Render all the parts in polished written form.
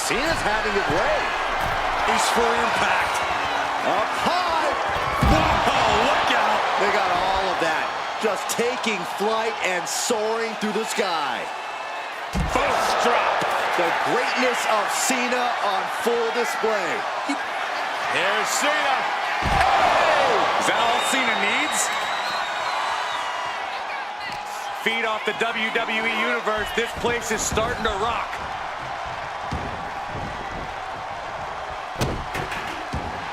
Cena's having it way. He's for impact. Up high. Whoa, look out. They got all of that. Just taking flight and soaring through the sky. First drop. The greatness of Cena on full display. Here's Cena. Hey! Is that all Cena needs? Feed off the WWE Universe. This place is starting to rock.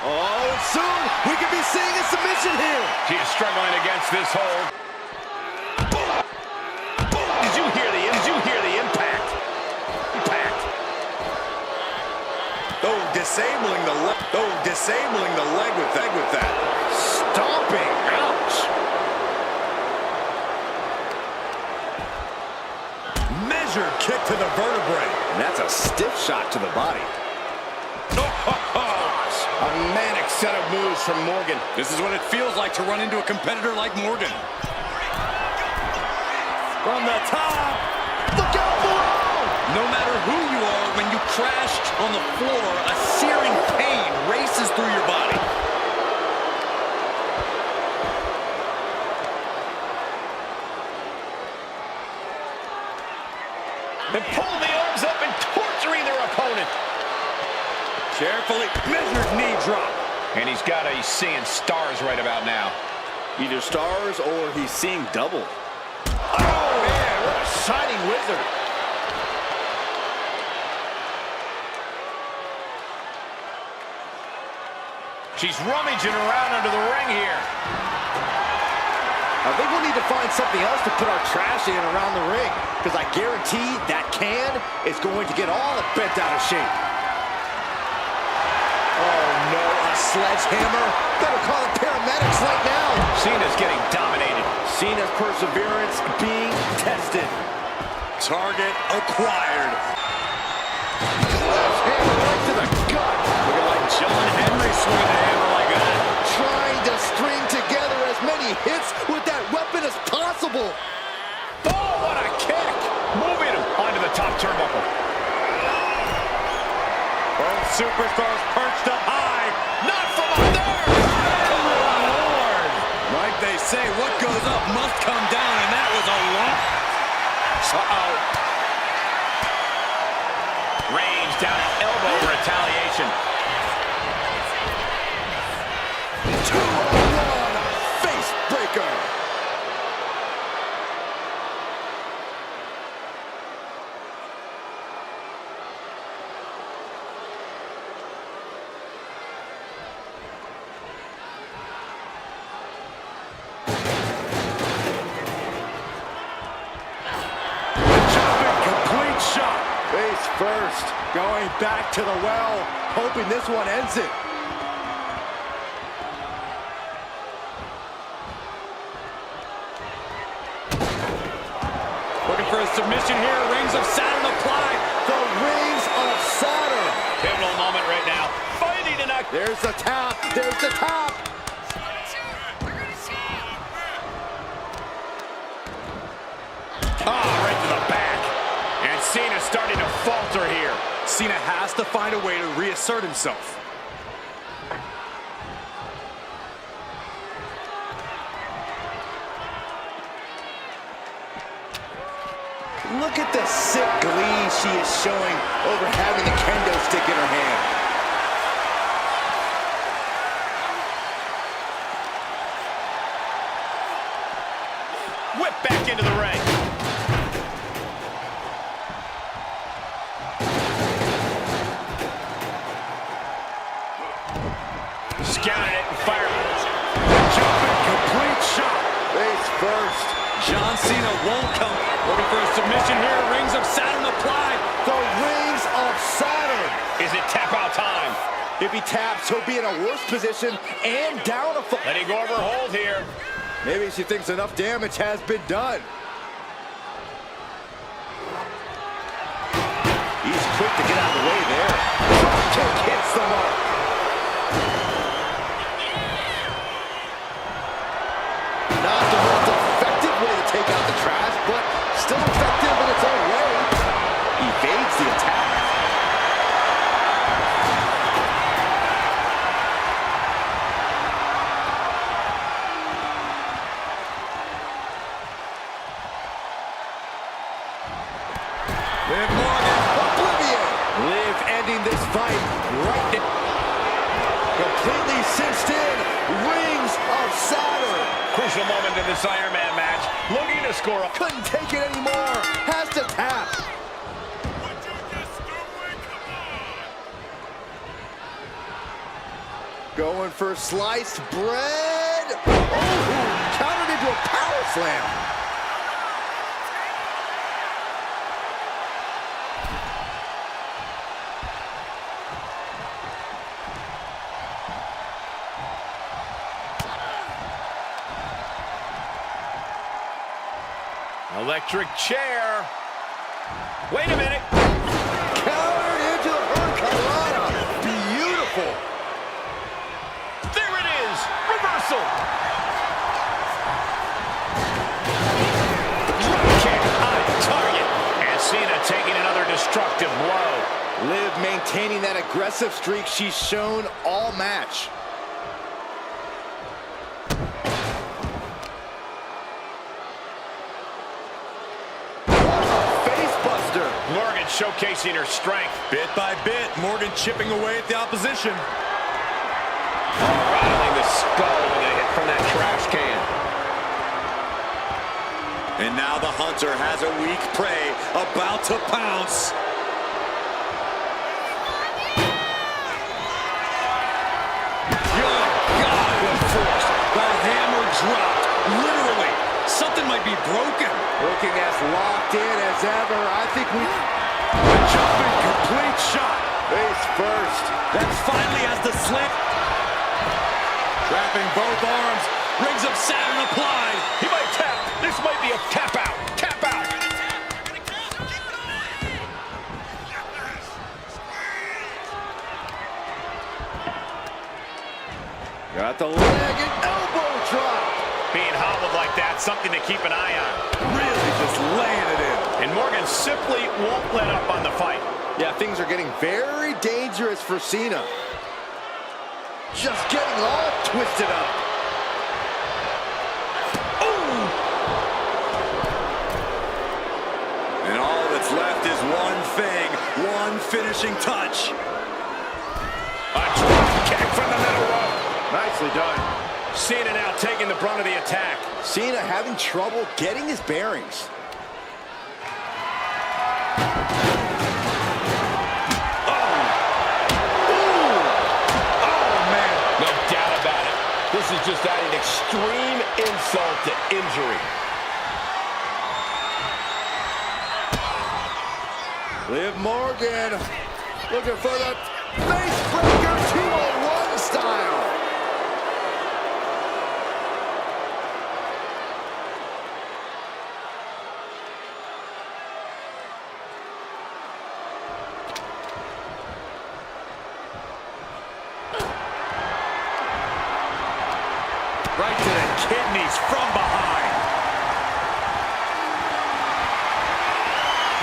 Oh, soon we could be seeing a submission here. She's struggling against this hold. Did you hear the impact? Impact. Oh, disabling the leg with that. Stomping. Ouch. Measured kick to the vertebrae. And that's a stiff shot to the body. A manic set of moves from Morgan. This is what it feels like to run into a competitor like Morgan. From the top. Look out below! No matter who you are, when you crash on the floor, a searing pain races through your body. They pull the arms up and torturing their opponent. Carefully measured knee drop. And he's seeing stars right about now. Either stars or he's seeing double. Oh, man, what a shining wizard. She's rummaging around under the ring here. I think we'll need to find something else to put our trash in around the ring, because I guarantee that can is going to get all bent out of shape. Oh no, a sledgehammer. Better call the paramedics right now. Cena's getting dominated. Cena's perseverance being tested. Target acquired. Sledgehammer right to the gut. Looking like John Henry swinging the hammer like that. Trying to string together as many hits with that weapon as possible. Oh, what a kick. Moving him onto the top turnbuckle. Both superstars perched up high. Not from up there. Good Lord. Like they say, what goes up must come down, and that was a lot. Uh-oh. Range down an elbow retaliation. 2-on-1 face breaker. Face first, going back to the well, hoping this one ends it. Looking for a submission here. Rings of Saturn applied. The rings of Saturn. Pivotal moment right now. Fighting tonight. There's the tap. There's the tap. Right to the back. And Cena's starting to falter here. Cena has to find a way to reassert himself. Look at the sick glee she is showing over having the kendo stick in her hand. Whip back into the ring. Scouting it and firing. Jumping complete shot. Face first. John Cena won't come. Looking for a submission here. Rings of Saturn applied. The rings of Saturn. Is it tap out time? If he taps, he'll be in a worse position and down a foot. Letting go of her hold here. Maybe she thinks enough damage has been done. He's quick to get out of the way there. Kick hits the mark. Not the most effective way to take out the trash, but still effective in its own way. Evades the attack. in this Iron Man match, looking to score a... Couldn't take it anymore. Has to tap. Going for sliced bread. Oh, countered into a power slam. Electric chair. Wait a minute. Countered into the hurricanrana. Beautiful. There it is. Reversal. Drop kick on target. And Cena taking another destructive blow. Liv maintaining that aggressive streak she's shown all match. Morgan showcasing her strength. Bit by bit, Morgan chipping away at the opposition. Rattling the skull with a hit from that trash can. And now the hunter has a weak prey about to pounce. Good God, with force. The hammer dropped. Literally. Something might be broken. Looking as locked in as ever. I think we... A jumping complete shot. Face first. Then finally has the slip. Trapping both arms. Rings of Saturn applied. He might tap. This might be a tap out. Tap out. Got the leg and elbow drop. Being hobbled like that, something to keep an eye on. Really just laying it in. And Morgan simply won't let up on the fight. Yeah, things are getting very dangerous for Cena. Just getting all twisted up. Ooh! And all that's left is one thing, one finishing touch. A drop kick from the middle rope. Nicely done. Cena now taking the brunt of the attack. Cena having trouble getting his bearings. This is just adding extreme insult to injury. Liv Morgan looking for the face breaker 2-on-1 style. Right to the kidneys from behind.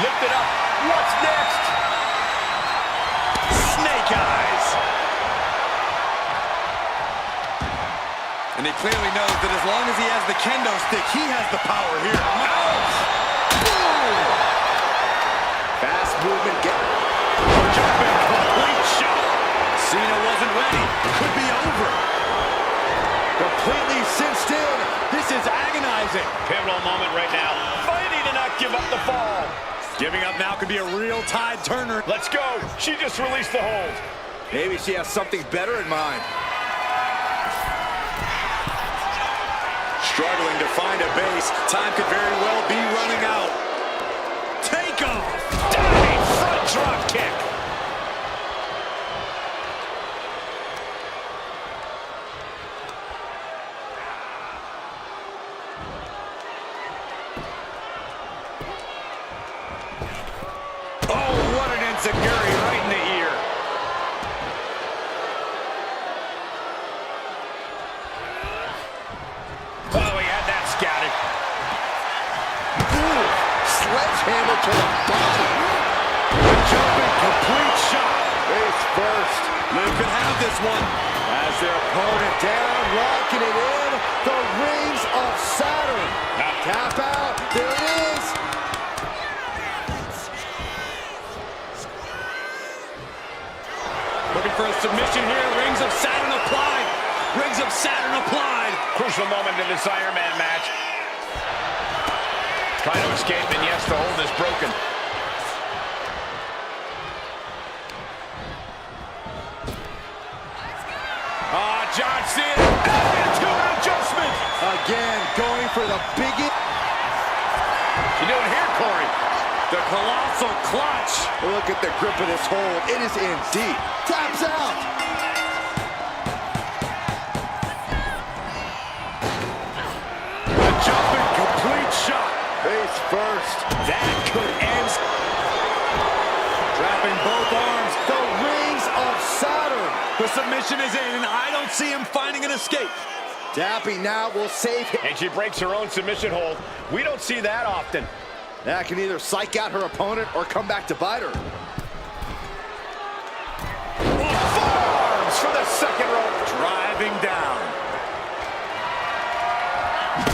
Lift it up. What's next? Snake eyes. And he clearly knows that as long as he has the kendo stick, he has the power here. Fast movement. Jumping complete shot. Cena wasn't ready. Could be over. Completely cinched in. This is agonizing. Pivotal moment right now. Fighting to not give up the fall. Giving up now could be a real tide turner. Let's go. She just released the hold. Maybe she has something better in mind. Struggling to find a base. Time could very well be running out. Take off. Diving front drop kick. Enziguri right in the ear. Oh, he had that scouted. Ooh, sledgehammer to the body. A jumping complete shot. Face first. Liv could have this one. As their opponent down, locking it in. The rings of Saturn. Tap out. There it is. Looking for a submission here. Rings of Saturn applied. Rings of Saturn applied. Crucial moment in this Iron Man match. Trying to escape, and yes, the hold is broken. John Cena, into an adjustment. Again, going for the biggest. What you doing here, Corey? The colossal clutch. Look at the grip of this hold. It is in deep. Taps out. A jumping complete shot. Face first. That could end. Trapping both arms. The rings of Saturn. The submission is in, and I don't see him finding an escape. Dappy now will save him. And she breaks her own submission hold. We don't see that often. That can either psych out her opponent or come back to bite her. Forearms for the second rope. Driving down.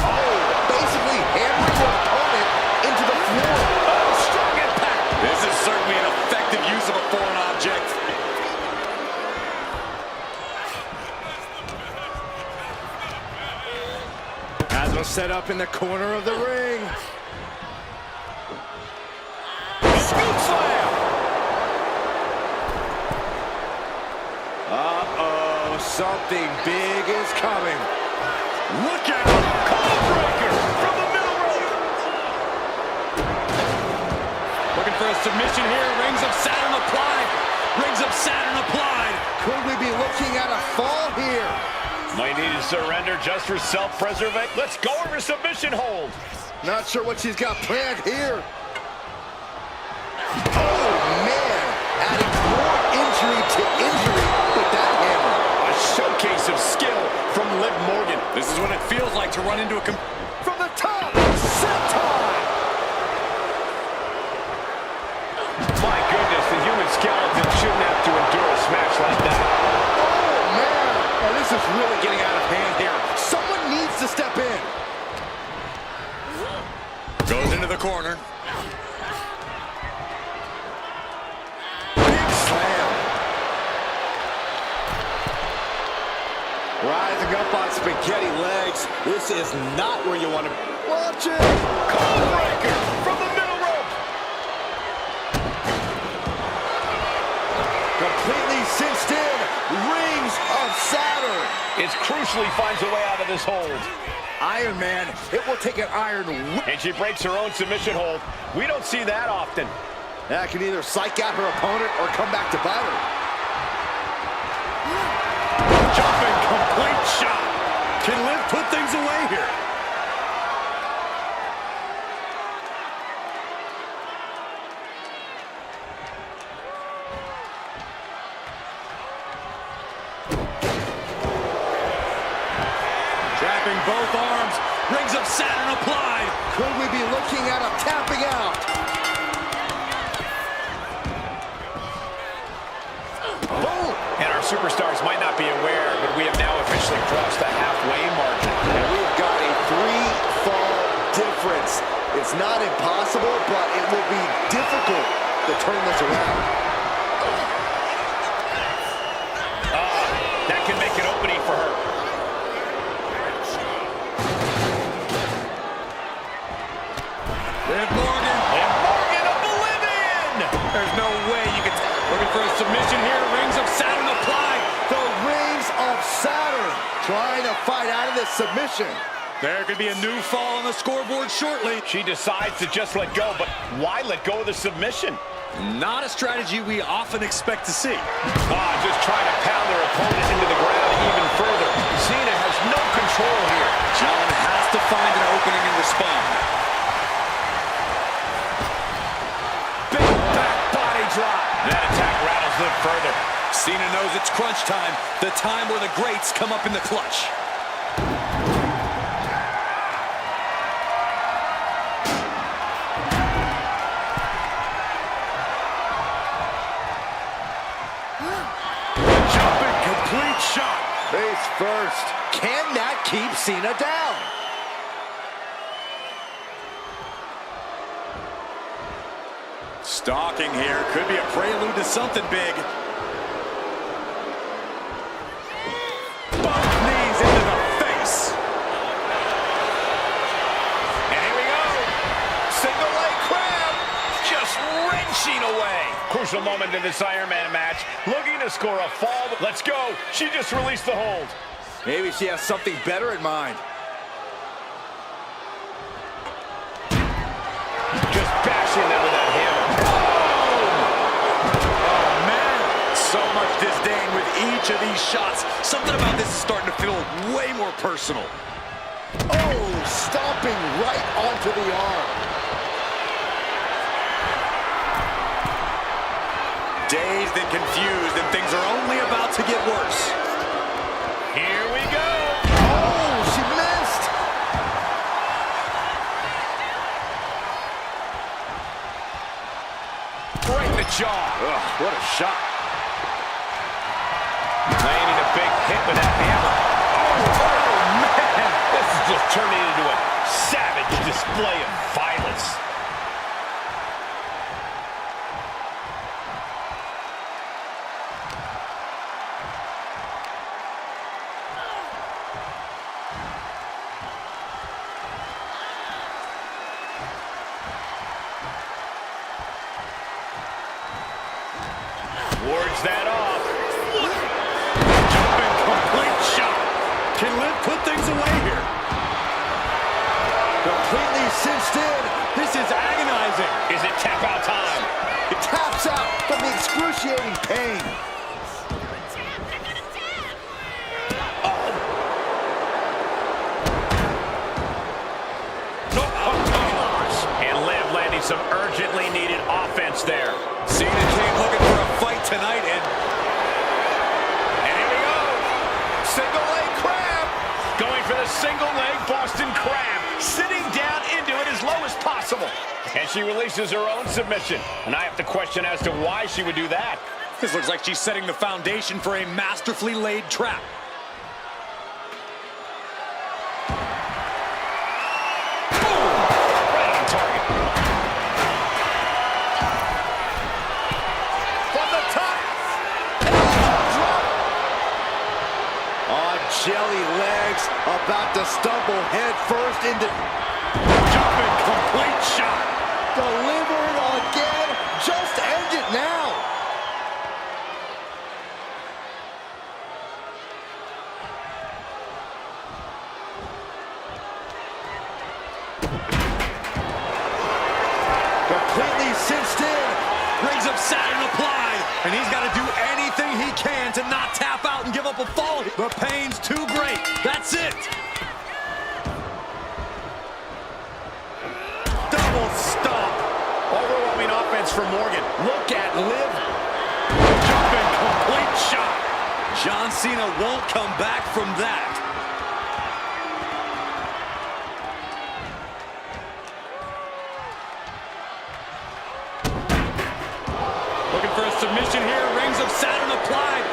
Oh, basically hammering her opponent into the floor. Oh, strong impact. This is certainly an effective use of a foreign object. Has him set up in the corner of the ring. Scoop slam. Uh-oh, something big is coming. Look out! Code breaker from the middle rope. Looking for a submission here. Rings of Saturn applied. Rings of Saturn applied. Could we be looking at a fall here? Might need to surrender just for self-preservation. Let's go over submission hold. Not sure what she's got planned here. Oh, man. Adding more injury to injury with that hammer. A showcase of skill from Liv Morgan. This is what it feels like to run into a... From the top, senton. My goodness, the human skeleton shouldn't have to endure a smash like that. Oh, man. Oh, this is really getting out of hand here. Someone needs to step in. Goes into the corner. Big slam. Rising up on spaghetti legs. This is not where you want to... Watch it. Code breaker from the middle rope. Completely cinched in. Rings of Saturn. It crucially finds a way out of this hold. Iron Man, it will take an iron whip. And she breaks her own submission hold. We don't see that often. That can either psych out her opponent or come back to bite her. Jumping complete shot. Can Liv put things away here? Trapping both arms. Rings of Saturn applied. Could we be looking at a tapping out? Boom! And our superstars might not be aware, but we have now officially crossed the halfway margin. And we've got a 3-fall difference. It's not impossible, but it will be difficult to turn this around. That can make an opening for her. Liv Morgan. And Morgan oblivion! There's no way you can... Looking for a submission here. Rings of Saturn applied. The rings of Saturn trying to fight out of this submission. There could be a new fall on the scoreboard shortly. She decides to just let go, but why let go of the submission? Not a strategy we often expect to see. Just trying to pound their opponent into the ground even further. Cena has no control here. Johan has to find an opening and respond. Big back body drop. That attack rattles Liv further. Cena knows it's crunch time, the time where the greats come up in the clutch. Jumping complete shot. Face first. Can that keep Cena down? Stalking here. Could be a prelude to something big. Both knees into the face. Crucial moment in this Iron Man match. Looking to score a fall. Let's go. She just released the hold. Maybe she has something better in mind. Just bashing them with that hammer. Oh, man. So much disdain with each of these shots. Something about this is starting to feel way more personal. Oh, stomping right onto the arm. Dazed and confused, and things are only about to get worse. Here we go. Oh, she missed. Right in the jaw. Ugh, what a shot. Landing a big hit with that hammer. Oh, man. This is just turning into a savage display of violence. Wards that off. Jumping complete shot. Can Liv put things away here? Completely cinched in. This is agonizing. Is it tap out time? It taps out from the excruciating pain. And Liv landing some urgently needed offense there. Cena came looking for a fight tonight, and here we go. single leg crab. Going for the single leg Boston Crab. Sitting down into it as low as possible. And she releases her own submission. And I have to question as to why she would do that. This looks like she's setting the foundation for a masterfully laid trap. Right on target. From the top. On jelly legs, about to stumble head first into... Jumping complete shot. Delivered again. Just end it now. Completely cinched in. Rings of Saturn applied, and he's got to do anything he can to not tap out and give up a fall. The pain's too great. That's it. Double stomp. Overwhelming offense for Morgan. Look at Liv. Jumping complete shot. John Cena won't come back from that. Looking for a submission here. Rings of Saturn applied.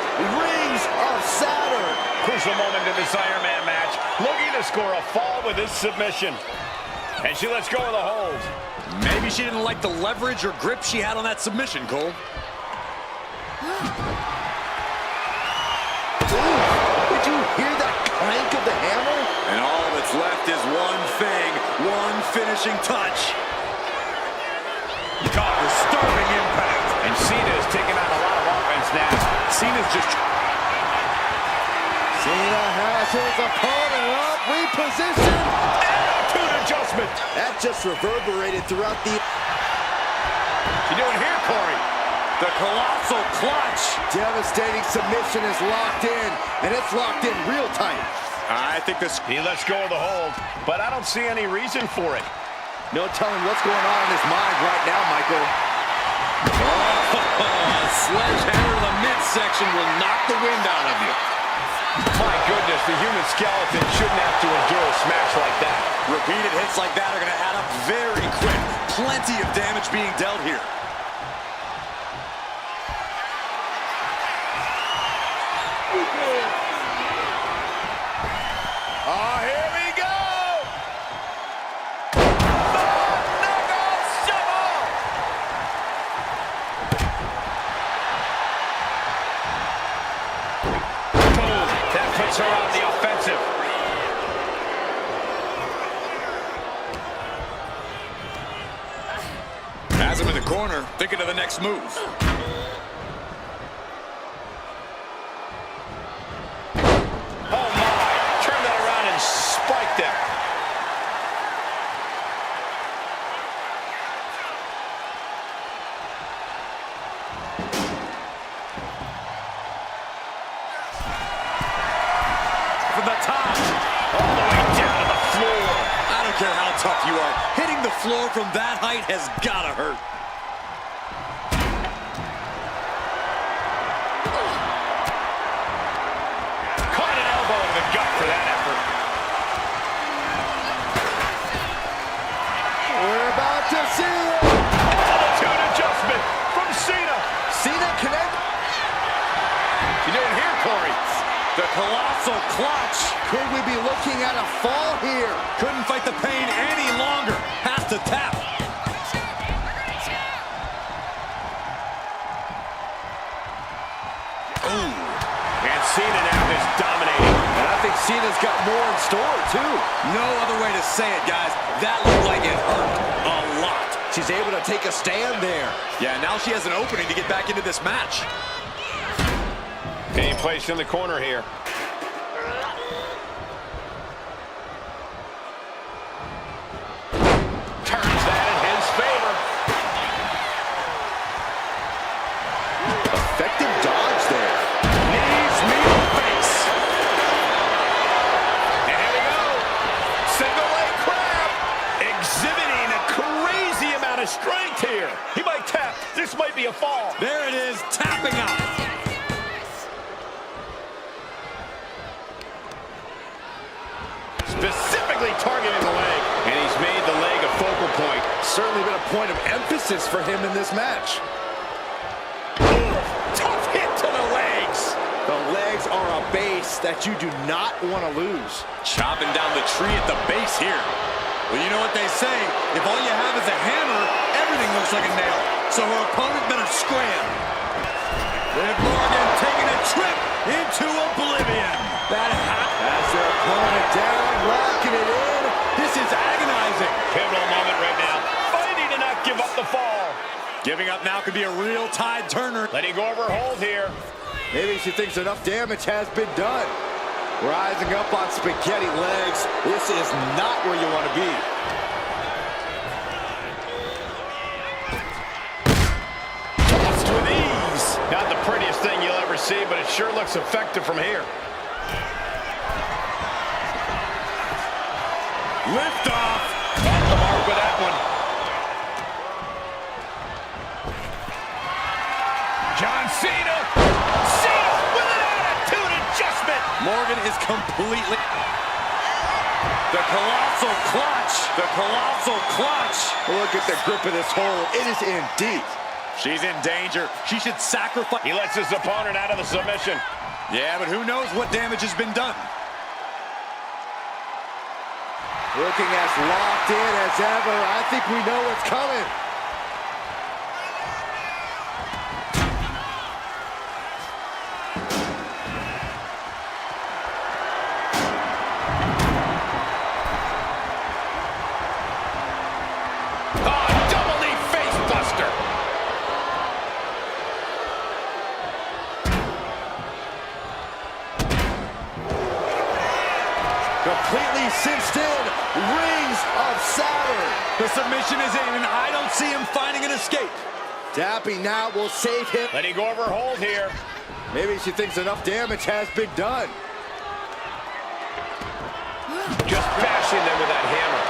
Rings of Saturn. Crucial moment in this Iron Man match. Looking to score a fall with this submission. And she lets go of the hold. Maybe she didn't like the leverage or grip she had on that submission, Cole. Did you hear that clank of the hammer? And all that's left is one thing, one finishing touch. God, disturbing impact. And Cena is taking on a lot of offense now. Cena's just... Cena has his opponent up, repositioned. Attitude adjustment. That just reverberated throughout the... What you doing here, Corey? The colossal clutch. Devastating submission is locked in, and it's locked in real tight. I think this... He lets go of the hold, but I don't see any reason for it. No telling what's going on in his mind right now, Michael. Oh, a sledgehammer to the midsection will knock the wind out of you. My goodness, the human skeleton shouldn't have to endure a smash like that. Repeated hits like that are going to add up very quick. Plenty of damage being dealt here. Oh, here we go! That puts her on the offensive. Has him in the corner, thinking of the next move. Oh, my. Turn that around and spike them. From the top. All the way down to the floor. I don't care how tough you are. Hitting the floor from that height has gotta hurt. Caught an elbow in the gut for that effort. We're about to see it. Attitude adjustment from Cena. Cena connect. You doing here, Corey? The colossal clutch. Could we be looking at a fall here? Couldn't fight the pain any longer. Has to tap. Ooh. And Cena now is dominating. And I think Cena's got more in store, too. No other way to say it, guys. That looked like it hurt a lot. She's able to take a stand there. Yeah, now she has an opening to get back into this match. Being placed in the corner here. Turns that in his favor. Effective dodge there. Knees meet the face. And here we go. Single leg crab. Exhibiting a crazy amount of strength here. He might tap. This might be a fall. There it is, tapping out. Specifically targeting the leg. And he's made the leg a focal point. Certainly been a point of emphasis for him in this match. Ooh, tough hit to the legs. The legs are a base that you do not want to lose. Chopping down the tree at the base here. Well, you know what they say. If all you have is a hammer, everything looks like a nail. So her opponent better scram. Liv Morgan taking a trip into oblivion. That has their opponent down, locking it in. This is agonizing. Pivotal moment right now. Fighting to not give up the fall. Giving up now could be a real tide turner. Letting go of her hold here. Maybe she thinks enough damage has been done. Rising up on spaghetti legs. This is not where you want to be. Tossed with ease. Not the prettiest thing you'll ever see, but it sure looks effective from here. Lift off. Off the mark with that one. John Cena. Cena with an attitude adjustment. Morgan is completely... The colossal clutch. The colossal clutch. Look at the grip of this hold. It is in deep. She's in danger. She should sacrifice. He lets his opponent out of the submission. Yeah, but who knows what damage has been done. Looking as locked in as ever. I think we know what's coming. Oh, double knee face buster. Completely cinched in. Rings of Saturn. The submission is in, and I don't see him finding an escape. Tapping now will save him. Letting go of her hold here. Maybe she thinks enough damage has been done. Just bashing them with that hammer.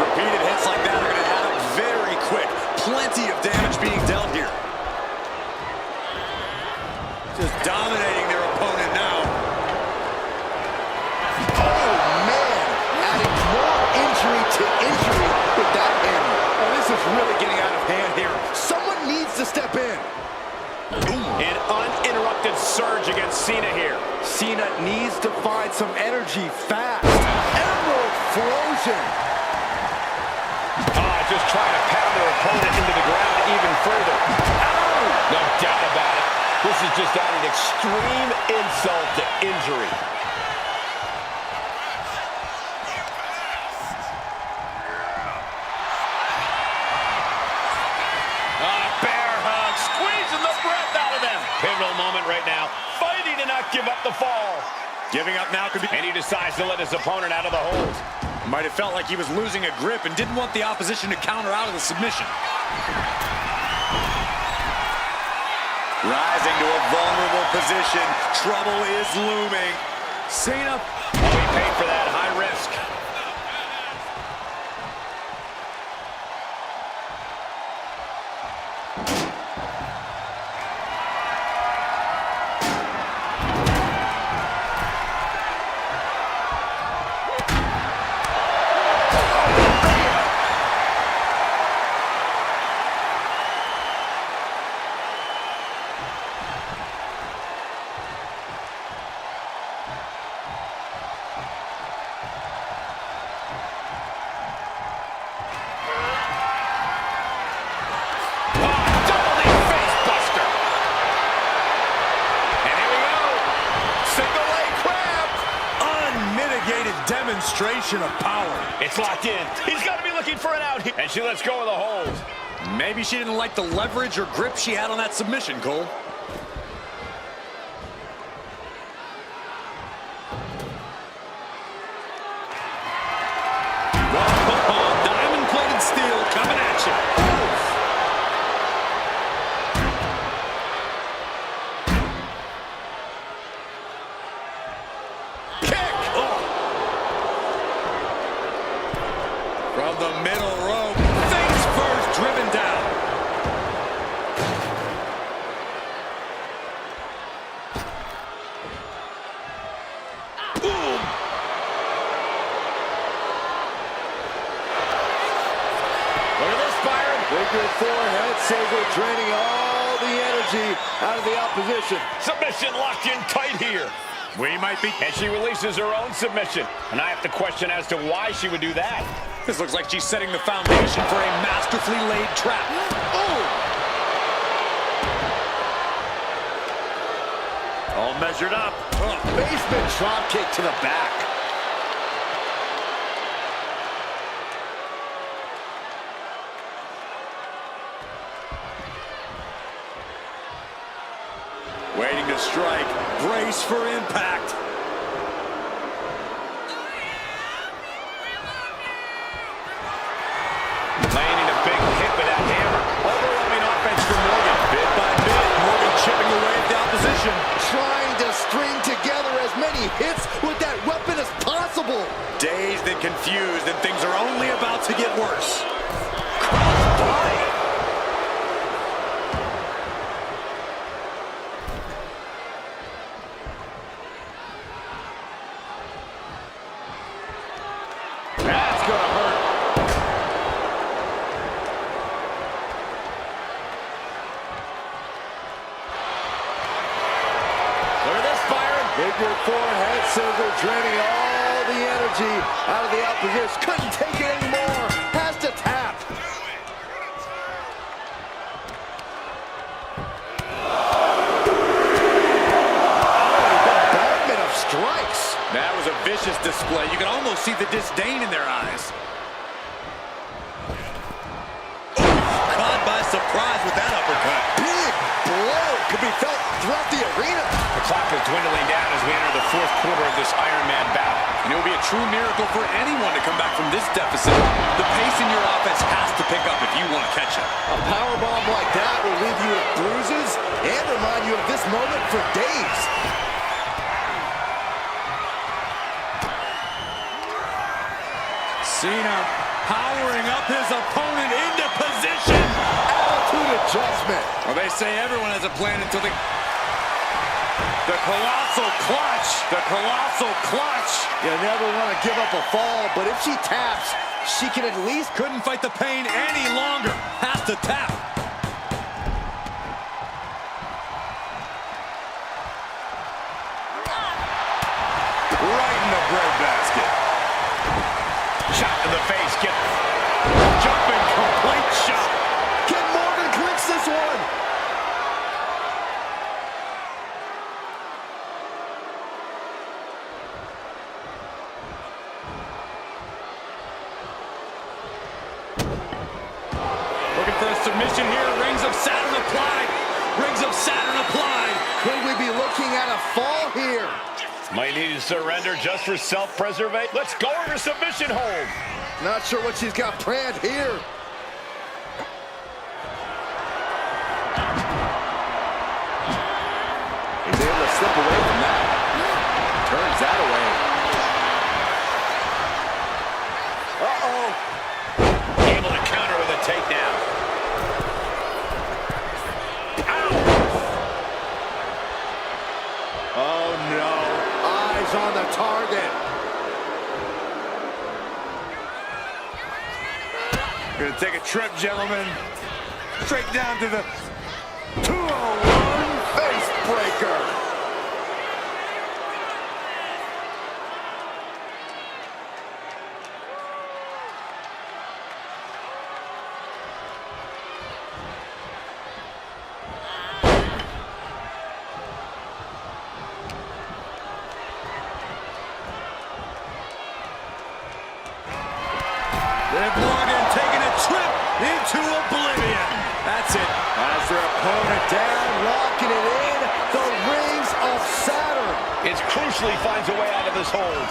Repeated hits like that are going to add up very quick. Plenty of damage being dealt here. Just dominating their opponent now. Oh, man. Adding more injury to injury with that hammer. Oh, this is really getting out of hand here. Someone needs to step in. An uninterrupted surge against Cena here. Cena needs to find some energy fast. Emerald Frozen. Just trying to pound their opponent into the ground even further. Ow! No doubt about it. This is just adding extreme insult to injury. breath out of them. Pivotal moment right now. Fighting to not give up the fall. Giving up now could be... And he decides to let his opponent out of the hold. Might have felt like he was losing a grip and didn't want the opposition to counter out of the submission. Rising to a vulnerable position. Trouble is looming. Cena. Oh, he paid for that. High risk. Demonstration of power. It's locked in. He's got to be looking for an out here. And she lets go of the hold. Maybe she didn't like the leverage or grip she had on that submission, Cole. Diamond-plated steel coming at you. From the middle rope, face first, driven down. Boom. Look at this, Byron. Figure four head scissor, draining all the energy out of the opposition. Submission locked in tight here. We might be... And she releases her own submission. And I have to question as to why she would do that. This looks like she's setting the foundation for a masterfully laid trap. All measured up. Basement drop kick to the back. Waiting to strike. Brace for impact. Landing a big hit with that hammer. Overwhelming offense for Morgan. Bit by bit, Morgan chipping away at the opposition. Trying to string together as many hits with that weapon as possible. Dazed and confused, and things are only about to get worse. Crossbody. That's gonna hurt. Look at this, Byron. Figure four head scissor, draining all the energy out of the opposition. Couldn't take it anymore. Has to tap. Bombardment of strikes. That was a vicious display. You can almost see the disdain in their eyes. Caught by surprise with that uppercut. Big blow could be felt throughout the arena. The clock is dwindling down as we enter the fourth quarter of this Iron Man battle. And it will be a true miracle for anyone to come back from this deficit. The pace in your offense has to pick up if you want to catch up. A powerbomb like that will leave you with bruises and remind you of this moment for days. Cena powering up his opponent into position. Attitude adjustment. Well, they say everyone has a plan until the colossal clutch. The colossal clutch. You never want to give up a fall, but if she taps, she can at least... Couldn't fight the pain any longer. Has to tap. Right in the breadbasket. Shot to the face. Get Jumping complete shot. Can Morgan clinch this one? Looking for a submission here. Rings of Saturn applied. Rings of Saturn applied. Could we be looking at a fall here? Might need to surrender just for self-preservation. Let's go over submission hold. Not sure what she's got planned here. He's able to slip away from that. Turns that away. Uh-oh. Able to counter with a takedown. Ow! Oh, no. Eyes on the target. Gonna take a trip, gentlemen. Straight down to the 201 face breaker. Liv Morgan taking a trip into oblivion. That's it. Has their opponent down, locking it in. The rings of Saturn. It's crucial he finds a way out of this hold.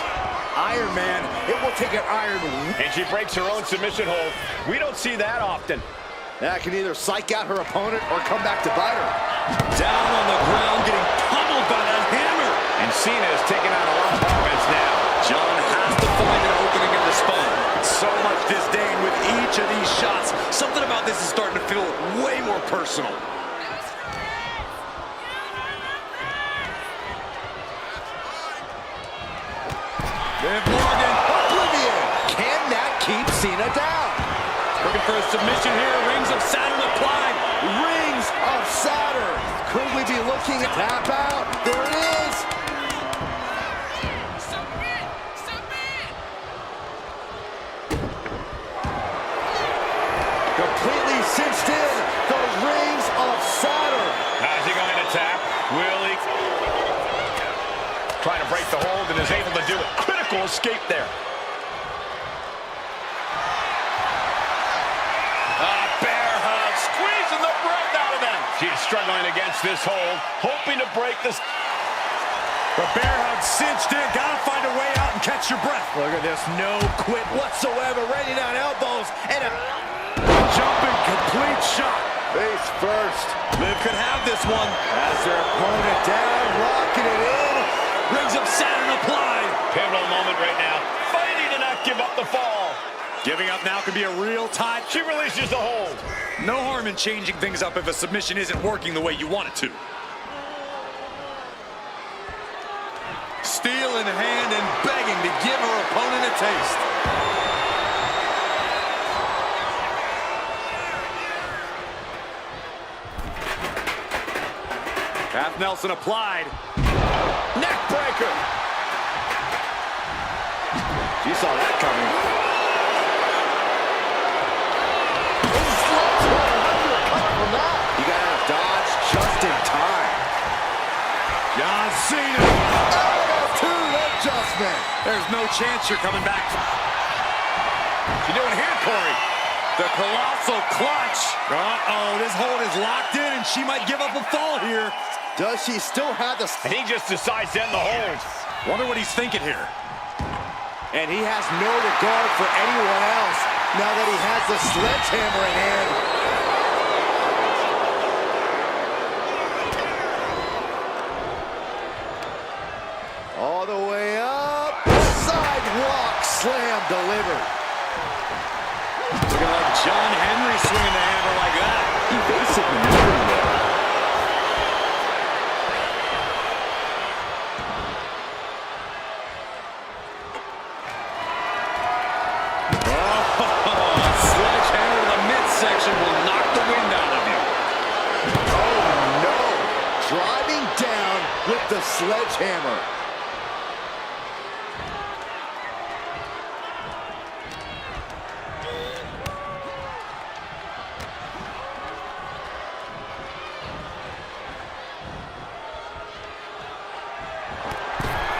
Iron Man, it will take an iron. And she breaks her own submission hold. We don't see that often. That can either psych out her opponent or come back to bite her. Down on the ground, getting pummeled by that hammer. And Cena is taking on a lot of offense now. John has to find an opening in the spine. So much disdain with each of these shots. Something about this is starting to feel way more personal. Liv Morgan, Oblivion. Can that keep Cena down? looking for a submission here. Rings of Saturn applied. Rings of Saturn. Could we be looking at tap out? There it is. Completely cinched in. The rings of Saturn. How's he going to tap? Will he? Trying to break the hold and is able to do it. Critical escape there. Bear hug, squeezing the breath out of them. She's struggling against this hold, hoping to break this. The bear hug cinched in. Gotta find a way out and catch your breath. Look at this. No quit whatsoever. Raining down elbows. And a Jumping complete shot. face first. Liv could have this one. Has their opponent down. Locking it in. Rings of Saturn applied. Pivotal moment right now. Fighting to not give up the fall. Giving up now could be a real tie. She releases the hold. No harm in changing things up if a submission isn't working the way you want it to. Steel in hand and begging to give her opponent a taste. Half Nelson applied. Neck breaker. She saw that coming. You gotta dodge just in time. John Cena. Two adjustment. There's no chance you're coming back. What you doing here, Corey? The colossal clutch. Uh-oh, this hold is locked in, and she might give up a fall here. Does she still have the... And he just decides to end the hold. Wonder what he's thinking here. And he has no regard for anyone else now that he has the sledgehammer in hand. All the way up. Sidewalk slam delivered. Looking like John Henry swinging the hammer like that. Evasive maneuvering there. Sledgehammer to the midsection will knock the wind out of you. Oh no. Driving down with the sledgehammer.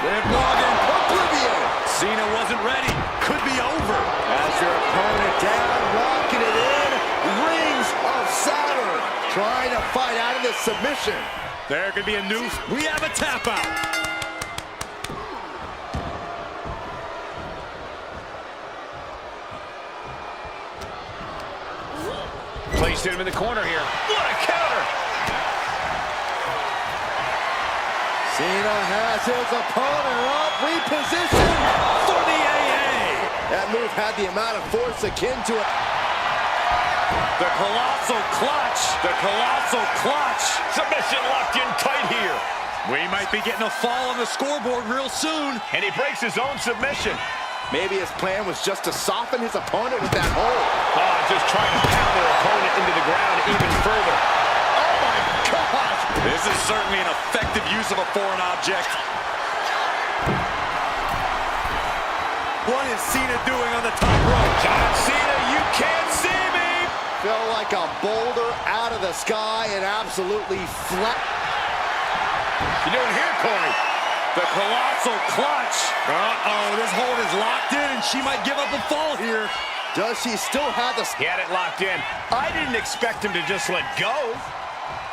Liv Morgan, oblivion. Cena wasn't ready. Could be over. As your opponent down, locking it in. Rings of Saturn. Trying to fight out of this submission. There could be a new... We have a tap out. Placed him in the corner here. What a counter! Cena has his opponent up, repositioned For the AA. That move had the amount of force akin to it. The colossal clutch. The colossal clutch. Submission locked in tight here. We might be getting a fall on the scoreboard real soon. And he breaks his own submission. Maybe his plan was just to soften his opponent with that hold. Oh, just trying to pound their opponent into the ground even further. Oh my gosh! This is certainly an effective use of a foreign object. What is Cena doing on the top rope? John Cena, you can't see me! Fell like a boulder out of the sky and absolutely flat. You doing here, Corey? The colossal clutch. Uh-oh, this hold is locked in, and she might give up a fall here. Does she still have the... He had it locked in. I didn't expect him to just let go.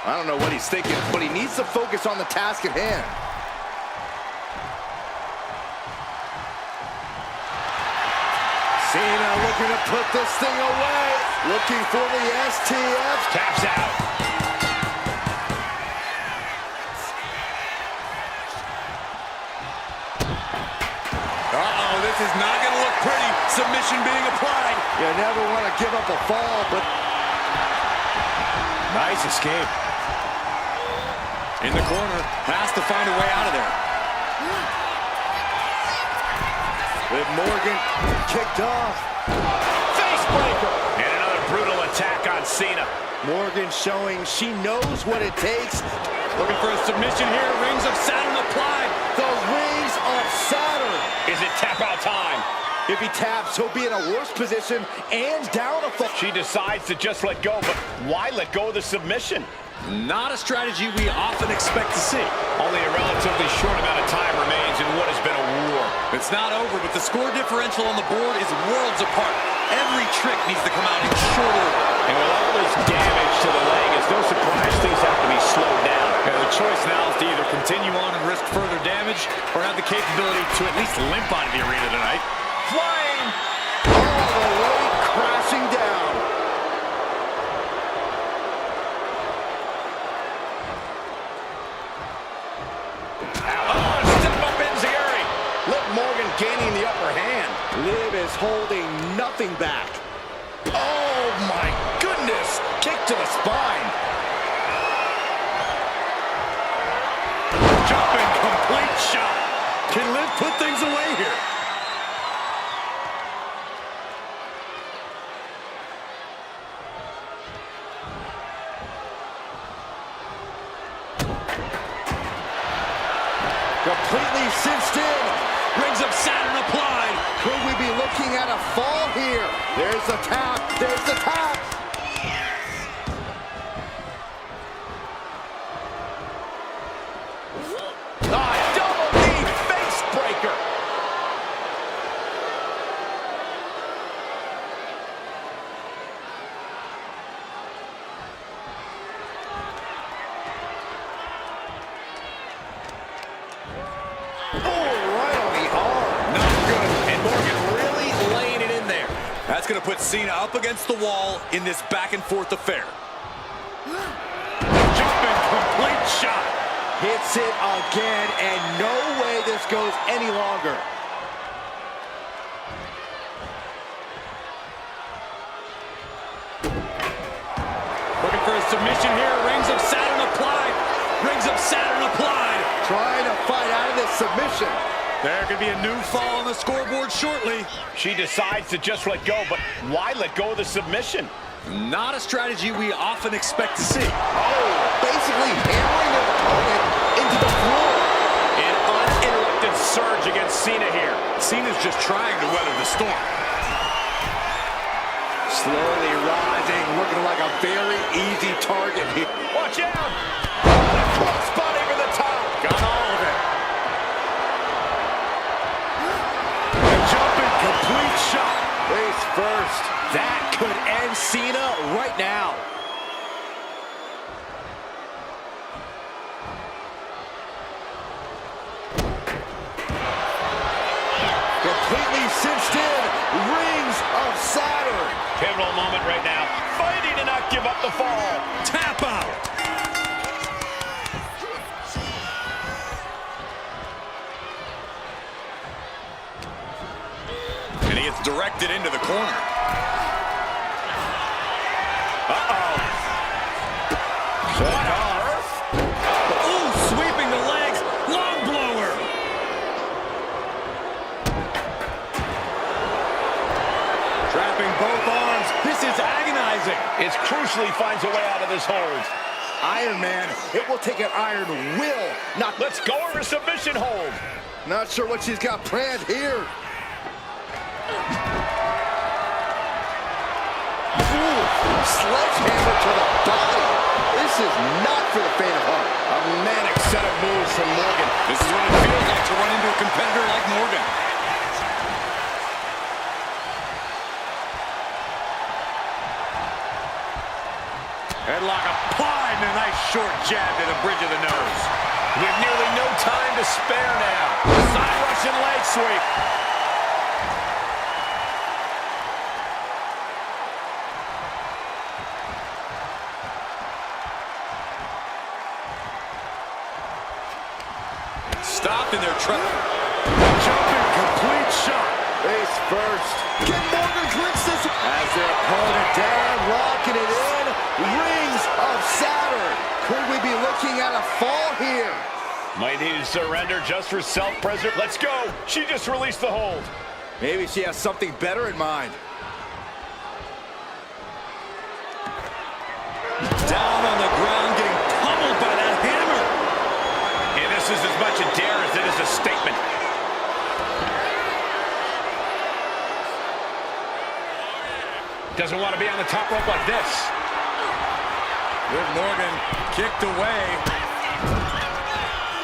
I don't know what he's thinking, but he needs to focus on the task at hand. Cena looking to put this thing away. Looking for the STF. Taps out. Uh-oh, this is not going to look pretty. Submission being applied. You never want to give up a fall, but... Nice escape. In the corner, has to find a way out of there. With Morgan kicked off. Face breaker. And another brutal attack on Cena. Morgan showing she knows what it takes. Looking for a submission here. Rings of Saturn applied. The rings of Saturn. Is it tap out time? If he taps, he'll be in a worse position and down a fall. She decides to just let go, but why let go of the submission? Not a strategy we often expect to see. Only a relatively short amount of time remains in what has been a war. It's not over, but the score differential on the board is worlds apart. Every trick needs to come out in short order. And with all this damage to the leg, it's no surprise things have to be slowed down. And the choice now is to either continue on and risk further damage or have the capability to at least limp out of the arena tonight. Flying! All the way crashing down. Morgan gaining the upper hand. Liv is holding nothing back. Oh my goodness! Kick to the spine. Jumping complete shot. Can Liv put things away here? Completely cinched in. Rings of Saturn applied. Could we be looking at a fall here? There's the tap. There's the tap. Double knee face breaker. That's going to put Cena up against the wall in this back-and-forth affair. Jumping complete shot. Hits it again, and no way this goes any longer. Looking for a submission here. Rings of Saturn applied. Rings of Saturn applied. Trying to fight out of this submission. There could be a new fall on the scoreboard shortly. She decides to just let go, but why let go of the submission? Not a strategy we often expect to see. Oh, basically hammering their opponent into the floor. An uninterrupted surge against Cena here. Cena's just trying to weather the storm. Slowly rising, looking like a very easy target here. Watch out! Cross body for the top. Got all of it. Complete shot. Face first. That could end Cena right now. pivotal moment right now. Fighting to not give up the fall. Tap out. And he gets directed into the corner. Uh-oh. What on earth? Ooh, sweeping the legs. Lung blower. Trapping both arms. This is agonizing. It's crucial he finds a way out of this hold. Iron Man, it will take an iron will, not... Let's go over submission hold. Not sure what she's got planned here. Ooh, sledgehammer to the body. This is not for the faint of heart. A manic set of moves from Morgan. This is what it feels like to run into a competitor like Morgan. Headlock applied and a nice short jab to the bridge of the nose. We have nearly no time to spare now. Side Russian leg sweep. Stopped in their trap. Jumping complete shot. Face first. Can Morgan clinch this? As their opponent down, locking it in. Rings of Saturn. Could we be looking at a fall here? Might need to surrender just for self-preservation. Let's go. She just released the hold. Maybe she has something better in mind. Down on the ground, getting pummeled by that hammer. And this is as much a dare as it is a statement. Doesn't want to be on the top rope like this. With Morgan kicked away.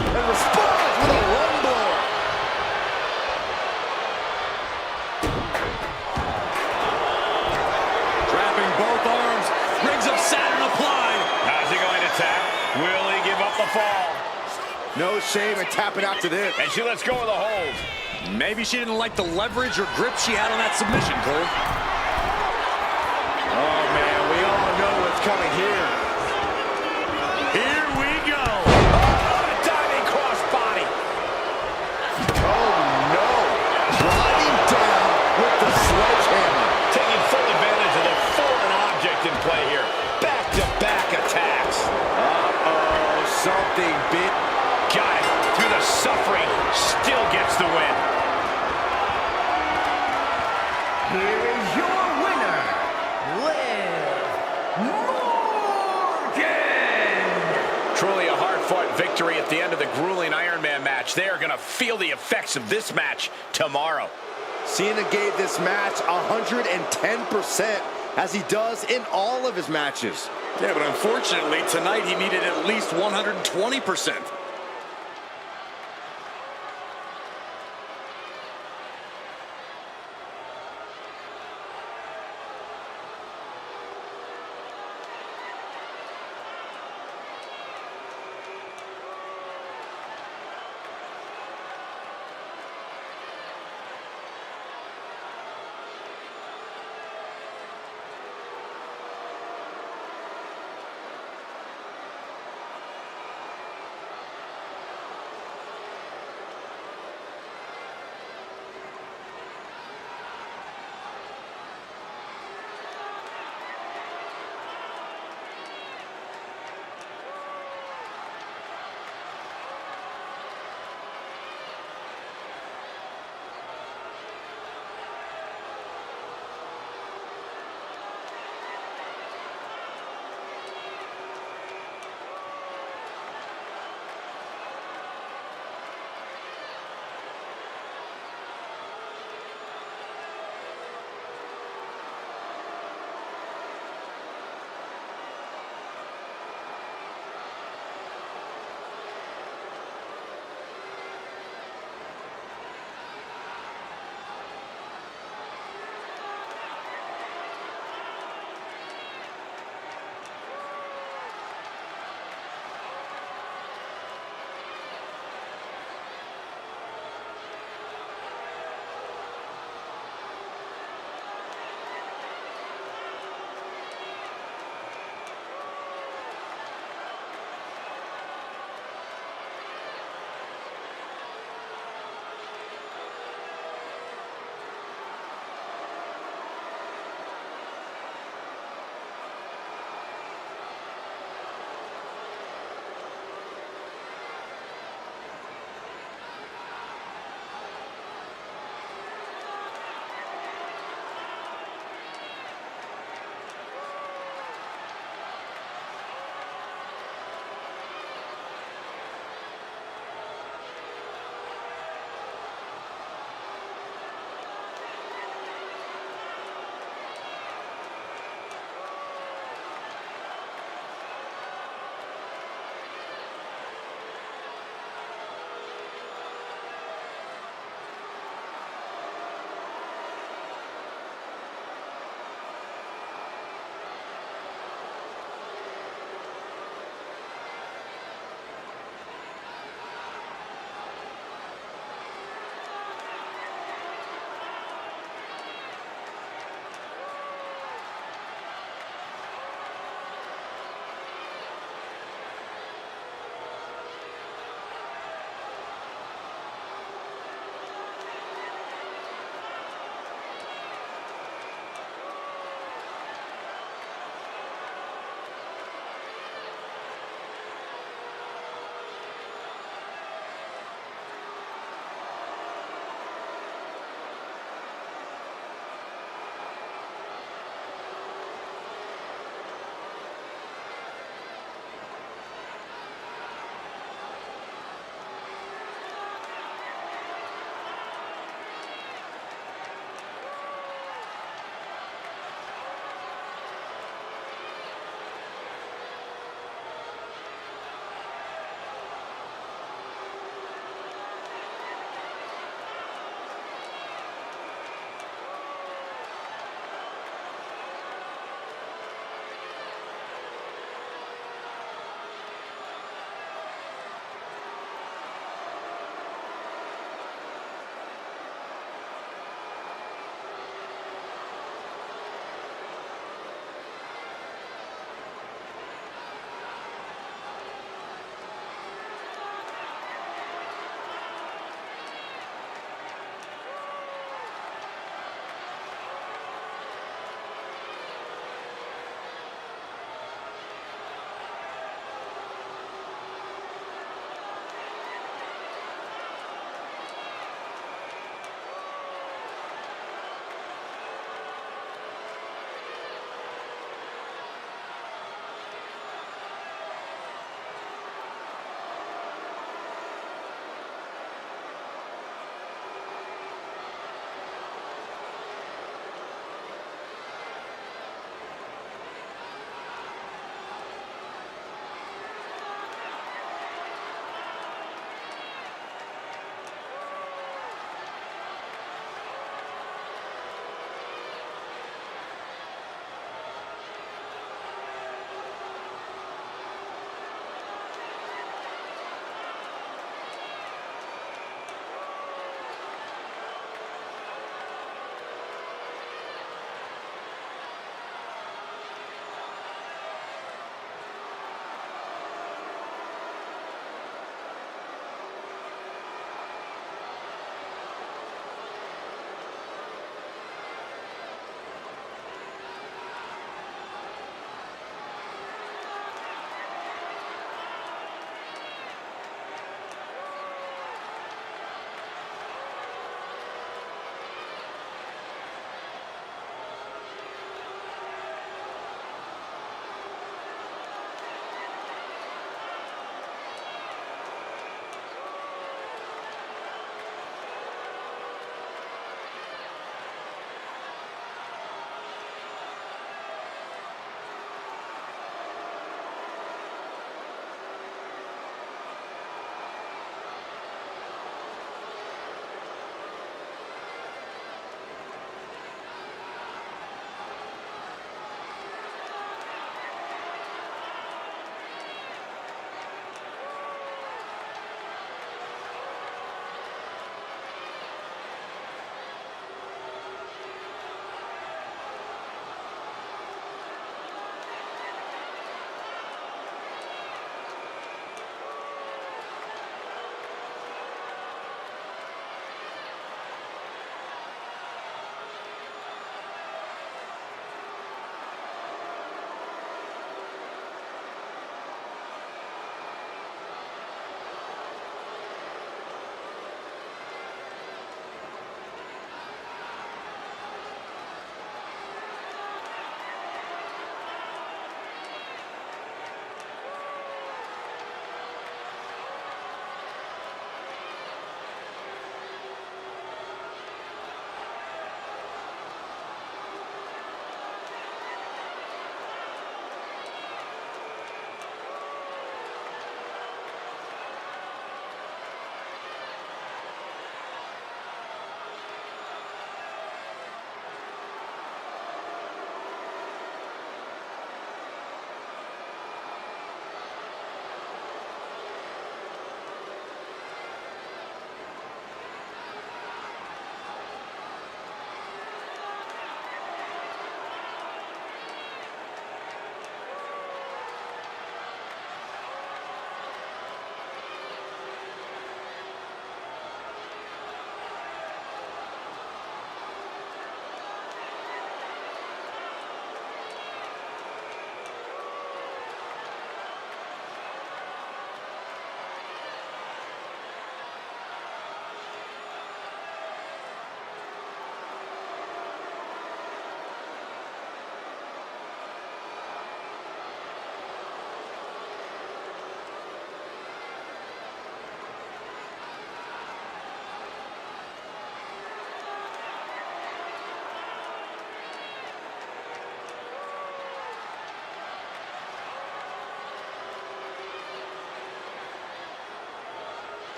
And responds with a lung blower. Trapping both arms. Rings of Saturn applied. How's he going to tap? Will he give up the fall? No shame in tapping out to this. And she lets go of the hold. Maybe she didn't like the leverage or grip she had on that submission, Cole. Oh, man, we all know what's coming here. Here we go. Oh, a diving crossbody. Oh, no. Driving down with the sledgehammer. Taking full advantage of the foreign object in play here. Back-to-back attacks. Uh-oh, something big. Got it. Through the suffering, still gets the win. Here is your winner, Liv Morgan! Truly a hard-fought victory at the end of the grueling Iron Man match. They are going to feel the effects of this match tomorrow. Cena gave this match 110%, as he does in all of his matches. Yeah, but unfortunately, tonight he needed at least 120%.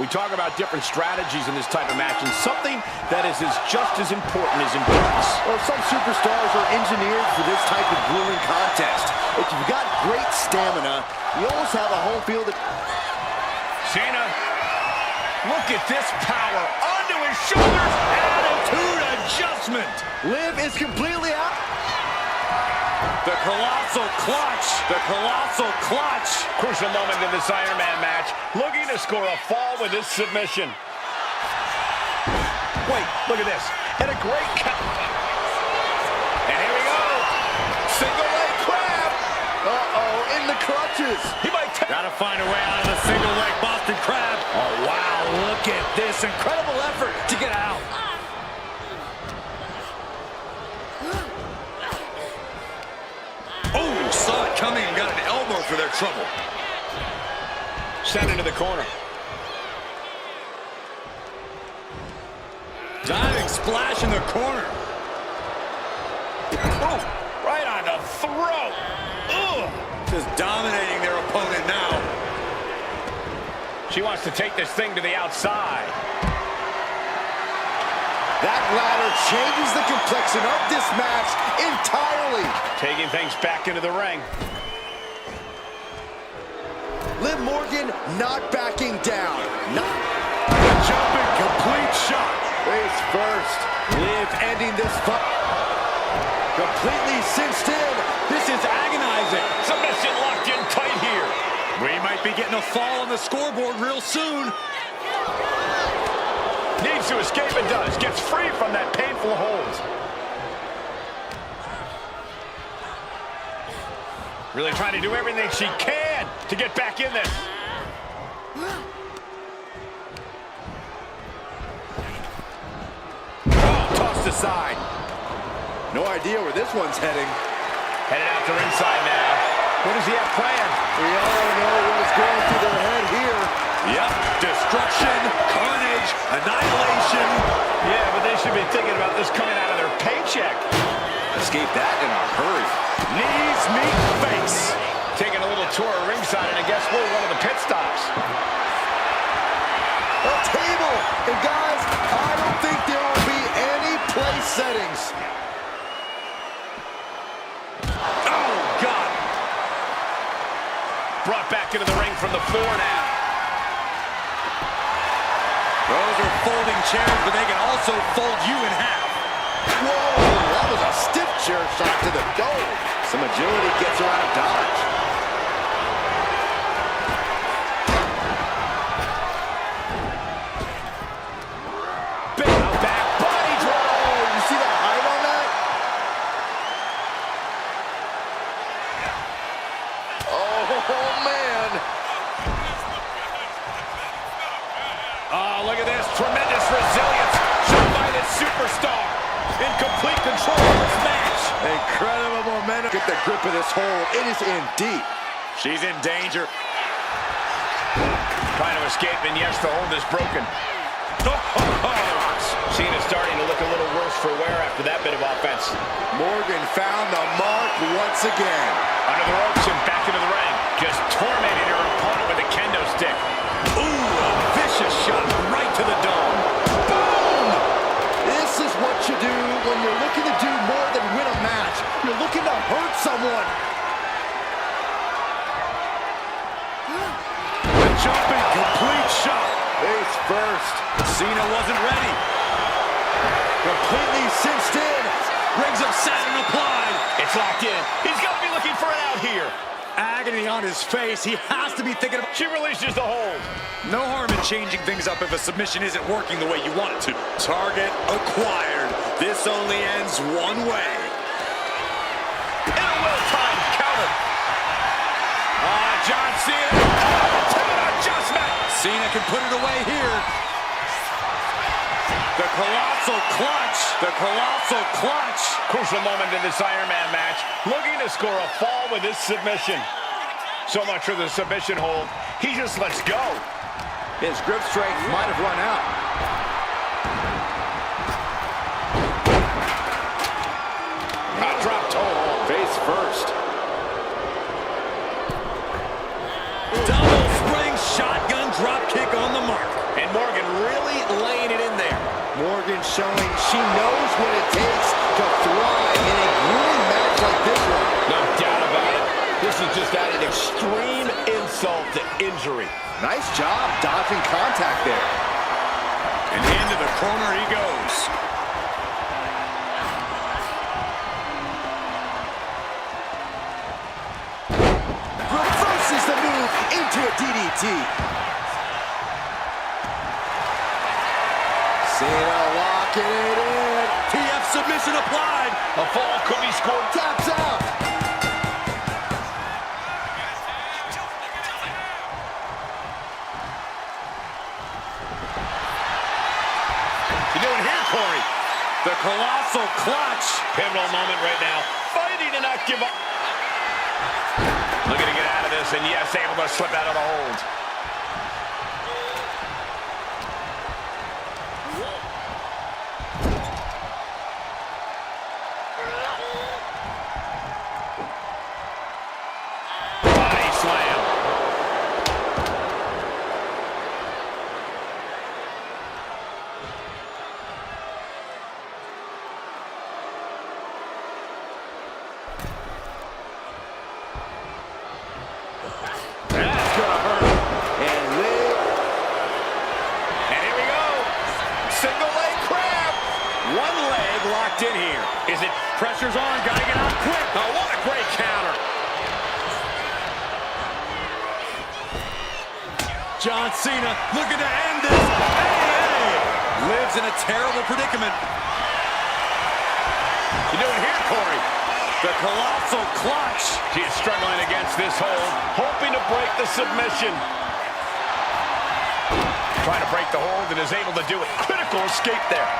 We talk about different strategies in this type of match, and something that is just as important is endurance. Well, some superstars are engineered for this type of grueling contest. If you've got great stamina, you almost have a home field. Cena, look at this power. Onto his shoulders. Attitude adjustment. Liv is completely out. The colossal clutch. The colossal clutch. Crucial moment in this Iron Man match. Looking to score a fall with this submission. Wait, look at this. And a great count. And here we go. Single leg crab. Uh-oh, in the clutches. He might Gotta find a way out of the single leg Boston Crab. Oh, wow, look at this. Incredible effort to get out. Oh, saw it coming and got an elbow for their trouble. sent into the corner. Diving splash in the corner. Oh, right on the throat. Ugh. Just dominating their opponent now. She wants to take this thing to the outside. That ladder changes the complexion of this match entirely. Taking things back into the ring. Liv Morgan not backing down. Jumping complete shot. Face first. Liv ending this fight. Completely cinched in. This is agonizing. Submission locked in tight here. We might be getting a fall on the scoreboard real soon. Needs to escape and does. Gets free from that painful hold. Really trying to do everything she can to get back in this. Oh, tossed aside. No idea where this one's heading. Headed out to ringside now. What does he have planned? We all know what is going through their head here. Yep, destruction, carnage, annihilation. Yeah, but they should be thinking about this coming out of their paycheck. Escape that in a hurry. Knees meet face. Taking a little tour of ringside, and I guess we're one of the pit stops. A table. And guys, I don't think there will be any place settings. Oh, God. Brought back into the ring from the floor now. Those are folding chairs, but they can also fold you in half. Whoa, that was a stiff chair shot to the dome. Some agility gets her out of dodge. Big back body drop. You see the height on that? Oh, man. Oh, look at this. Tremendous resilience shown by this superstar. In complete control of this match. Incredible momentum. Get the grip of this hold. It is in deep. She's in danger. Trying to escape, and yes, the hold is broken. Cena's starting to look a little worse for wear after that bit of offense. Morgan found the mark once again. Under the ropes and back into the ring. Just tormenting her opponent with a kendo stick. Ooh, a vicious shot right to the dome. Boom! This is what you do when you're looking to do more than win a match. You're looking to hurt someone. The jumping complete shot. Face first. Cena wasn't ready. Completely cinched in. Rings of Saturn applied. It's locked in. He's got to be looking for it out here. Agony on his face. He has to be thinking about... She releases the hold. No harm in changing things up if a submission isn't working the way you want it to. Target acquired. This only ends one way. And a well-timed counter. John Cena. Oh, adjustment. Cena can put it away here. The colossal clutch. The colossal clutch. Crucial moment in this Iron Man match. Looking to score a fall with this submission. So much for the submission hold. He just lets go. His grip strength might have run out. Drop toe. Face first. Double spring shotgun drop kick on the mark. Nice job dodging contact there. And into the corner he goes. Reverses the move into a DDT. Cena locking it in. TF submission applied. A fall could be scored. Taps out. You doing here, Corey? The colossal clutch. Pivotal moment right now. Fighting to not give up. Looking to get out of this, and yes, able to slip out of the hold. Body slam. That's gonna hurt. And live. And here we go. Single leg crab. One leg locked in here. Is it? Pressure's on. Gotta get out quick. Oh, what a great counter. John Cena looking to end this. Hey! Lives in a terrible predicament. You doing here, Corey? The colossal clutch. She is struggling against this hold, hoping to break the submission. Trying to break the hold and is able to do it. Critical escape there.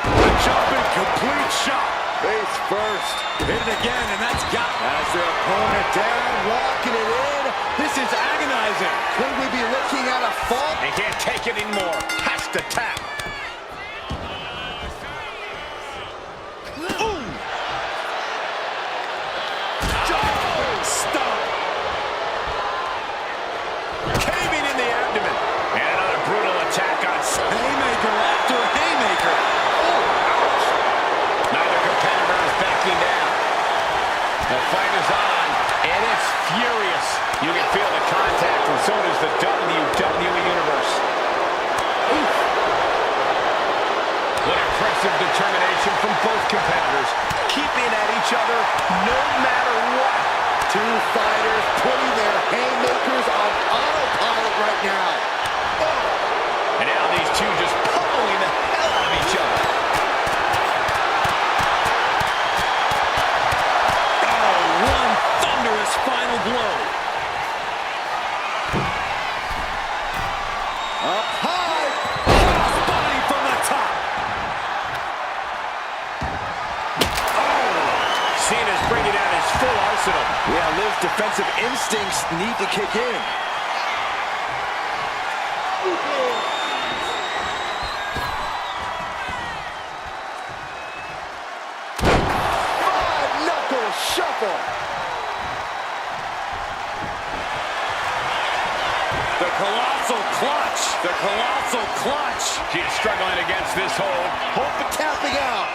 The jumping complete shot. Face first. Hit it again, and that's got. As their opponent down, locking it in. This is agonizing. Could we be looking at a fall? He can't take it anymore. Has to tap. Ooh. Jumping stop. Caving in the abdomen. And another brutal attack on. Haymaker after haymaker. Neither competitor is backing down. The fight is on, and it's furious. You can feel the contact, and so does the WWE Universe. Oof. What impressive determination from both competitors, keeping at each other no matter what. Two fighters putting their haymakers on autopilot right now. And now these two just pummeling the hell out of each other. One thunderous final blow. Up high. Crossbody from the top. Cena's bringing out his full arsenal. Yeah, Liv's defensive instincts need to kick in. Five-knuckle shuffle. The colossal clutch. The colossal clutch. She is struggling against this hold. Hope tapping out.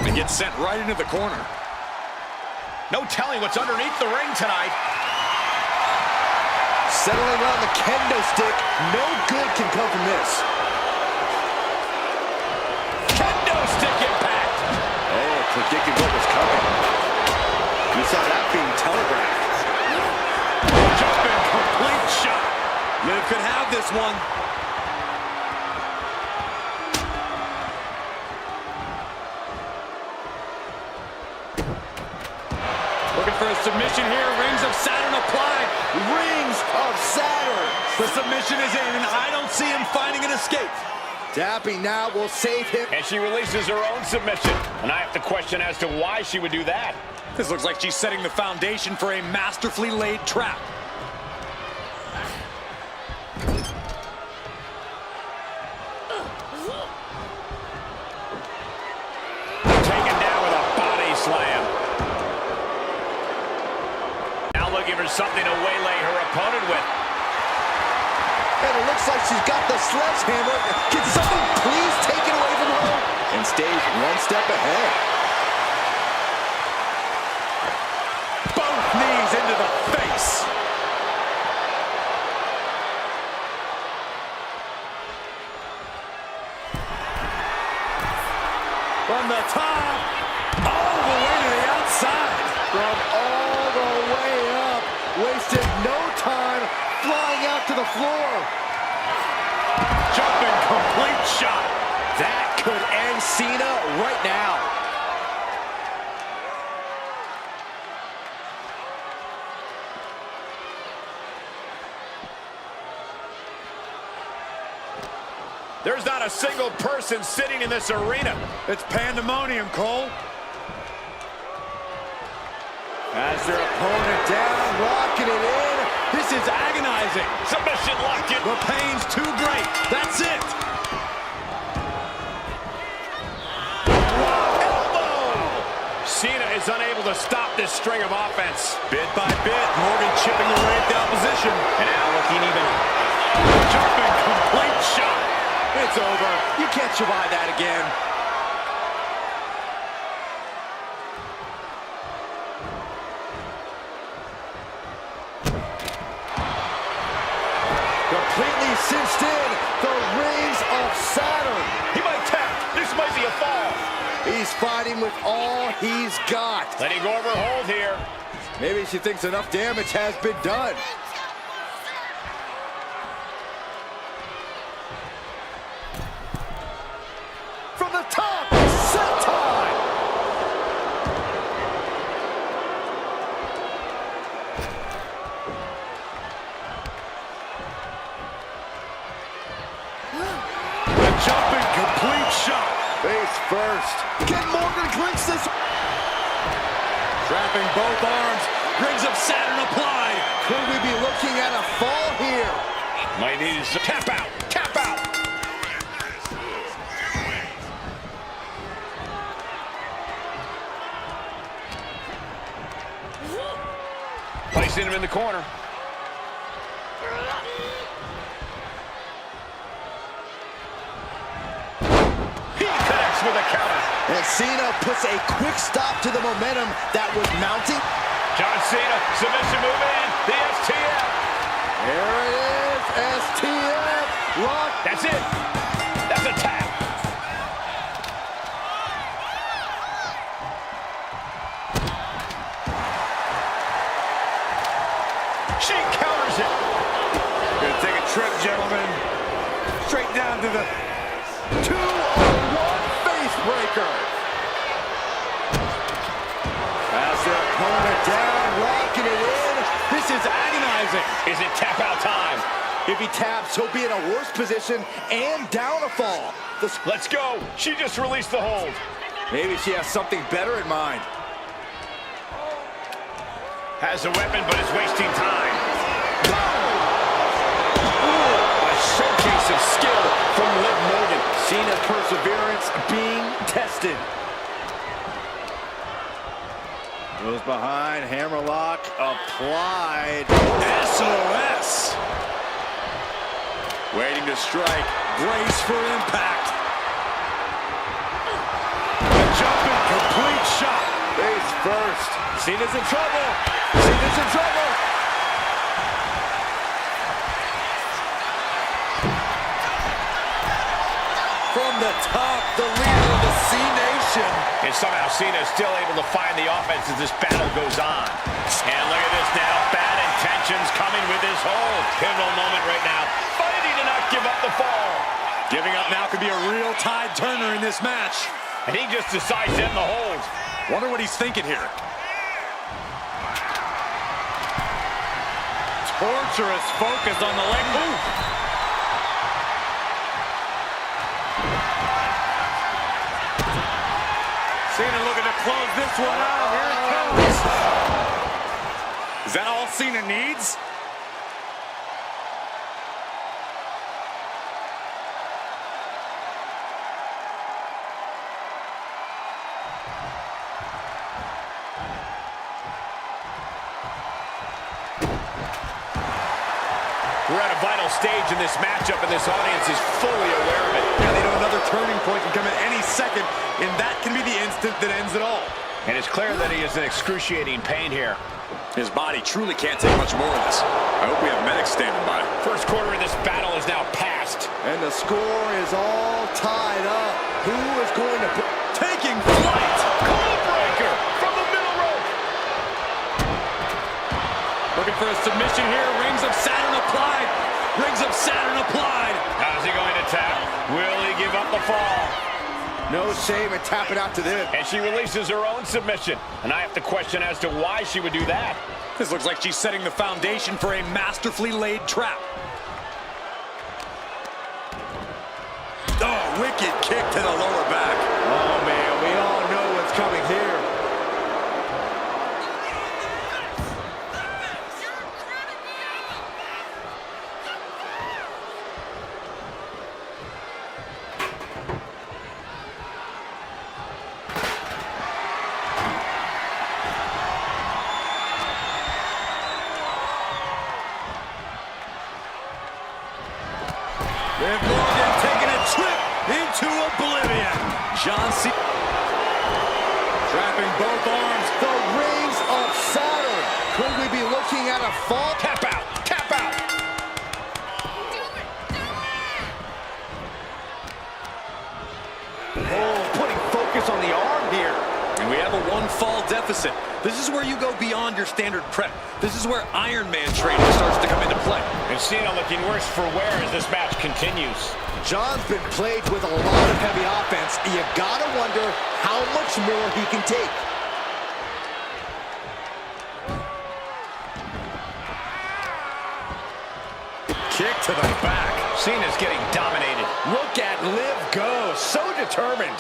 And gets sent right into the corner. No telling what's underneath the ring tonight. Settling around the kendo stick. No good can come from this. Kendo stick impact. Oh, predicted what was coming. You saw that being telegraphed. Jumping complete shot. Liv could have this one. Looking for a submission here. Rings of Saturn applied. Rings of Saturn. The submission is in, and I don't see him finding an escape. Tapping now will save him. And she releases her own submission. And I have to question as to why she would do that. This looks like she's setting the foundation for a masterfully laid trap. Taken down with a body slam. Now looking for something to waylay her opponent with. And it looks like she's got the sledgehammer. Can someone please take it away from her? and stays one step ahead. Both knees into the face. From the top, all the way to the outside. From all the way up, wasted no time flying out to the floor. Jumping complete shot. That could end Cena right now. There's not a single person sitting in this arena. It's pandemonium, Cole. As their opponent down, locking it in. This is agonizing. Submission locked in. The pain's too great. That's it. Elbow. Cena is unable to stop this string of offense. Bit by bit, Morgan chipping away at the opposition. And now looking even. Jumping complete shot. It's over. You can't survive that again. Completely cinched in the rings of Saturn. He might tap. This might be a fall. He's fighting with all he's got. Letting go of her hold here. Maybe she thinks enough damage has been done. From the top, senton. The jumping complete shot. Face first. Can Morgan clinch this? Trapping both arms. Rings of Saturn applied. Could we be looking at a fall here? Might need to tap out. Tap out. Placing him in the corner. He connects with a counter. And Cena puts a quick stop to the momentum that was mounting. John Cena, submission move in. The STF. There it is, STF. Lock. That's it. That's a tap. She counters it. Gonna take a trip, gentlemen. Straight down to the 2-on-1 face breaker. As their opponent down, locking it in. This is agonizing. Is it tap out time? If he taps, he'll be in a worse position and down a fall. Let's go. She just released the hold. Maybe she has something better in mind. Has a weapon, but is wasting time. A showcase of skill from Liv Morgan. Cena's perseverance being tested. Goes behind, hammerlock applied. SOS. Waiting to strike. Brace for impact. A jumping complete shot. Face first. Cena's in trouble. Cena's in trouble. From the top, the leader of the C-Nation. And somehow Cena is still able to find the offense as this battle goes on. And look at this now. Bad intentions coming with this hold. Pivotal moment right now. Fighting to not give up the fall. Giving up now could be a real tide turner in this match. And he just decides to end the hold. Wonder what he's thinking here. Torturous focus on the leg. Ooh. Cena looking to close this one out. Here it comes. Is that all Cena needs? We're at a vital stage in this matchup, and this audience is fully aware of it. Yeah, they know another turning point can come at any second, and that can be the instant that ends it all. And it's clear that he is in excruciating pain here. His body truly can't take much more of this. I hope we have medics standing by. First quarter of this battle is now past. And the score is all tied up. Who is going to... Taking flight! Code breaker from the middle rope. Looking for a submission here. Rings of Saturn applied. Rings of Saturn applied. How's he going to tap? Will he give up the fall? No shame in tapping out to this. And she releases her own submission. And I have to question as to why she would do that. This looks like she's setting the foundation for a masterfully laid trap. Oh, wicked kick to the lower back. Oh, man, we all know what's coming here. Liv Morgan taking a trip into oblivion. John Cena trapping both arms. The rings of Saturn. Could we be looking at a fall? Tap out! Tap out! Oh, putting focus on the arm here. And we have a one-fall deficit. This is where you go beyond your standard prep. This is where Iron Man training starts to come into play. And Cena looking worse for wear as this match continues. John's been plagued with a lot of heavy offense. You gotta wonder how much more he can take. Kick to the back. Cena's getting dominated. Look at Liv go, so determined.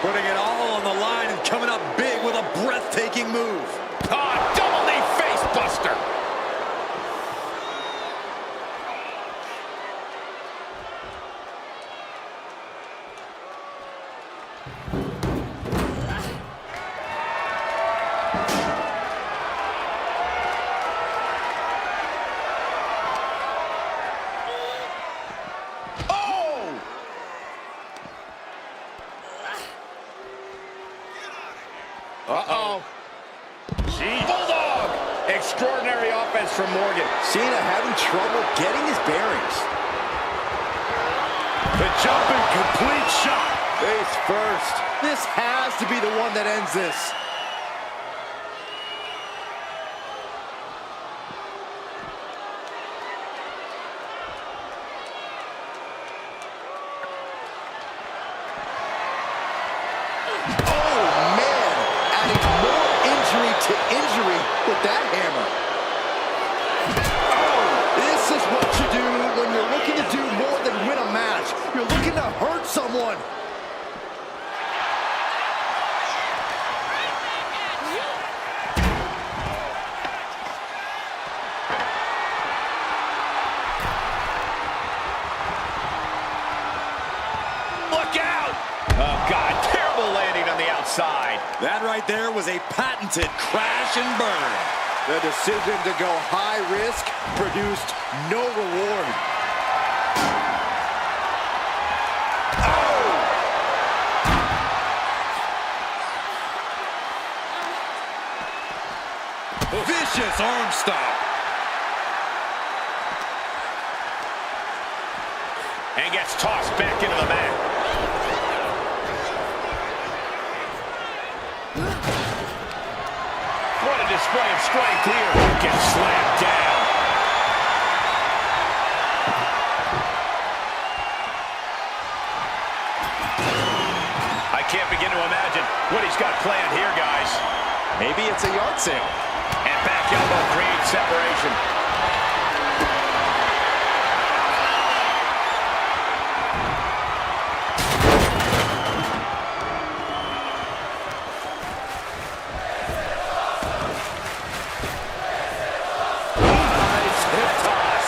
Putting it all on the line and coming up big with a breathtaking move. Ah, double knee face buster. Uh-oh. Bulldog! Extraordinary offense from Morgan. Cena having trouble getting his bearings. The jumping complete shot. Face first. This has to be the one that ends this. To injury with that hammer. Oh, this is what you do when you're looking to do more than win a match. You're looking to hurt someone. Look out! Oh, God, terrible landing on the outside. That right there was a patented crash and burn. The decision to go high risk produced no reward. Oh! Vicious arm stomp. And gets tossed back into the mat. What a display of strength here. Gets slammed down. I can't begin to imagine what he's got planned here, guys. Maybe it's a yard sale. And back elbow creates separation. Nice hip toss.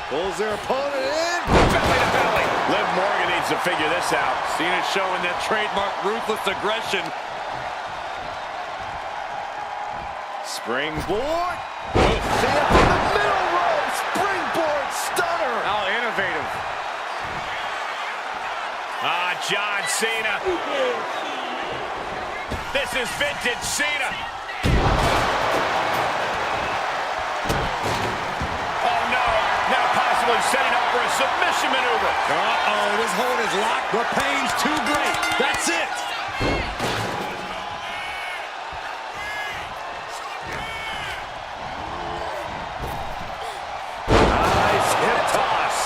Pulls their opponent in. Belly to belly. Liv Morgan needs to figure this out. Cena showing that trademark ruthless aggression. Springboard. Cena from the middle rope. Springboard stunner. How innovative. John Cena. This is vintage Cena. Oh no, now possibly setting up for a submission maneuver. Uh-oh, this hold is locked. The pain's too great. That's it. Nice hip toss.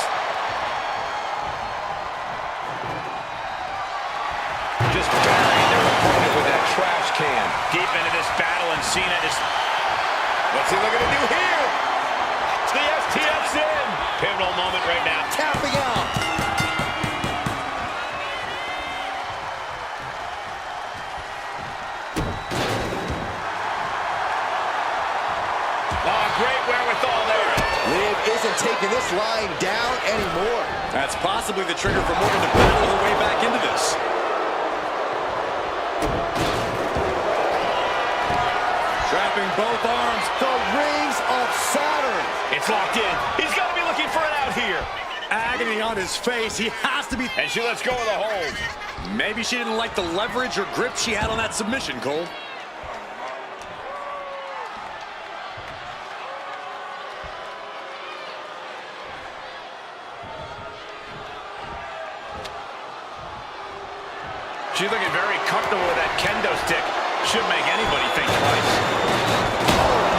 Just burying their opponent with that trash can. Deep into this battle, and Cena is... What's he looking to do here? The STF's in. Pivotal moment right now. Tapping out. Oh, great wherewithal there. Liv isn't taking this line down anymore. That's possibly the trigger for Morgan to battle her way back into this. Trapping both arms. The rings of Saturn. It's locked in. He's got to be looking for it out here. Agony on his face. He has to be... And she lets go of the hold. Maybe she didn't like the leverage or grip she had on that submission, Cole. She's looking very comfortable with that kendo stick. Should make anybody think twice.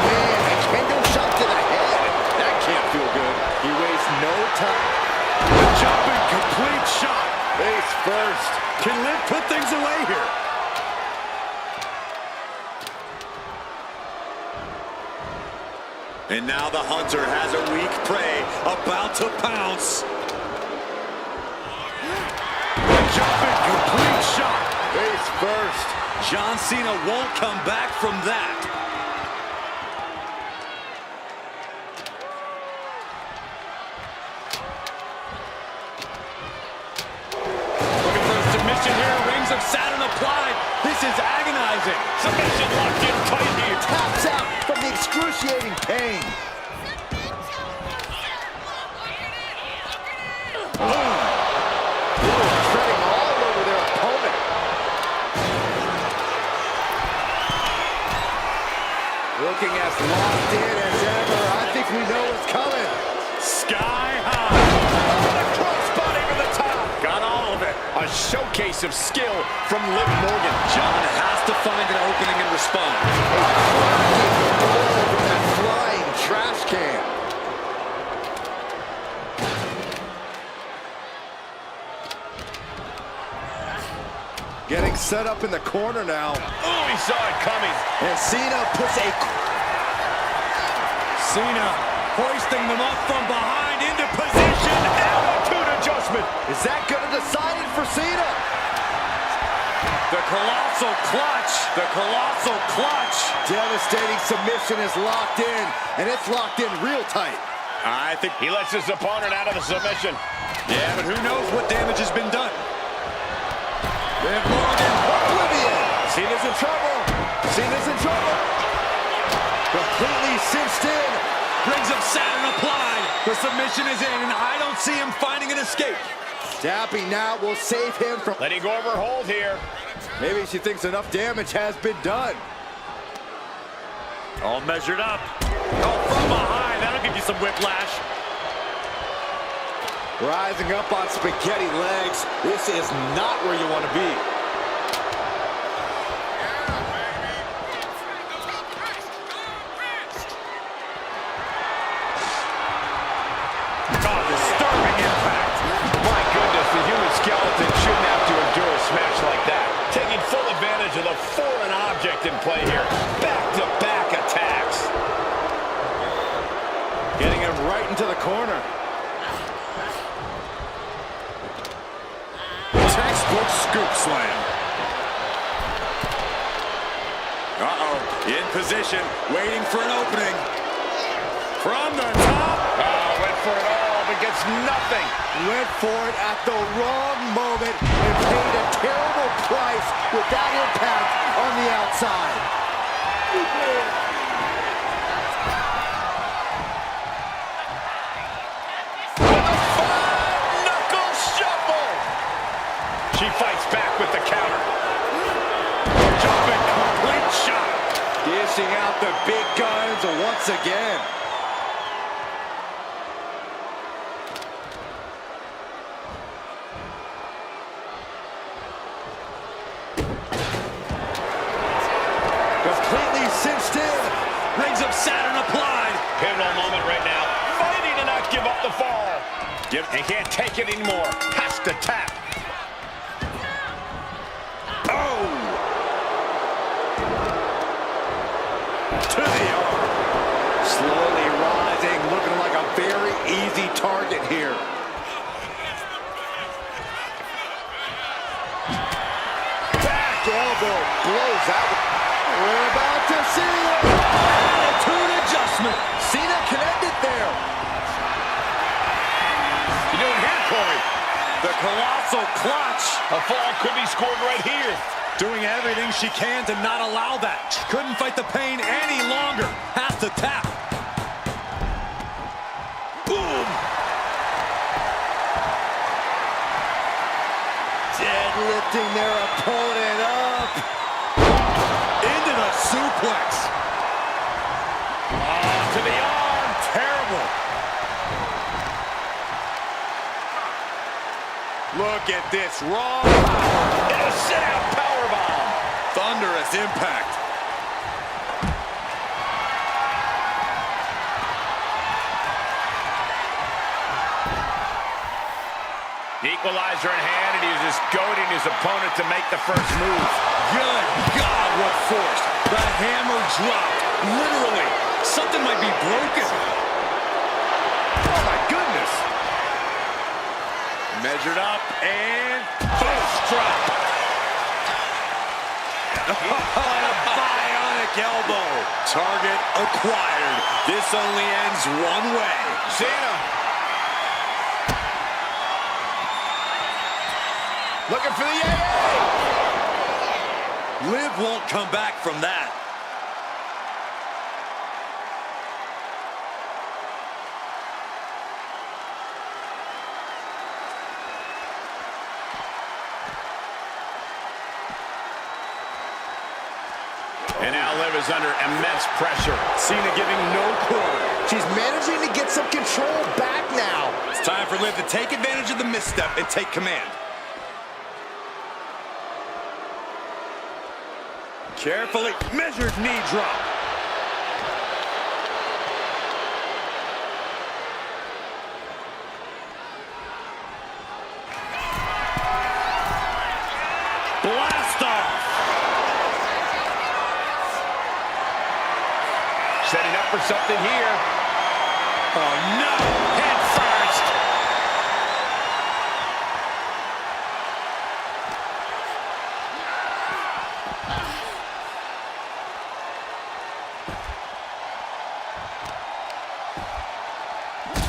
Man, a kendo shot to the head. That can't feel good. He wastes no time. The jumping complete shot. Face first. Can Liv put things away here? And now the hunter has a weak prey about to pounce. The jumping complete shot. Face first. John Cena won't come back from that. Looking for a submission here. Rings of Saturn applied. This is agonizing. Submission locked in tight here. Taps out from the excruciating pain. Treading all over their opponent. Looking as locked in as ever. I think we know what's coming. Sky high. What a crossbody from the top. Got all of it. A showcase of skill from Liv Morgan. John has to find an opening and respond. From that flying trash can. Getting set up in the corner now. Oh, he saw it coming. And Cena puts a... Cena hoisting them up from behind into position. Attitude adjustment. Is that going to decide it for Cena? The colossal clutch. The colossal clutch. Devastating submission is locked in, and it's locked in real tight. I think He lets his opponent out of the submission. Yeah, but who knows what damage has been done. Liv Morgan, oblivion. Cena's in trouble. Cena's in trouble. Completely cinched in. Rings of Saturn applied. The submission is in, and I don't see him finding an escape. Tapping now will save him from... Letting go of her hold here. Maybe she thinks enough damage has been done. All measured up. Oh, from behind. That'll give you some whiplash. Rising up on spaghetti legs. This is not where you want to be. Oh, disturbing impact. My goodness, the human skeleton foreign object in play here. Back-to-back attacks. Getting him right into the corner. Textbook scoop slam. Uh-oh, in position, waiting for an opening. From the top. Oh, went for it all, but gets nothing. Went for it at the wrong moment and paid a terrible price with that impact on the outside. Knuckle shuffle. She fights back with the counter. Jumping complete shot. Dishing out the big guns once again. Completely cinched in. Rings of Saturn applied. Pivotal moment right now. Fighting to not give up the fall. And can't take it anymore. Has to tap. Oh! To the arm. Slowly rising, looking like a very easy target here. Back elbow blows out. We're about to see it. Attitude adjustment. Cena connected there. You doing here, Corey? The colossal clutch. A fall could be scored right here. Doing everything she can to not allow that. She couldn't fight the pain any longer. Has to tap. Boom. Deadlifting their opponent up. Into the suplex. To the arm. Terrible. Look at this raw. And a sit-out powerbomb. Thunderous impact. The equalizer in hand, and he uses goading his opponent to make the first move. Good God, what force. The hammer dropped. Literally. Something might be broken. Oh, my goodness. Measured up and fist drop. And a bionic elbow. Target acquired. This only ends one way. Cena. Looking for the AA. Liv won't come back from that. And now Liv is under immense pressure. Cena giving no quarter. She's managing to get some control back now. It's time for Liv to take advantage of the misstep and take command. Carefully measured knee drop. Blast off. Setting up for something here. Oh no! Head first.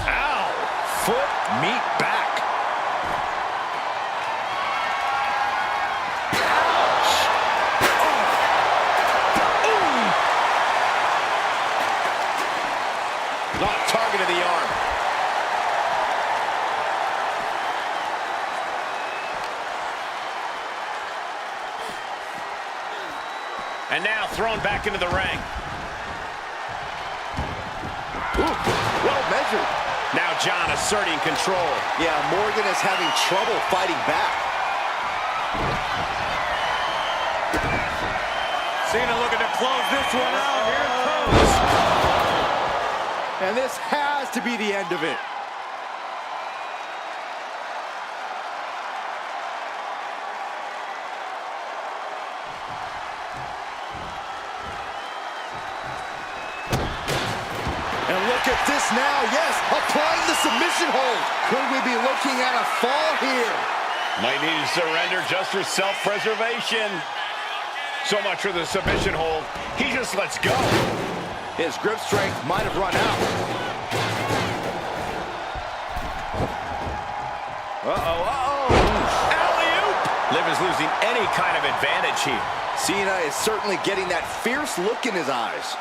Ow! Foot meet back. Ouch! Oh. Ooh. Not target of the arm. And now thrown back into the ring. Ooh, well measured. Now John asserting control. Yeah, Morgan is having trouble fighting back. Cena looking to close this one out. Here it comes. And this has to be the end of it. at this now. Yes, applying the submission hold. Could we be looking at a fall here? Might need to surrender just for self-preservation. So much for the submission hold. He just lets go. His grip strength might have run out. Alley-oop! Liv is losing any kind of advantage here. Cena is certainly getting that fierce look in his eyes.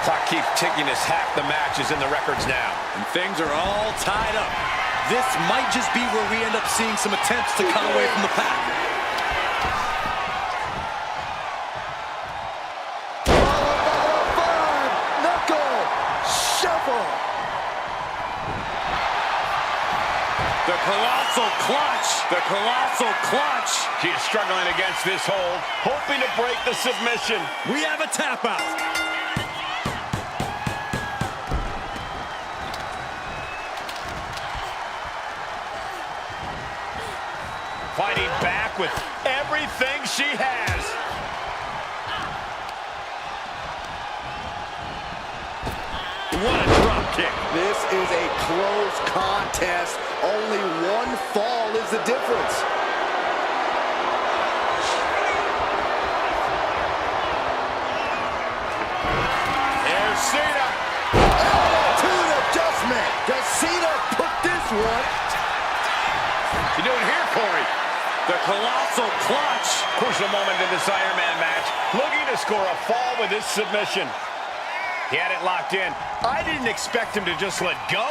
Clock keeps ticking as half the match is in the records now. And things are all tied up. This might just be where we end up seeing some attempts to cut away from the pack. Knuckle shuffle. The colossal clutch. The colossal clutch. She is struggling against this hold, hoping to break the submission. We have a tap out. Fighting back with everything she has. What a drop kick. This is a close contest. Only one fall is the difference. Here's Cena. Attitude adjustment. Does Cena put this one? You doing here, Corey? The colossal clutch. Crucial moment in this Iron Man match. Looking to score a fall with this submission. He had it locked in. I didn't expect him to just let go.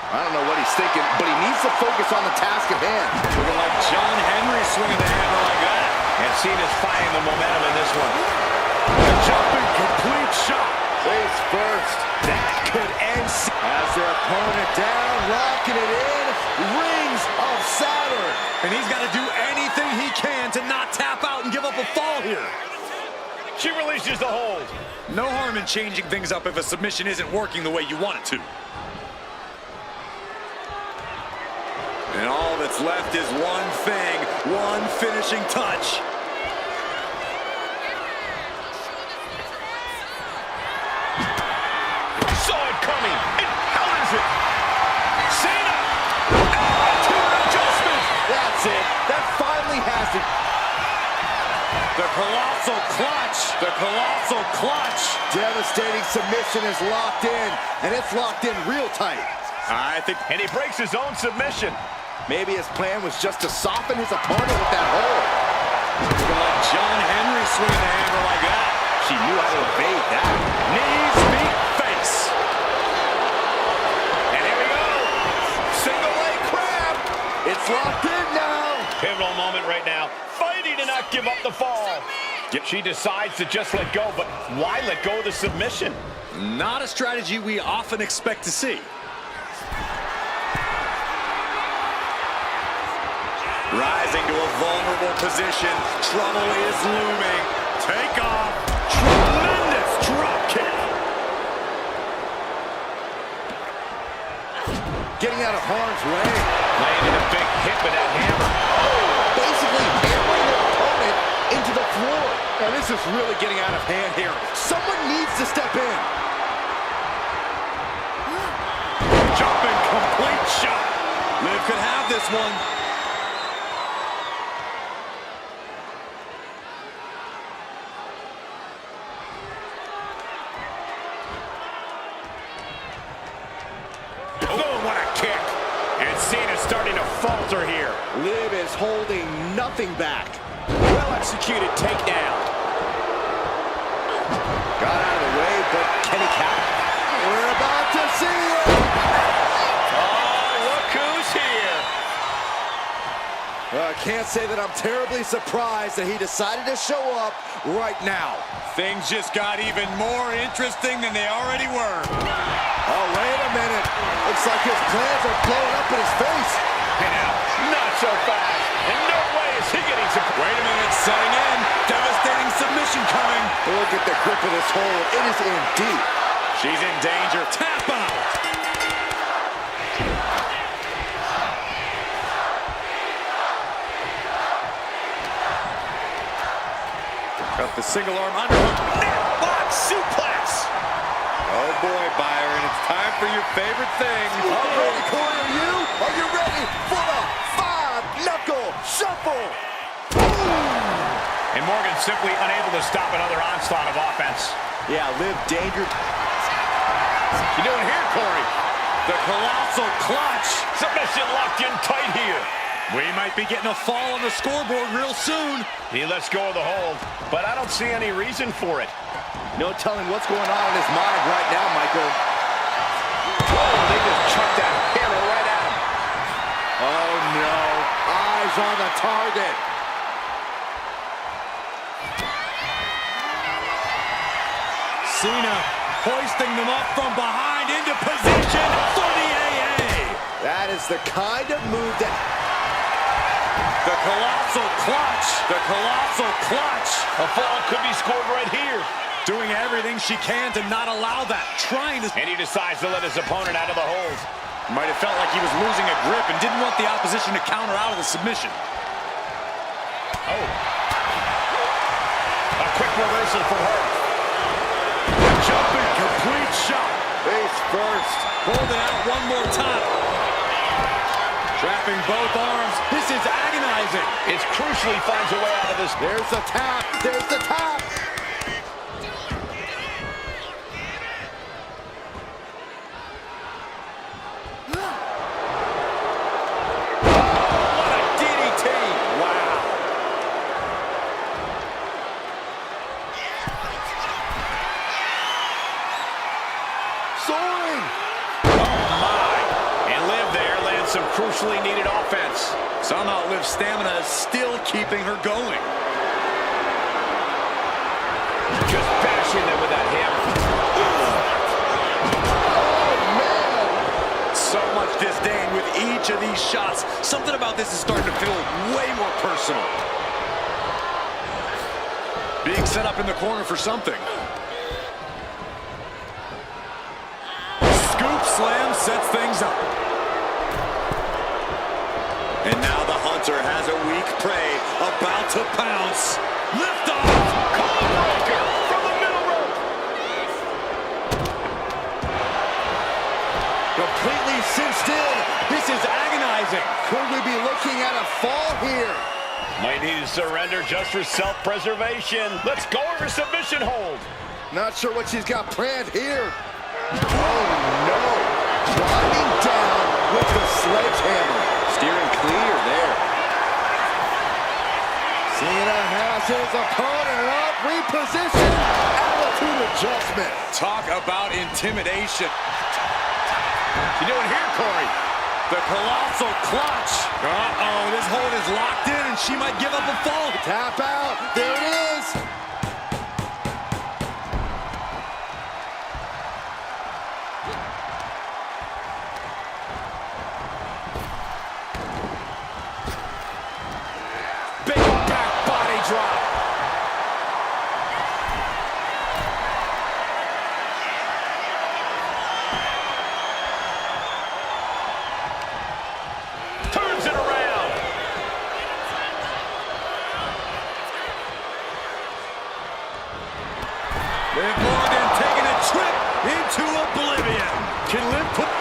I don't know what he's thinking, but he needs to focus on the task at hand. Looking like John Henry swinging the hammer like that. And Cena's finding the momentum in this one. A jumping complete shot. Face first. That could end. Has their opponent down, locking it in. Rings of Saturn. And he's got to do anything he can to not tap out and give up a fall here. She releases the hold. No harm in changing things up if a submission isn't working the way you want it to. And all that's left is one thing, one finishing touch. Saw it coming. And counters it. Cena. Attitude adjustment. That's it. That finally has it. The colossal clutch. The colossal clutch. Devastating submission is locked in, and it's locked in real tight. I think. And he breaks his own submission. Maybe his plan was just to soften his opponent with that hold. Looking like John Henry swinging the hammer like that. She knew how to evade that. Knees meet face. And here we go. Single leg crab. It's locked in now. Pivotal moment right now. Fighting to not give up the fall. She decides to just let go, but why let go of the submission? Not a strategy we often expect to see. Rising to a vulnerable position. Trouble is looming. Take off. Tremendous drop kick. Getting out of harm's way. Landing a big hit with that hammer. Basically hammering their opponent into the floor. Now this is really getting out of hand here. Someone needs to step in. Jumping complete shot. Liv could have this one. Boom, what a kick. And Cena's starting to falter here. Liv is holding nothing back. Well executed takedown. Got out of the way, but can he count? We're about to see it. Oh, look who's here. I can't say that I'm terribly surprised that he decided to show up right now. Things just got even more interesting than they already were. Oh, wait a minute. Looks like his plans are blowing up in his face. And now, not so fast. In no way is he getting some. Wait a minute, setting in. Devastating submission coming. Look at the grip of this hold. It is in deep. She's in danger. Tap out. Got the single arm underhook. Neck lock suplex. Oh boy, Byron, it's time for your favorite thing. Ready, Corey, are you? Are you ready for the five-knuckle shuffle? And Morgan simply unable to stop another onslaught of offense. Yeah, Liv danger. You doing here, Corey? The colossal clutch. Submission locked in tight here. We might be getting a fall on the scoreboard real soon. He lets go of the hold, but I don't see any reason for it. No telling what's going on in his mind right now, Michael. Oh, they just chucked that hammer right at him. Oh, no. Eyes on the target. Cena hoisting them up from behind into position for the AA. That is the kind of move that... The colossal clutch. The colossal clutch. A fall could be scored right here. Doing everything she can to not allow that. Trying to... And he decides to let his opponent out of the hold. Might have felt like he was losing a grip and didn't want the opposition to counter out of the submission. Oh. A quick reversal from her. Jumping complete shot. Face first. Holding out one more time. Trapping both arms. This is agonizing. It's crucial he finds a way out of this. There's the tap. There's the tap. What a DDT. Wow. Soaring. And Liv there lands some crucially needed offense. Somehow Liv's stamina is still keeping her going. Just bashing them with that hammer. So much disdain with each of these shots. Something about this is starting to feel way more personal. Being set up in the corner for something. Scoop slam sets things up. And now the hunter has a weak prey about to pounce. Lift off. Breaker from the middle rope. Completely cinched in. This is agonizing. Could we be looking at a fall here? Might need to surrender just for self-preservation. Let's go over submission hold. Not sure what she's got planned here. Oh, no. Driving down with the sledgehammer. Steering clear there. Cena has his opponent up. Reposition. Attitude adjustment. Talk about intimidation. You doing here, Corey? The colossal clutch. Uh-oh, this hold is locked in and she might give up a fall. Tap out. There it is. Big back body drop. Turns it around. Liv Morgan taking a trip into oblivion. Can Liv put...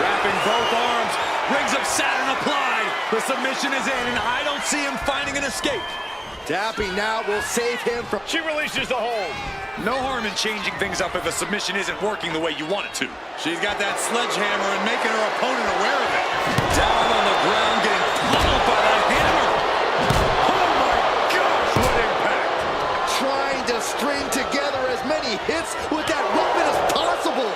Trapping both arms. Brings up Saturn applied. The submission is in and I don't see him finding an escape. Tapping now will save him from... She releases the hold. No harm in changing things up if a submission isn't working the way you want it to. She's got that sledgehammer and making her opponent aware of it. Down on the ground, getting pummeled by that hammer. Oh my gosh, what impact. trying to string together as many hits with that weapon as possible.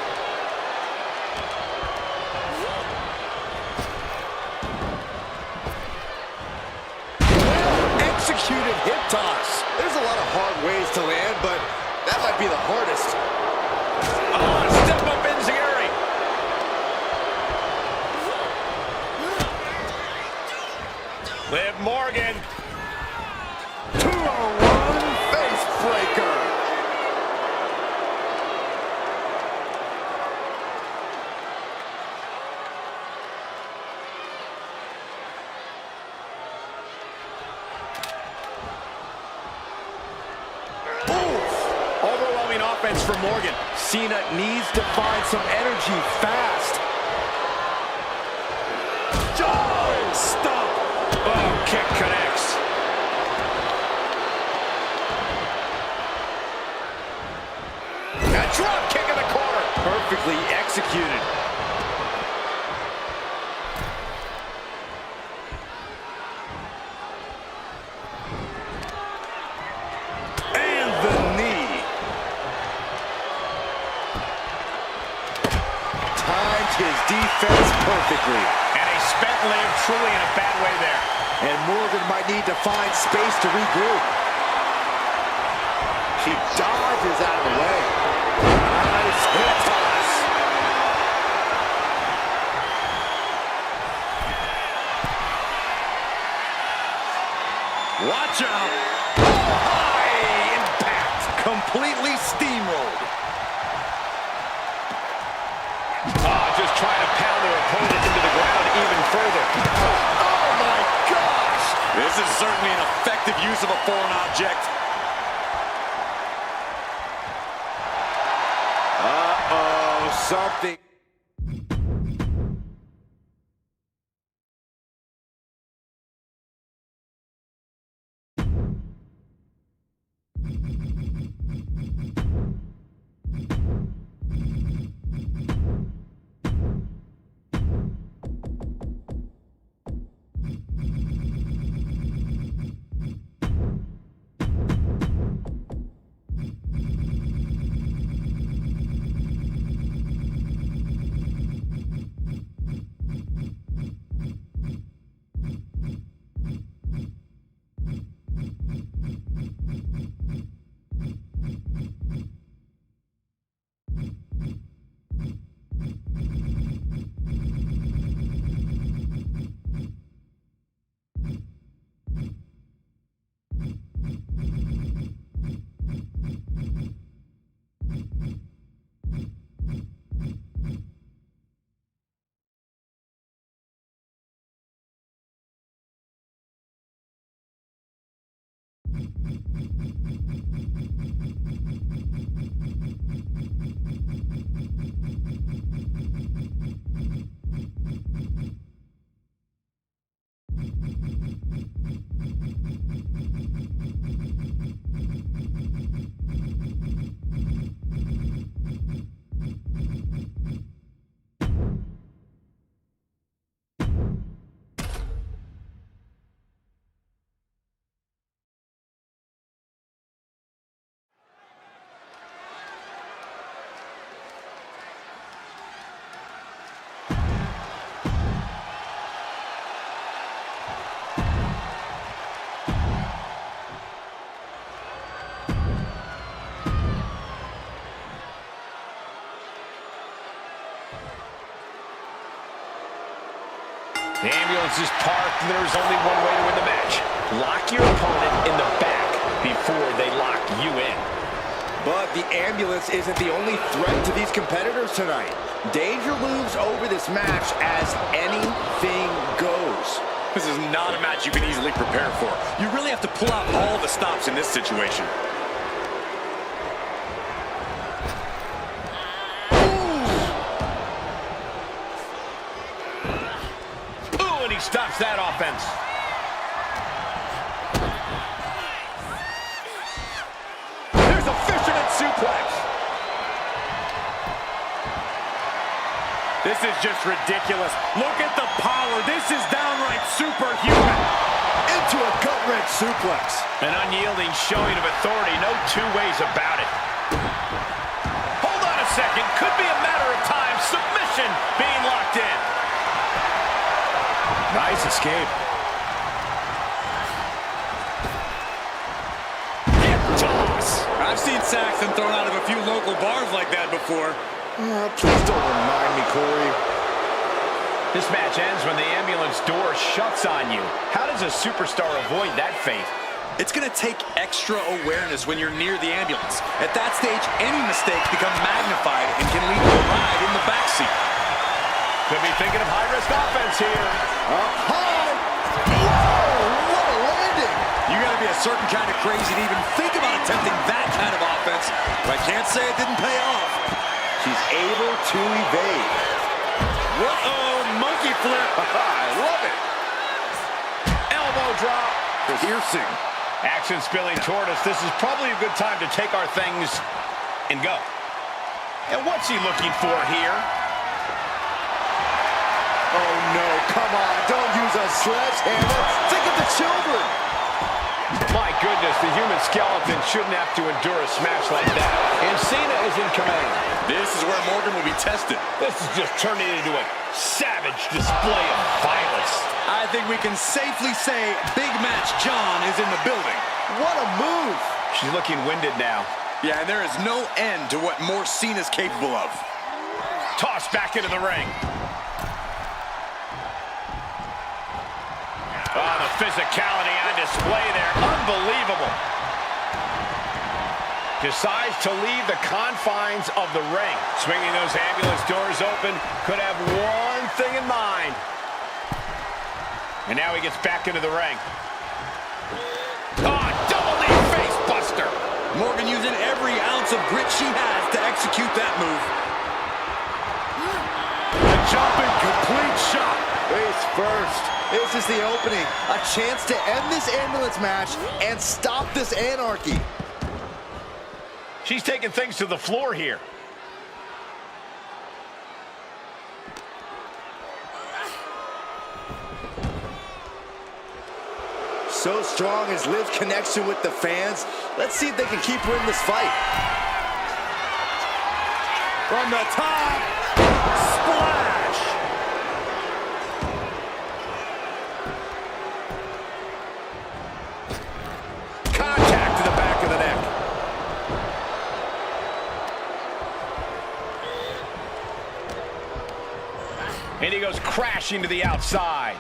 Executed hip toss. There's a lot of hard ways to land, but that might be the hardest. Oh, step up Enziguri. Liv Morgan. 201 face breaker. offense from Morgan. Cena needs to find some energy fast. Oh, stop. Oh, kick connects. A drop kick in the corner. Perfectly executed. And the knee. Timed his defense perfectly. And a spent limb, truly in a bad way there. And Morgan might need to find space to regroup. He dodges out of the way. Nice hip toss. Watch out. Oh, high impact. Completely steamrolled. Just trying to pound their opponent into the ground even further. Oh, my gosh. This is certainly an effective use of a foreign object. Uh-oh, something. The ambulance is parked, and there's only one way to win the match. Lock your opponent in the back before they lock you in. But the ambulance isn't the only threat to these competitors tonight. Danger looms over this match as anything goes. This is not a match you can easily prepare for. You really have to pull out all the stops in this situation. Ooh, and he stops that offense. There's a fisherman suplex. This is just ridiculous. Look at the power. This is downright superhuman. Into a gut-wrench suplex. An unyielding showing of authority. No two ways about it. Hold on a second. Could be a matter of time. Submission being locked in. Nice escape. Hip toss. I've seen Saxton thrown out of a few local bars like that before. Please don't remind me, Corey. This match ends when the ambulance door shuts on you. How does a superstar avoid that fate? It's going to take extra awareness when you're near the ambulance. At that stage, any mistake becomes magnified and can lead to a ride in the backseat. Could be thinking of high-risk offense here. Up high. Whoa, what a landing. You got to be be a certain kind of crazy to even think about attempting that kind of offense, but I can't say it didn't pay off. She's able to evade. Whoa, monkey flip. I love it. Elbow drop. Piercing. Action spilling toward us. This is probably a good time to take our things and go. And what's he looking for here? Oh, no, come on. Don't use a sledgehammer. Think of the children. My goodness, the human skeleton shouldn't have to endure a smash like that. And Cena is in command. This is where Morgan will be tested. This is just turning into a savage display of violence. I think we can safely say Big Match John is in the building. What a move. She's looking winded now. Yeah, and there is no end to what more Cena's capable of. Tossed back into the ring. Oh, the physicality on display there. Unbelievable. Decides to leave the confines of the ring. Swinging those ambulance doors open. Could have one thing in mind. And now he gets back into the ring. Oh, double knee face buster. Morgan using every ounce of grit she has to execute that move. A jumping complete shot. Face first. This is the opening. A chance to end this ambulance match and stop this anarchy. She's taking things to the floor here. So strong is Liv's connection with the fans. Let's see if they can keep her in this fight. From the top, splash! Contact to the back of the neck. And he goes crashing to the outside.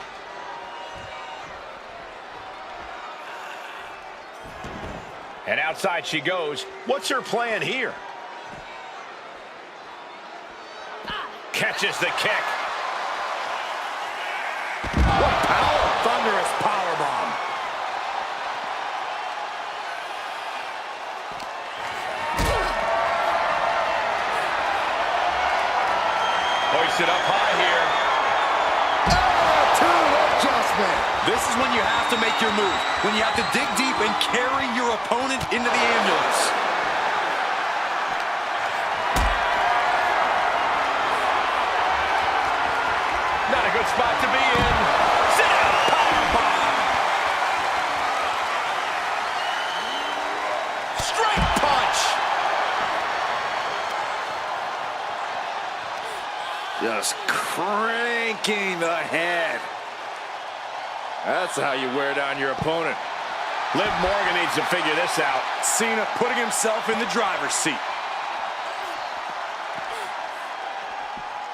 And outside she goes. What's her plan here? Catches the kick. What power! Thunderous powerbomb. Hoisted up high here. Adjustment. This is when you have to make your move. When you have to dig deep and carry your opponent into the ambulance. Not a good spot to be in. Sit down, powerbomb. Straight punch. Just cranking the head. That's how you wear down your opponent. Liv Morgan needs to figure this out. Cena putting himself in the driver's seat.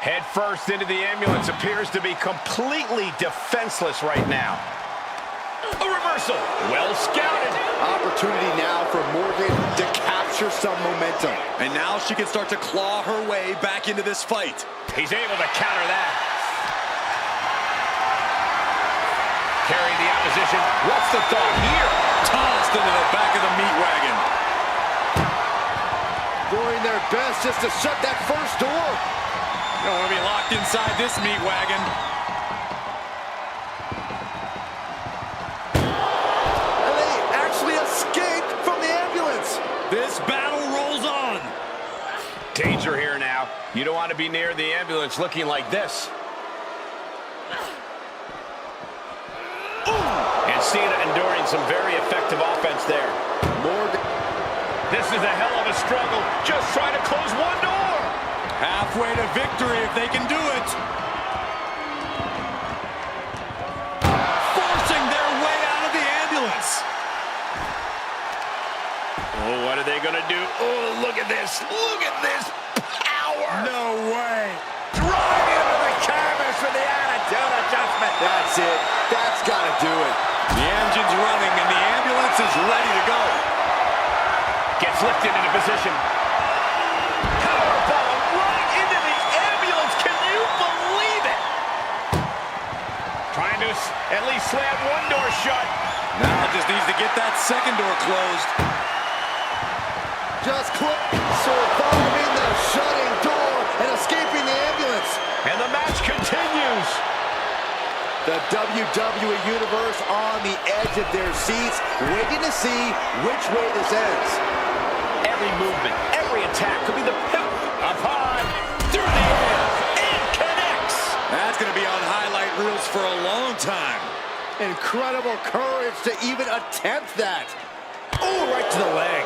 Head first into the ambulance, appears to be completely defenseless right now. A reversal, well scouted. Opportunity now for Morgan to capture some momentum. And now she can start to claw her way back into this fight. He's able to counter that. Carrying the opposition. What's the thought here? Tossed into the back of the meat wagon. Doing their best just to shut that first door. You don't want to be locked inside this meat wagon. And they actually escaped from the ambulance. This battle rolls on. Danger here now. You don't want to be near the ambulance looking like this. And Cena enduring some very effective offense there. Morgan. This is a hell of a struggle. Just trying to close one door. Halfway to victory if they can do it. Forcing their way out of the ambulance. Oh, what are they going to do? Oh, look at this. Look at this power. No way. Drive into the canvas for the attitude adjustment. That's it. That's got to do it. The engine's running and the ambulance is ready to go. Gets lifted into position. Powerbomb right into the ambulance. Can you believe it? Trying to at least slam one door shut. Now just needs to get that second door closed. Just surviving the shutting door and escaping the ambulance. And the match continues. The WWE Universe on the edge of their seats, waiting to see which way this ends. Every movement, every attack could be the pivot upon through the air. It connects. That's going to be on highlight reels for a long time. Incredible courage to even attempt that. Oh, right to the leg.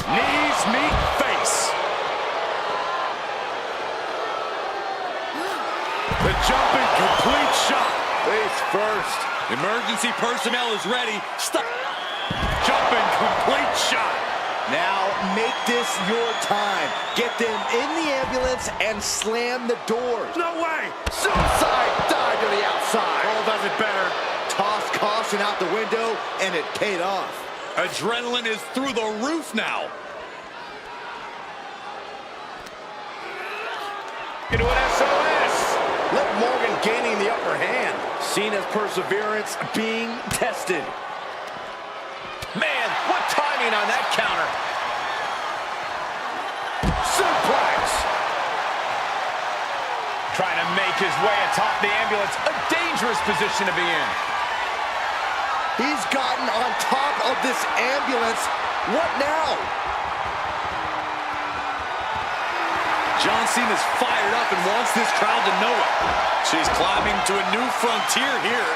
Knees meet face. The jumping complete shot. Face first. Emergency personnel is ready. Stop. Jumping complete shot. Now make this your time. Get them in the ambulance and slam the doors. No way. Suicide dive to the outside. Oh, does it better. Toss caution out the window, and it paid off. Adrenaline is through the roof now. Into an SOS. Liv Morgan gaining the upper hand. Cena's perseverance being tested. Man, what timing on that counter. Suplex. Trying to make his way atop the ambulance. A dangerous position to be in. He's gotten on top of this ambulance. What now? John Cena's fired up and wants this crowd to know it. She's climbing to a new frontier here.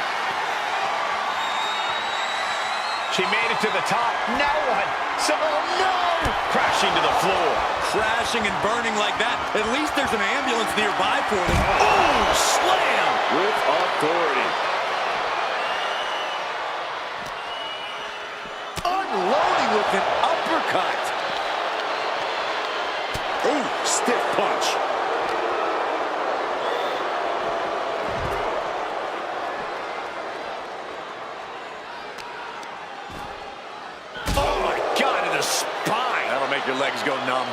She made it to the top. Now what? So, no! Crashing to the floor. Crashing and burning like that. At least there's an ambulance nearby for them. Oh, slam! With authority. Unloading with an uppercut. Ooh, stiff punch. Oh my God, to the spine. That'll make your legs go numb.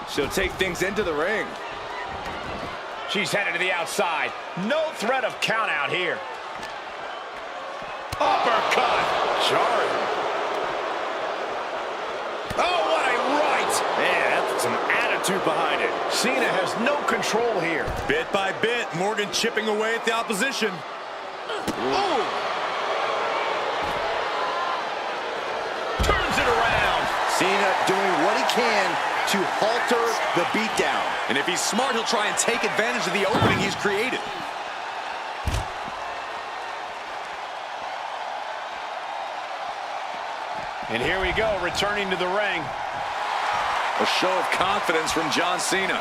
She'll take things into the ring. She's headed to the outside. No threat of count out here. Uppercut. Jarring. Oh, what a right. Man, that's some attitude behind it. Cena has no control here. Bit by bit, Morgan chipping away at the opposition. Ooh. Turns it around. Cena doing what he can to halter the beatdown. And if he's smart, he'll try and take advantage of the opening he's created. And here we go, returning to the ring. A show of confidence from John Cena.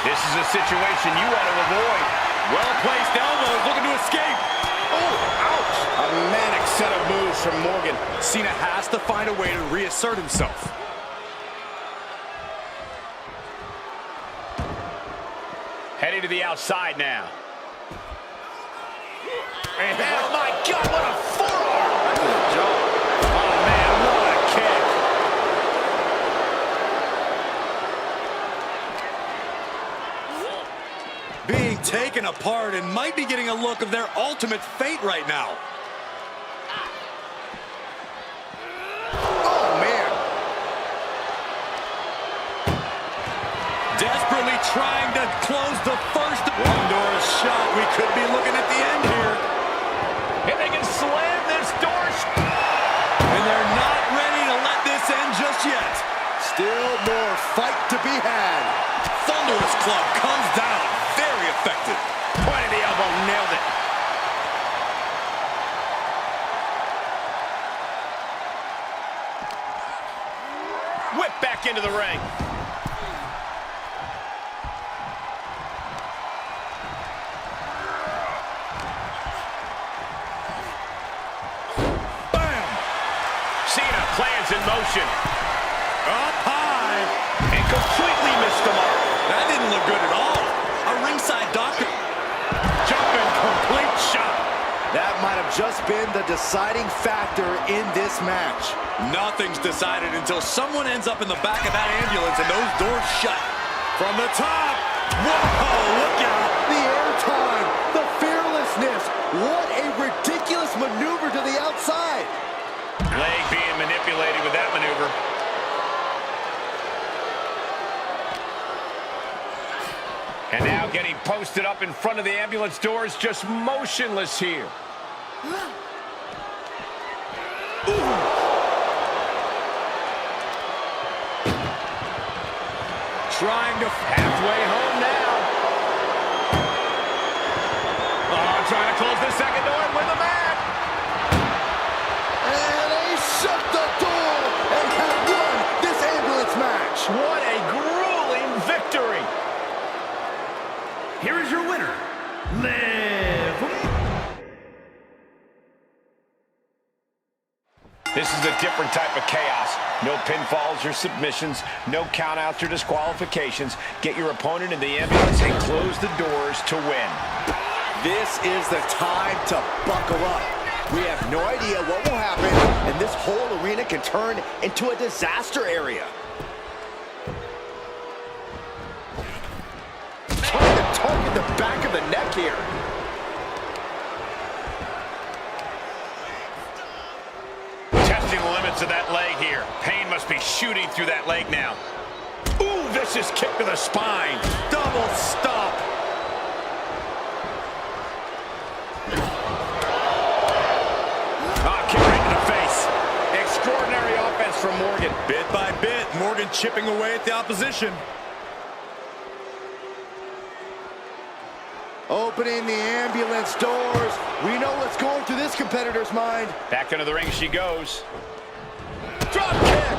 This is a situation you want to avoid. Well-placed elbows, looking to escape. Oh, ouch. A manic set of moves from Morgan. Cena has to find a way to reassert himself. Heading to the outside now. Oh my God, what a forearm! Right to the jaw. Oh man, what a kick! Being taken apart and might be getting a look of their ultimate fate right now. Oh, man. Desperately trying to close the first. One door is shot. We could be looking at the end here. If they can slam this door. And they're not ready to let this end just yet. Still more fight to be had. Thunderous club comes down. Very effective. Point of the elbow, nailed it. Whip back into the ring. Bam! Cena plans in motion. been the deciding factor in this match? Nothing's decided until someone ends up in the back of that ambulance and those doors shut. From the top. Whoa, look out. The airtime, the fearlessness. What a ridiculous maneuver to the outside. Leg being manipulated with that maneuver. And now getting posted up in front of the ambulance doors, just motionless here. Trying to halfway home now. Oh, trying to close the second door and win the match. And they shut the door and have won this ambulance match. What a grueling victory. Here is your winner, Liv. This is a different type of chaos. No pinfalls or submissions, no countouts or disqualifications. Get your opponent in the ambulance and close the doors to win. This is the time to buckle up. We have no idea what will happen, and this whole arena can turn into a disaster area. Trying to target the back of the neck here. Testing the limits of that leg here. Pain must be shooting through that leg now. Ooh, vicious kick to the spine. Double stop. Kick right to the face. Extraordinary offense from Morgan. Bit by bit, Morgan chipping away at the opposition. Opening the ambulance doors. We know what's going through this competitor's mind. Back into the ring she goes. Drop kick.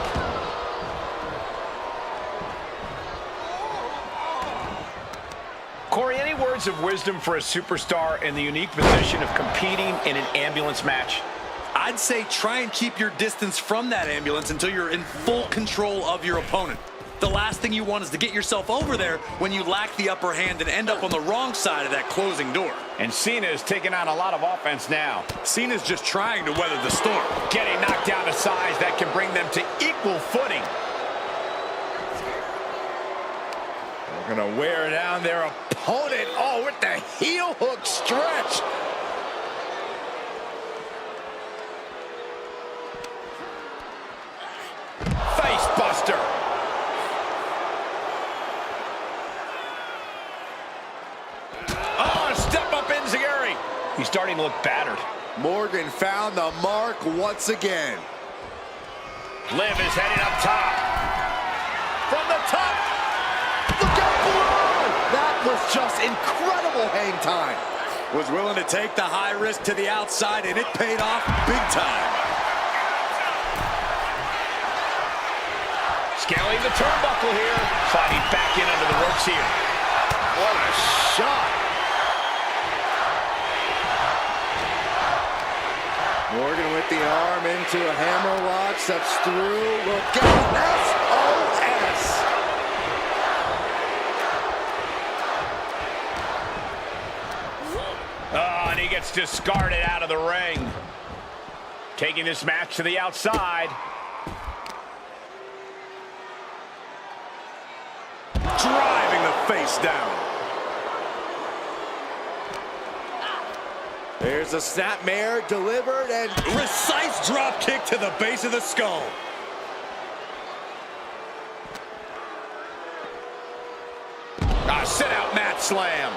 Corey, any words of wisdom for a superstar in the unique position of competing in an ambulance match? I'd say try and keep your distance from that ambulance until you're in full control of your opponent. The last thing you want is to get yourself over there when you lack the upper hand and end up on the wrong side of that closing door. And Cena is taking on a lot of offense now. Cena's just trying to weather the storm. Getting knocked down to size that can bring them to equal footing. They're gonna wear down their opponent. Oh, with the heel hook stretch. Face buster. Oh, step up enziguri. He's starting to look battered. Morgan found the mark once again. Liv is heading up top. From the top. Look out below! That was just incredible hang time. Was willing to take the high risk to the outside, and it paid off big time. Scaling the turnbuckle here. Sliding back in under the ropes here. What a shot. Morgan with the arm into a hammerlock, steps through, look out, SOS! Oh, and he gets discarded out of the ring. Taking this match to the outside. Driving the face down. There's a snapmare delivered and Precise drop kick to the base of the skull. Sit out mat slam.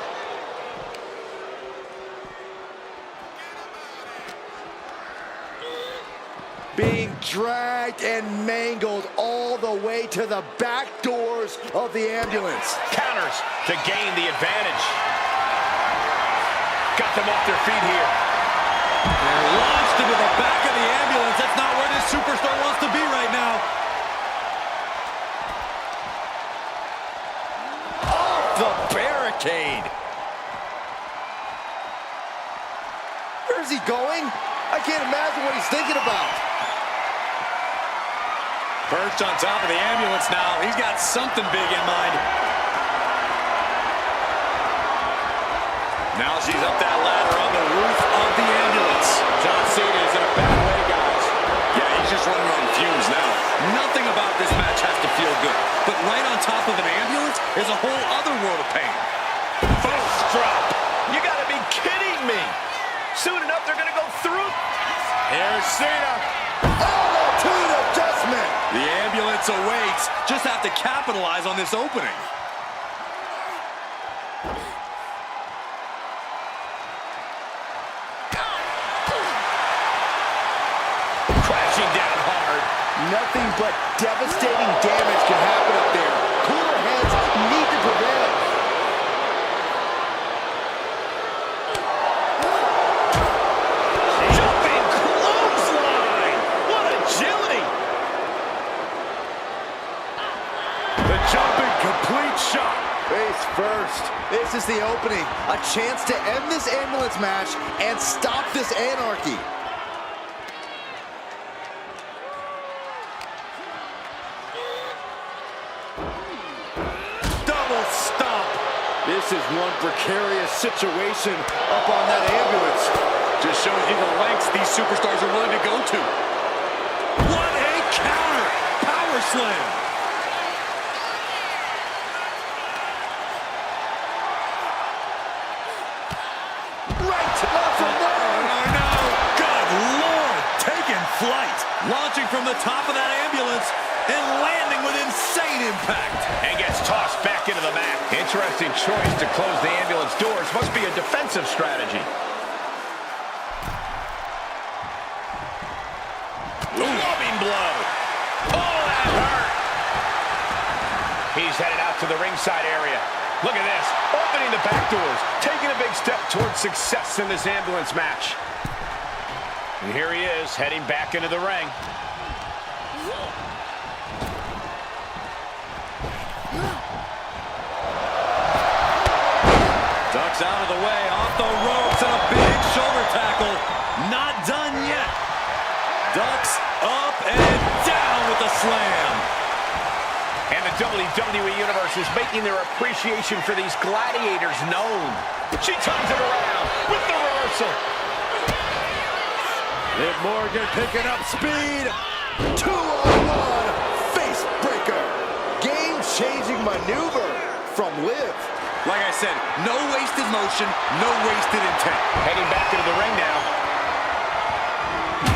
being dragged and mangled all the way to the back doors of the ambulance. Counters to gain the advantage. Got them off their feet here. And launched into the back of the ambulance. That's not where this superstar wants to be right now. Off the barricade. Where's he going? I can't imagine what he's thinking about. Perched on top of the ambulance now. He's got something big in mind. Now she's up that ladder on the roof of the ambulance. John Cena just running on fumes now. Nothing about this match has to feel good. But right on top of an ambulance is a whole other world of pain. Fist drop. You gotta be kidding me. Soon enough, they're gonna go through. Here's Cena. Attitude adjustment. The ambulance awaits. Just have to capitalize on this opening. Crashing down hard. Nothing but devastating damage can happen up there. Cooler heads need to prevail. Jumping clothesline. What agility. The jumping complete shot. Face first. This is the opening. A chance to end this ambulance match and stop this anarchy. Double stomp. This is one precarious situation up on that ambulance. Just shows you the lengths these superstars are willing to go to. What a counter. Power slam. Right for more. Oh, no. Good Lord. Taking flight. Launching from the top of that ambulance and landing with insane impact. And gets tossed back into the mat. Interesting choice to close the ambulance doors. Must be a defensive strategy. Clubbing blow. Oh, that hurt. He's headed out to the ringside area. Look at this. Opening the back doors. Taking a big step towards success in this ambulance match. And here he is, heading back into the ring. Ducks out of the way, off the ropes, and a big shoulder tackle. Not done yet. Ducks up and down with a slam. And the WWE Universe is making their appreciation for these gladiators known. She turns it around with the reversal. Liv Morgan picking up speed. 2-on-1 face breaker. Game-changing maneuver from Liv. Like I said, no wasted motion, no wasted intent. Heading back into the ring now.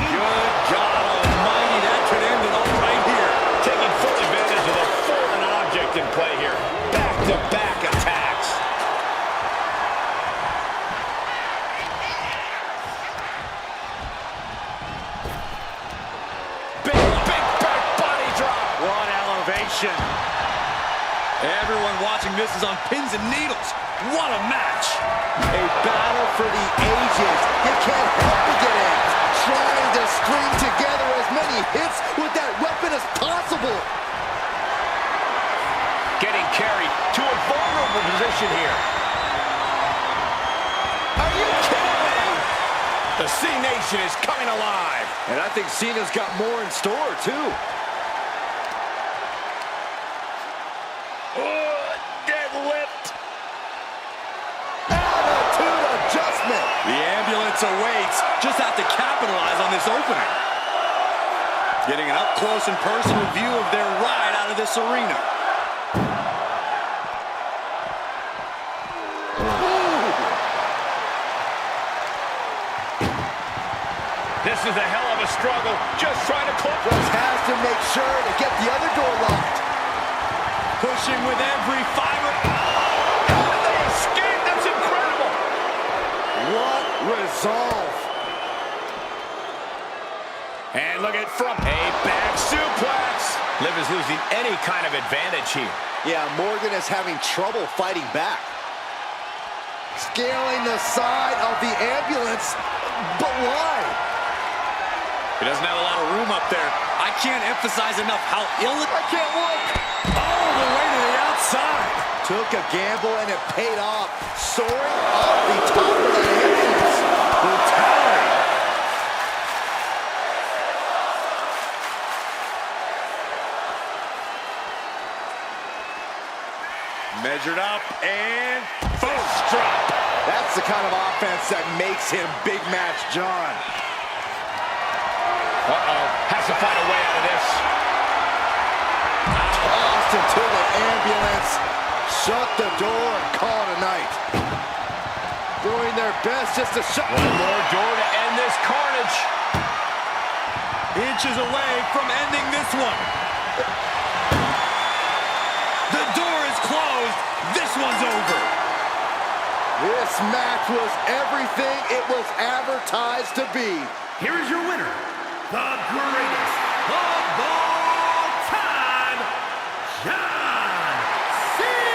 Good God almighty, that could end it all right here. Taking full advantage of the fallen object in play here. Back-to-back attacks. Big back body drop. What elevation. Everyone watching this is on pins and needles. What a match. A battle for the ages. You can't help but get amped. Trying to string together as many hits with that weapon as possible. Getting carried to a vulnerable position here. Are you kidding me? The C Nation is coming alive. And I think Cena's got more in store, too. Deadlift. Attitude adjustment. The ambulance awaits. Just have to capitalize on this opening. Getting an up-close and personal view of their ride out of this arena. This is a hell of a struggle. Just trying to close. Just has to make sure to get the other door locked. Pushing with every fiber. Oh, they escaped. That's incredible. What resolve. And look at from a back suplex. Liv is losing any kind of advantage here. Yeah, Morgan is having trouble fighting back. Scaling the side of the ambulance. But why? He doesn't have a lot of room up there. I can't emphasize enough how ill it... I can't look. All the way to the outside. Took a gamble and it paid off. Soaring off the top of the ambulance. Brutality. Measured up and fist drop. That's the kind of offense that makes him Big Match John. Uh-oh. Has to find a way out of this. Tossed into the ambulance. Shut the door and call it a night. Doing their best just to shut. One more door to end this carnage. Inches away from ending this one. The door is closed. This one's over. This match was everything it was advertised to be. Here is your winner, the greatest of all time, John Cena!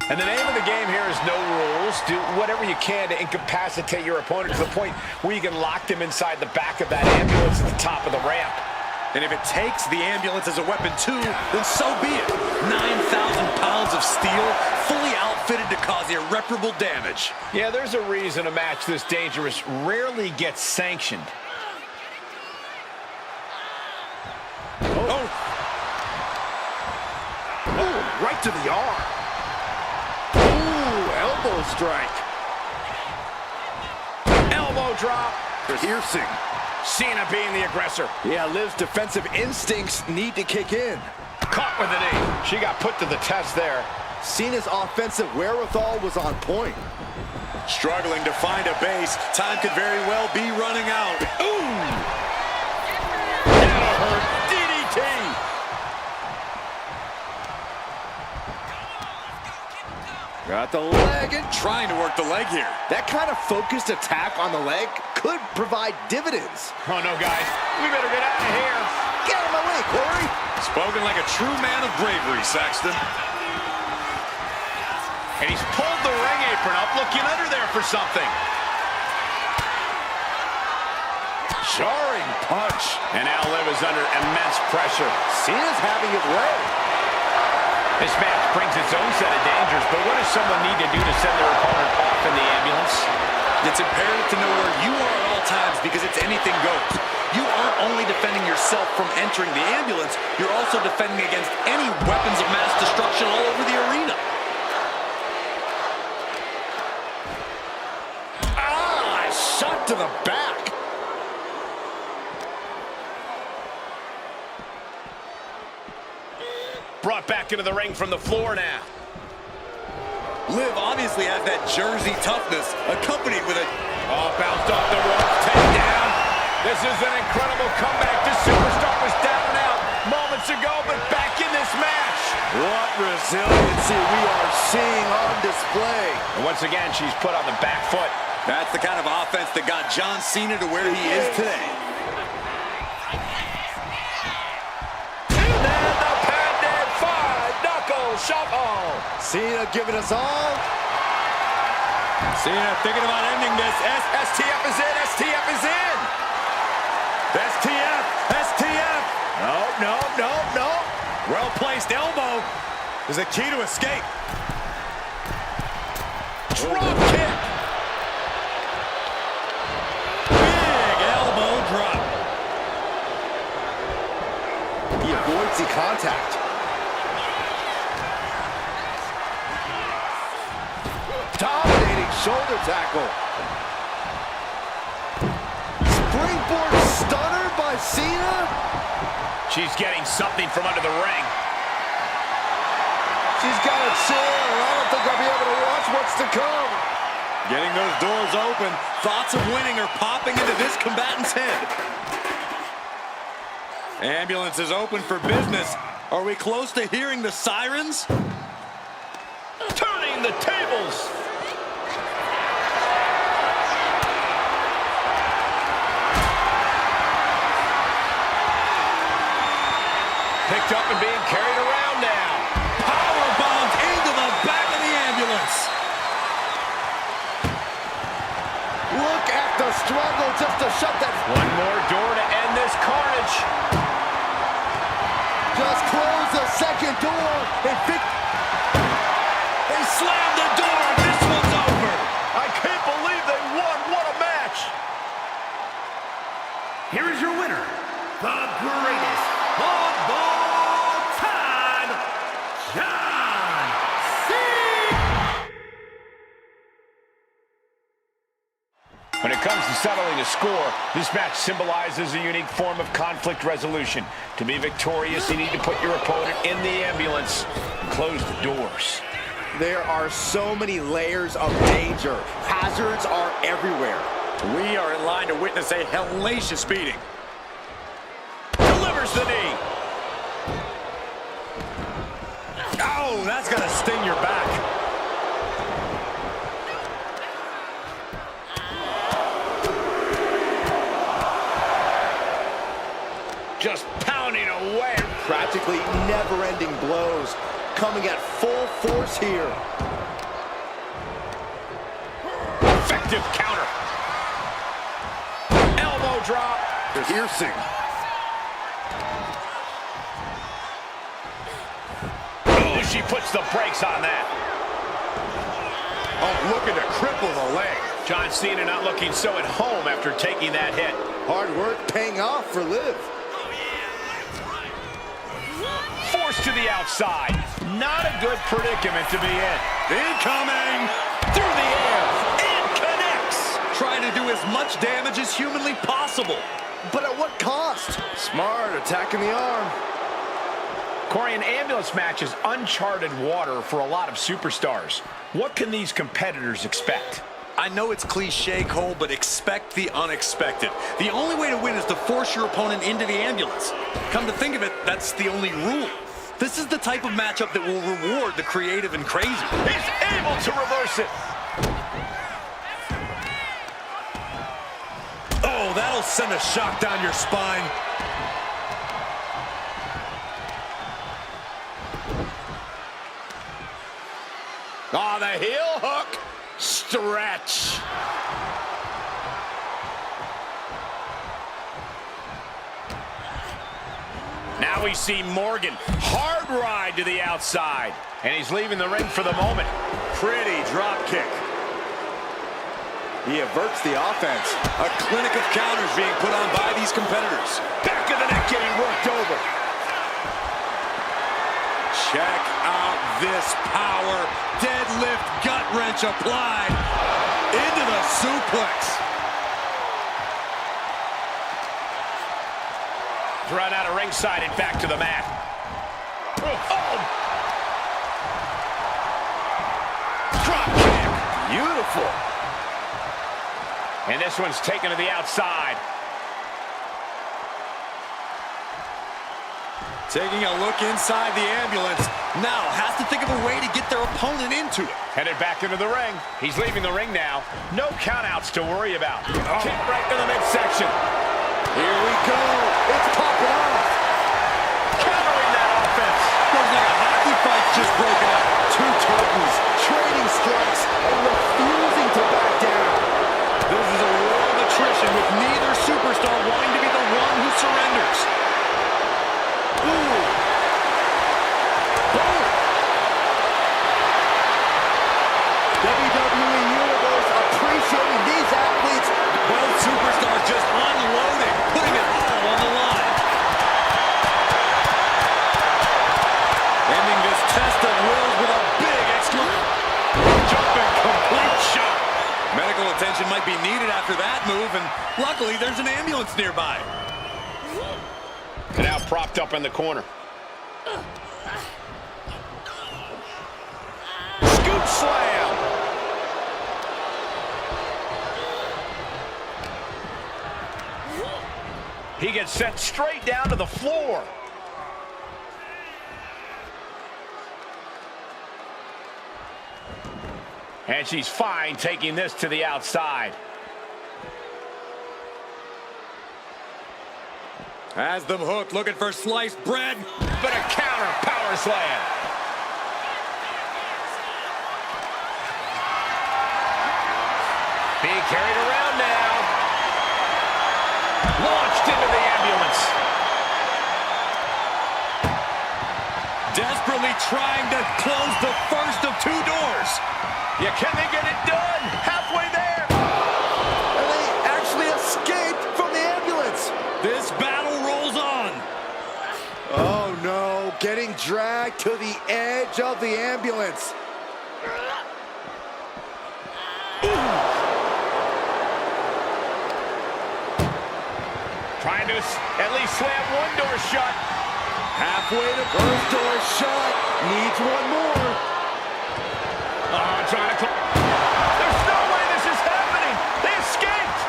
And the name of the game here is no rules. Do whatever you can to incapacitate your opponent to the point where you can lock them inside the back of that ambulance at the top of the ramp. And if it takes the ambulance as a weapon too, then so be it. 9,000 pounds of steel, fully outfitted to cause irreparable damage. Yeah, there's a reason a match this dangerous rarely gets sanctioned. Oh, Right to the arm. Ooh, elbow strike. Elbow drop. Piercing. Cena being the aggressor. Yeah, Liv's defensive instincts need to kick in. Caught with an knee. She got put to the test there. Cena's offensive wherewithal was on point. struggling to find a base. Time could very well be running out. Ooh! That'll hurt. DDT! Got the leg and Trying to work the leg here. that kind of focused attack on the leg could provide dividends. Oh, no, guys. We better get out of here. Get out of my way, Corey. Spoken like a true man of bravery, Saxton. And he's pulled the ring apron up, looking under there for something. Jarring punch. And now Liv is under immense pressure. Cena's having it way. This match brings its own set of dangers, but what does someone need to do to send their opponent off in the ambulance? It's imperative to know where you are at all times because it's anything goes. You aren't only defending yourself from entering the ambulance, you're also defending against any weapons of mass destruction all over the arena. Shot to the back. Brought back into the ring from the floor now. Liv obviously has that Jersey toughness, accompanied with a... Oh, bounced off the rope, takedown. This is an incredible comeback. This superstar was down and out. moments ago, but back in this match. What resiliency we are seeing on display. And once again, she's put on the back foot. That's the kind of offense that got John Cena to where he is today. And then the patented five-knuckle shuffle. Cena giving us all. Cena thinking about ending this. STF is in. STF is in. STF. STF. No. Well-placed elbow is a key to escape. Drop kick. Big elbow drop. He avoids the contact. Dominating shoulder tackle. Springboard stunner by Cena. She's getting something from under the ring. She's got a chair. I don't think I'll be able to watch what's to come. Getting those doors open. Thoughts of winning are popping into this combatant's head. Ambulance is open for business. Are we close to hearing the sirens? Turning the tables. Picked up and being carried around now. Power bombs into the back of the ambulance. Look at the struggle just to shut that. One more door to end this carnage. Just close the second door. They slammed the door. This one's over. I can't believe they won. What a match. Here is your winner, the greatest of all time, John Cena! When it comes to settling a score, this match symbolizes a unique form of conflict resolution. To be victorious, you need to put your opponent in the ambulance and close the doors. There are so many layers of danger. Hazards are everywhere. We are in line to witness a hellacious beating. Delivers the knee. Oh, that's gonna sting your back. Just pounding away. Practically never-ending blows coming at full force here. Effective counter. Elbow drop. Piercing. Oh, she puts the brakes on that. Oh, looking to cripple the leg. John Cena not looking so at home after taking that hit. Hard work paying off for Liv. Forced to the outside. Not a good predicament to be in. Incoming! Through the air. And connects. Trying to do as much damage as humanly possible. But at what cost? Smart, attacking the arm. Corey, an ambulance match is uncharted water for a lot of superstars. What can these competitors expect? I know it's cliche, Cole, but expect the unexpected. The only way to win is to force your opponent into the ambulance. Come to think of it, that's the only rule. This is the type of matchup that will reward the creative and crazy. He's able to reverse it. Oh, that'll send a shock down your spine. Oh, the heel hook. Stretch. Now we see Morgan. Hard ride to the outside. And he's leaving the ring for the moment. Pretty drop kick. He averts the offense. A clinic of counters being put on by these competitors. Back of the neck getting worked over. Check out this power. Deadlift gut wrench applied. Into the suplex. Run out of ringside and back to the mat. Oh! Drop kick. Beautiful. And this one's taken to the outside. Taking a look inside the ambulance. Now has to think of a way to get their opponent into it. Headed back into the ring. He's leaving the ring now. No countouts to worry about. Kick right to the midsection. Here we go. It's popping off. Countering that offense. Looks like a hockey fight's just broken out. Two titans trading strikes and refusing to back down. This is a world of attrition with neither superstar wanting to be the one who surrenders. Ooh. Boom. WWE Universe appreciating these athletes. Both superstars just unloading, putting it all on the line. Ending this test of wills with a big exclamation. Jumping complete shot. Medical attention might be needed after that move, and luckily there's an ambulance nearby. And now propped up in the corner. Scoop slam. He gets sent straight down to the floor. And she's fine taking this to the outside. Has them hooked, looking for sliced bread. But a counter power slam. Being carried around now. Launched into the ambulance. Desperately trying to close the first of two doors. Yeah, can they get it done? Halfway there. And they actually escaped from the ambulance. This battle rolls on. Oh no, getting dragged to the edge of the ambulance. Trying to at least slam one door shut. Halfway to first door shut. Needs one more. Trying to there's no way this is happening. They escaped.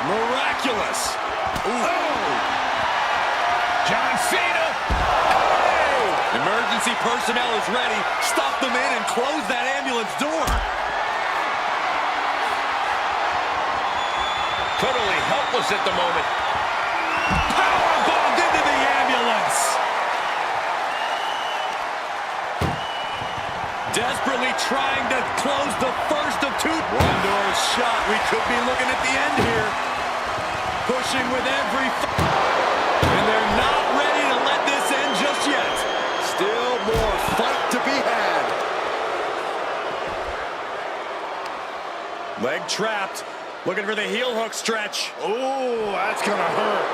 Miraculous. Ooh. John Cena. Hey! Emergency personnel is ready. Stop them in and close that ambulance door. Totally helpless at the moment. Powerbombed into the ambulance. Desperately trying to close the first of two. One door is shut. We could be looking at the end here. Pushing with every... And they're not ready to let this end just yet. Still more fight to be had. Leg trapped. Looking for the heel hook stretch. Oh, that's gonna hurt.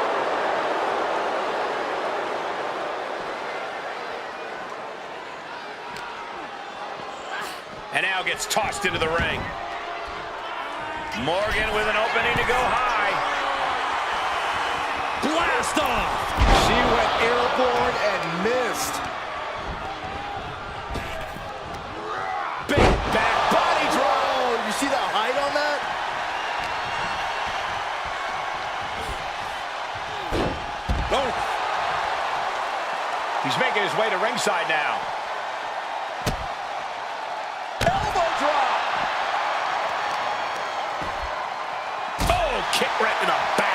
And now gets tossed into the ring. Morgan with an opening to go high. Blast off! She went airborne and missed. Big back body drop. Oh, you see the height on that? Oh. He's making his way to ringside now. Elbow drop. Oh, kick right to the back.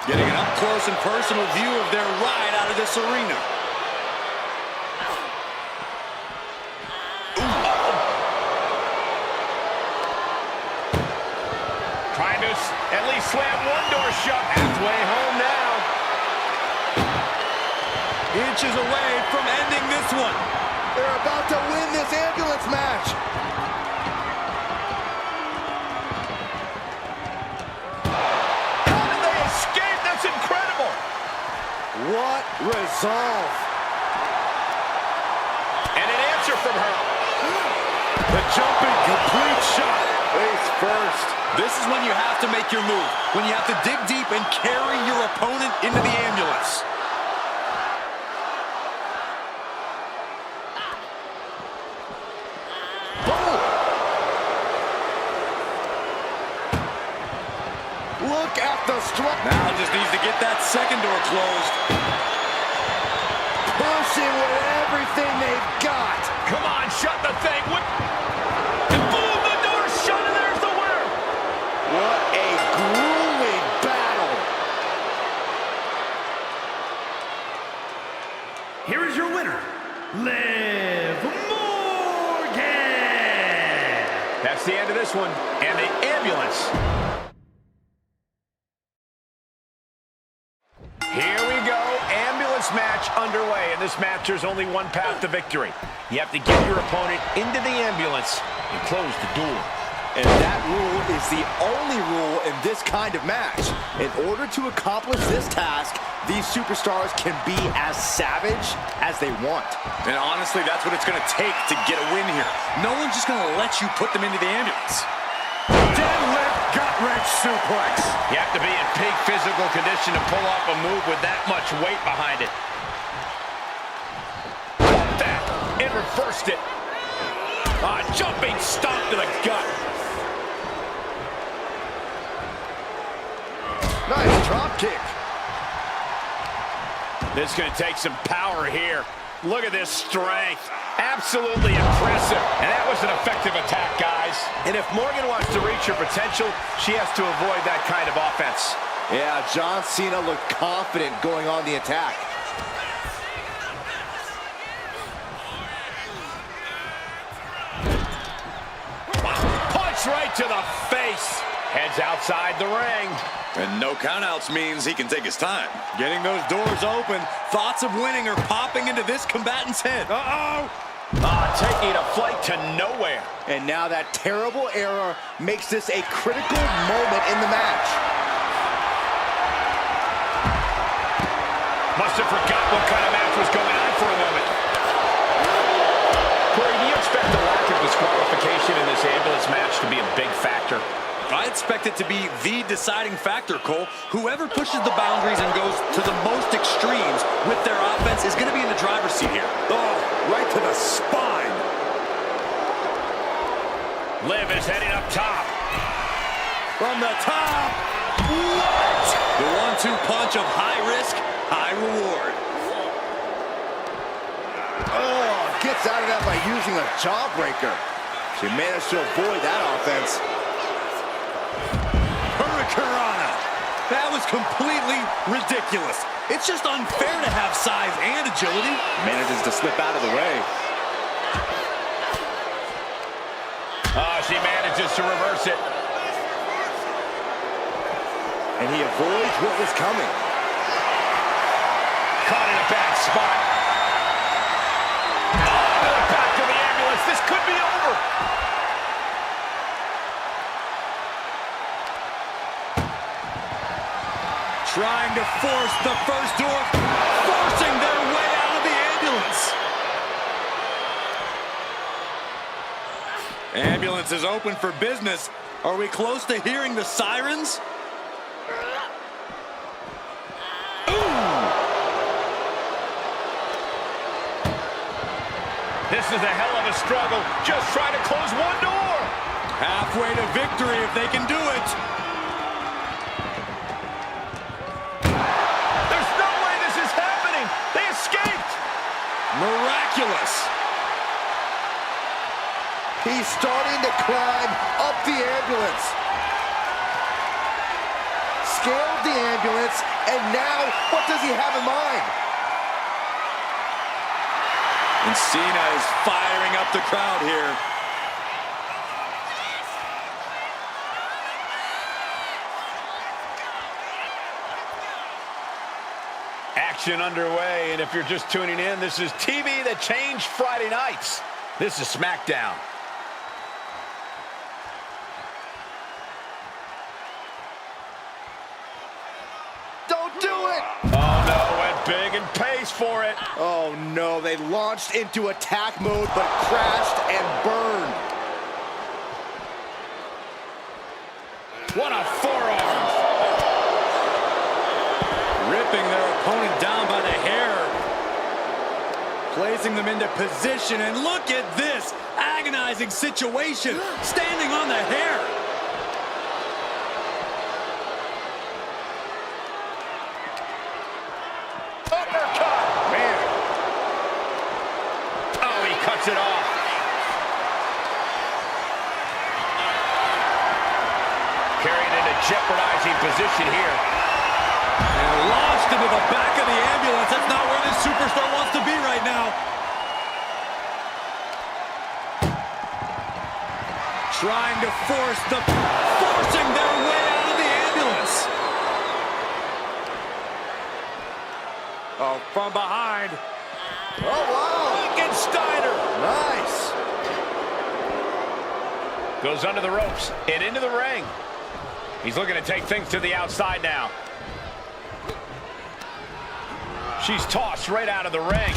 Getting an up-close and personal view of their ride out of this arena. Trying to at least slam one door shut. Halfway home now. Inches away from ending this one. They're about to win this ambulance match. How did they escape? That's incredible. What resolve. And an answer from her. The jumping complete shot. Face first. This is when you have to make your move. When you have to dig deep and carry your opponent into the ambulance. Look Look at the strike. Now just needs to get that second door closed. Pushing with everything they've got. Come on, shut the thing. And boom, the door's shut, and there's the winner. What a grueling battle. Here is your winner, Liv Morgan. That's the end of this one. And the ambulance. Here we go. Ambulance match underway. In this match, there's only one path to victory. You have to get your opponent into the ambulance and close the door. And that rule is the only rule in this kind of match. In order to accomplish this task, these superstars can be as savage as they want. And honestly, that's what it's going to take to get a win here. No one's just going to let you put them into the ambulance. Deadlift gut-wrench suplex. You have to be in peak physical condition to pull off a move with that much weight behind it. That, and reversed it. Jumping stomp to the gut. Nice drop kick. This is going to take some power here. Look at this strength. Absolutely impressive. And that was an effective attack, guys. And if Morgan wants to reach her potential, she has to avoid that kind of offense. Yeah, John Cena looked confident going on the attack. Punch right to the face. Heads outside the ring. And no countouts means he can take his time. Getting those doors open, thoughts of winning are popping into this combatant's head. Taking a flight to nowhere. And now that terrible error makes this a critical moment in the match. Must have forgot what kind of match was going on for a moment. Corey, do you expect the lack of disqualification in this ambulance match to be a big factor? I expect it to be the deciding factor, Cole. Whoever pushes the boundaries and goes to the most extremes with their offense is going to be in the driver's seat here. Oh, right to the spine. Liv is heading up top. From the top. What? The 1-2 punch of high risk, high reward. Oh, gets out of that by using a jawbreaker. She managed to avoid that offense. Hurricanrana. That was completely ridiculous. It's just unfair to have size and agility. Manages to slip out of the way. She manages to reverse it. And he avoids what was coming. Caught in a bad spot. To the back of the ambulance. This could be over. Trying to force the first door, forcing their way out of the ambulance. Ambulance is open for business. Are we close to hearing the sirens? This is a hell of a struggle. Just trying to close one door. Halfway to victory if they can do it. There's no way this is happening. They escaped. Miraculous. He's starting to climb up the ambulance. Scaled the ambulance, and now what does he have in mind? And Cena is firing up the crowd here. Action underway, and if you're just tuning in, this is TV that changed Friday nights. This is SmackDown. Don't do it! Oh no, went big and pays for it. Oh no, they launched into attack mode but crashed and burned. What a forearm. Ripping their opponent down by the hair. Placing them into position, and look at this agonizing situation. Standing on the hair. fights it off. Carried in a jeopardizing position here. And launched into the back of the ambulance. That's not where this superstar wants to be right now. Trying to forcing their way out of the ambulance. Oh, from behind. Oh, wow. Steiner. Nice. Goes under the ropes and into the ring. He's looking to take things to the outside now. She's tossed right out of the ring.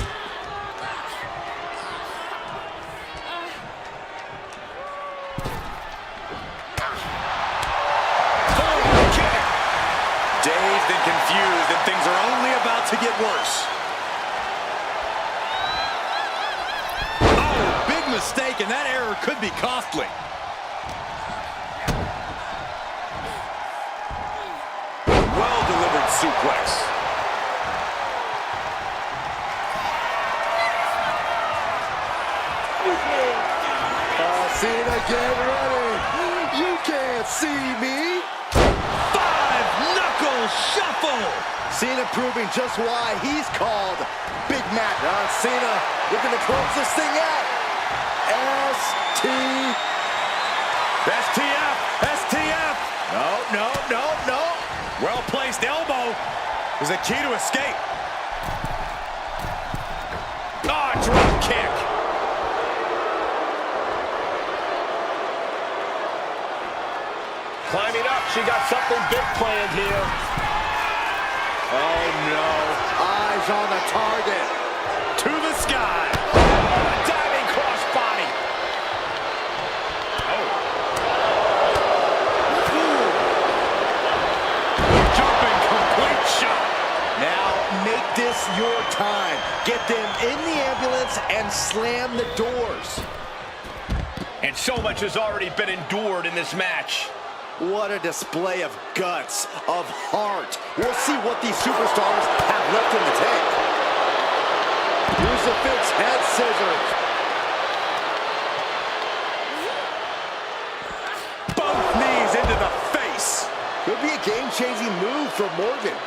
Dazed and confused, and things are only about to get worse. Oh, big mistake, and that error could be costly. Well-delivered suplex. Cena, get ready. You can't see me. Five-knuckle shuffle. Cena proving just why he's called Big Mac. Now Cena looking to close this thing out. STF. No. Well-placed elbow is a key to escape. Ah, drop kick. Climbing up, she got something big planned here. Oh no, eyes on the target. To the sky. Diving crossbody. Oh. Jumping complete shot. Now make this your time. Get them in the ambulance and slam the doors. And so much has already been endured in this match. What a display of guts, of heart. We'll see what these superstars have left in the tank. Crucifix head scissors. Both knees into the face. Could be a game-changing move for Morgan.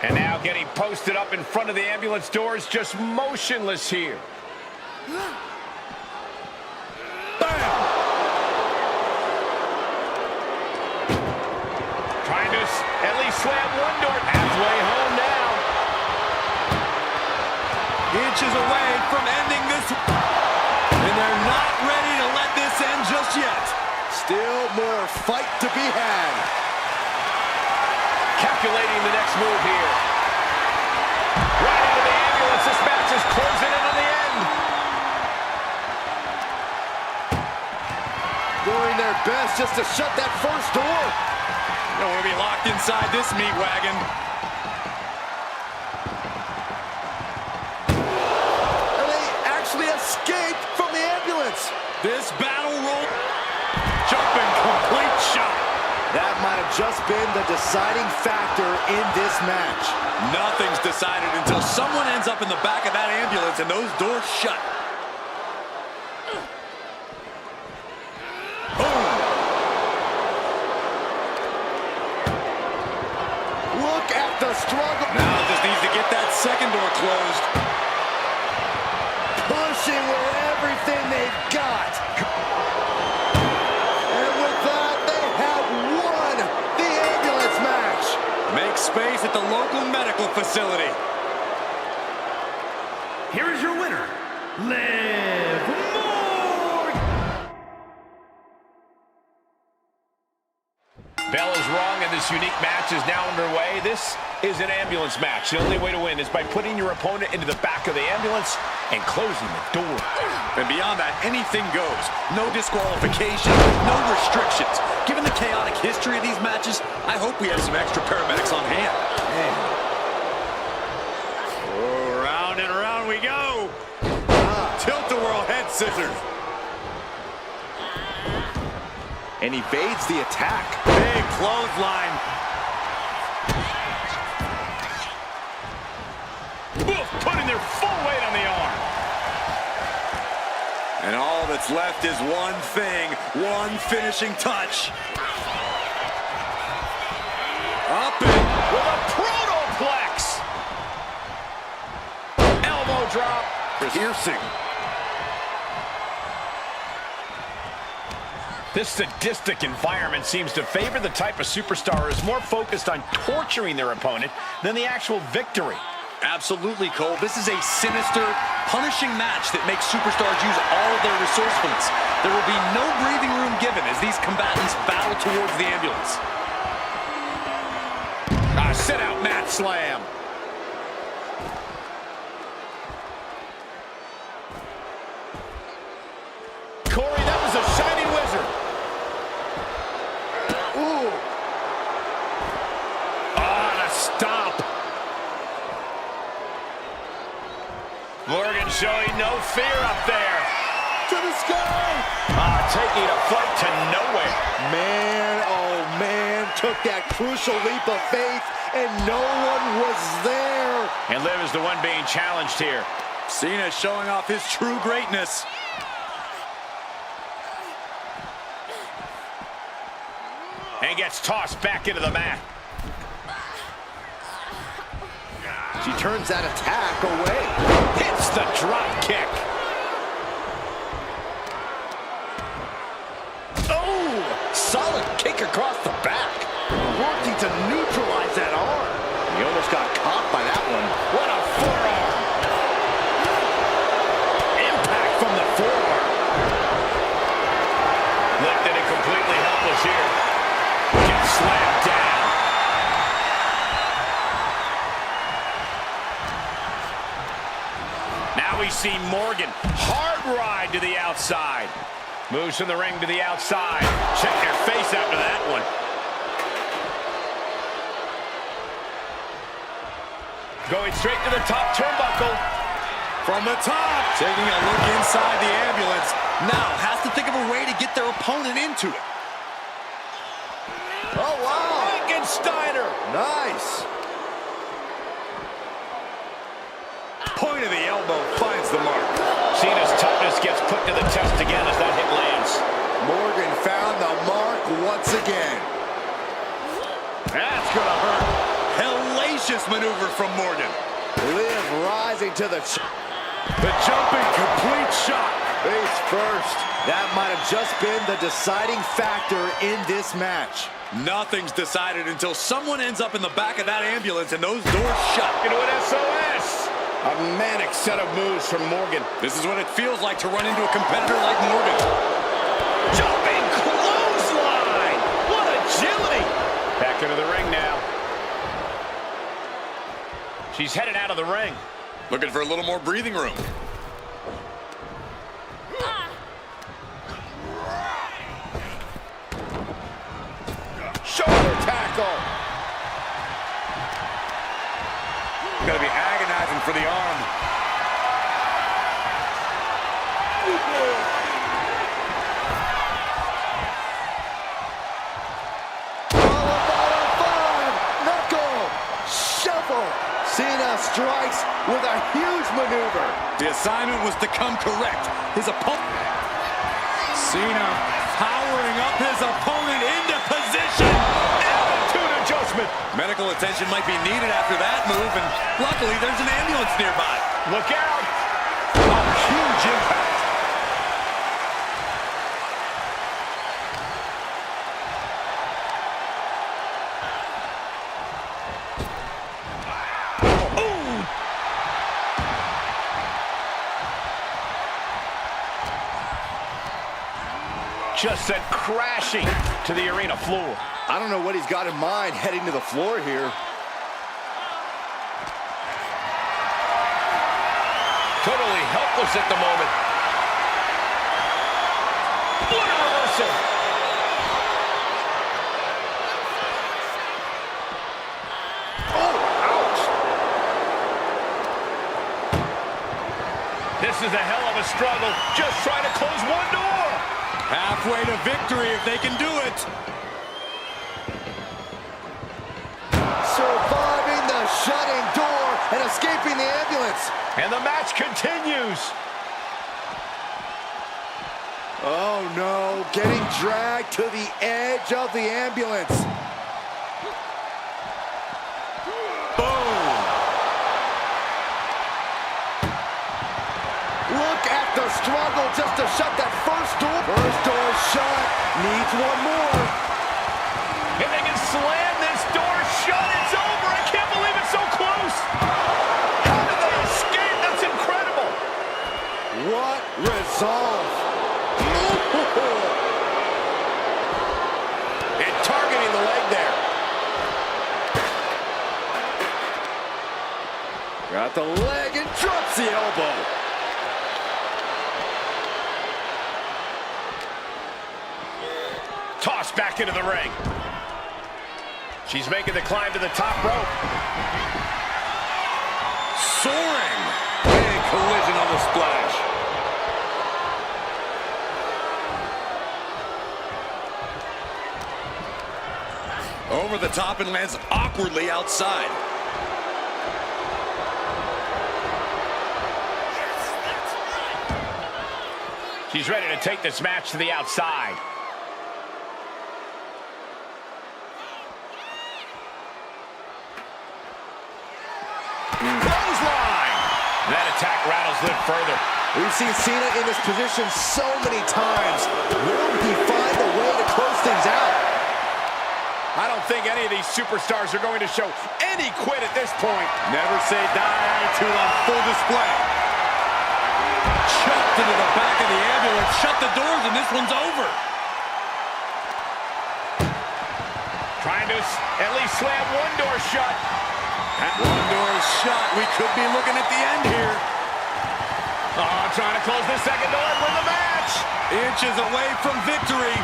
And now getting posted up in front of the ambulance doors, just motionless here. Bam! Trying to at least slam one door. Halfway home now. Inches away from ending this. And they're not ready to let this end just yet. Still more fight to be had. Calculating the next move here. Right into the ambulance. This match is closing in on the end. Doing their best just to shut that first door. Don't want to be locked inside this meat wagon. And they actually escaped from the ambulance. This battle roll. Jumping complete shot. That might have just been the deciding factor in this match. Nothing's decided until someone ends up in the back of that ambulance and those doors shut. Boom! Look at the struggle. Now just needs to get that second door closed. Pushing with everything they've got. And with that, they have won the ambulance match. Make space at the local medical facility. Here is your winner, Liv Morgan. Bell is wrong, and this unique match is now underway. This is an ambulance match. The only way to win is by putting your opponent into the back of the ambulance and closing the door. And beyond that, anything goes. No disqualification, no restrictions. Given the chaotic history of these matches, I hope we have some extra paramedics on hand. Oh, round and around we go. Tilt-a-whirl head scissors. And evades the attack. Big clothesline. Oof, putting their full weight on the arm. And all that's left is one thing, one finishing touch. Up and with a protoplex. Elbow drop. piercing. This sadistic environment seems to favor the type of superstar who is more focused on torturing their opponent than the actual victory. Absolutely, Cole. This is a sinister, punishing match that makes superstars use all of their resourcefulness. There will be no breathing room given as these combatants battle towards the ambulance. Sit-out mat slam. Corey, that was a shining wizard. Ooh. Oh, the stop. Morgan showing no fear up there. To the sky. Taking a flight to nowhere. Man, oh man, took that crucial leap of faith, and no one was there. And Liv is the one being challenged here. Cena showing off his true greatness. And gets tossed back into the mat. She turns that attack away. Hits the drop kick. Oh, solid kick across the back. Working to neutralize that arm. He almost got caught by that one. What a forearm. Impact from the forearm. Lifted and completely helpless here. Gets slammed down. Now we see Morgan. Hard ride to the outside. Moves from the ring to the outside. Check their face after that one. Going straight to the top turnbuckle. From the top, taking a look inside the ambulance. Now has to think of a way to get their opponent into it. Oh, wow. Frankensteiner. Nice. Point of the elbow finds the mark. Cena's toughness gets put to the test again as that hit lands. Morgan found the mark once again. That's gonna hurt. Hellacious maneuver from Morgan. Liv rising to the jumping complete shot. face first. That might have just been the deciding factor in this match. Nothing's decided until someone ends up in the back of that ambulance and those doors shut. Into an SOS. A manic set of moves from Morgan. This is what it feels like to run into a competitor like Morgan. Jumping clothesline. What agility. Back into the ring now. She's headed out of the ring. Looking for a little more breathing room. Shoulder tackle. Gonna be agonizing for the arm. Knuckle shuffle. Cena strikes with a huge maneuver. The assignment was to come correct. His opponent. Cena powering up his opponent into position. Attitude adjustment. Medical attention might be needed after that move, and luckily there's an ambulance nearby. Look out. A huge impact. Just sent crashing to the arena floor. I don't know what he's got in mind heading to the floor here. Totally helpless at the moment. What a reversal. Oh, ouch. This is a hell of a struggle. Just trying to close one door. Halfway to victory if they can do it. Surviving the shutting door and escaping the ambulance. And the match continues. Oh no, getting dragged to the edge of the ambulance. Boom. Look at the struggle just to shut that first door. First door shut, needs one more. If they can slam this door shut, it's over. I can't believe it's so close. How did they escape? That's incredible. What resolve. And targeting the leg there. Got the leg and drops the elbow. Tossed back into the ring. She's making the climb to the top rope. Soaring. Big collision on the splash. Over the top and lands awkwardly outside. She's ready to take this match to the outside. Clothesline! That attack rattles Liv further. We've seen Cena in this position so many times. Will he find a way to close things out? I don't think any of these superstars are going to show any quit at this point. Never say die attitude on full display. Chucked into the back of the ambulance. Shut the doors and this one's over. Trying to at least slam one door shut. That one door is shut. We could be looking at the end here. Oh, trying to close the second door and win the match. Inches away from victory.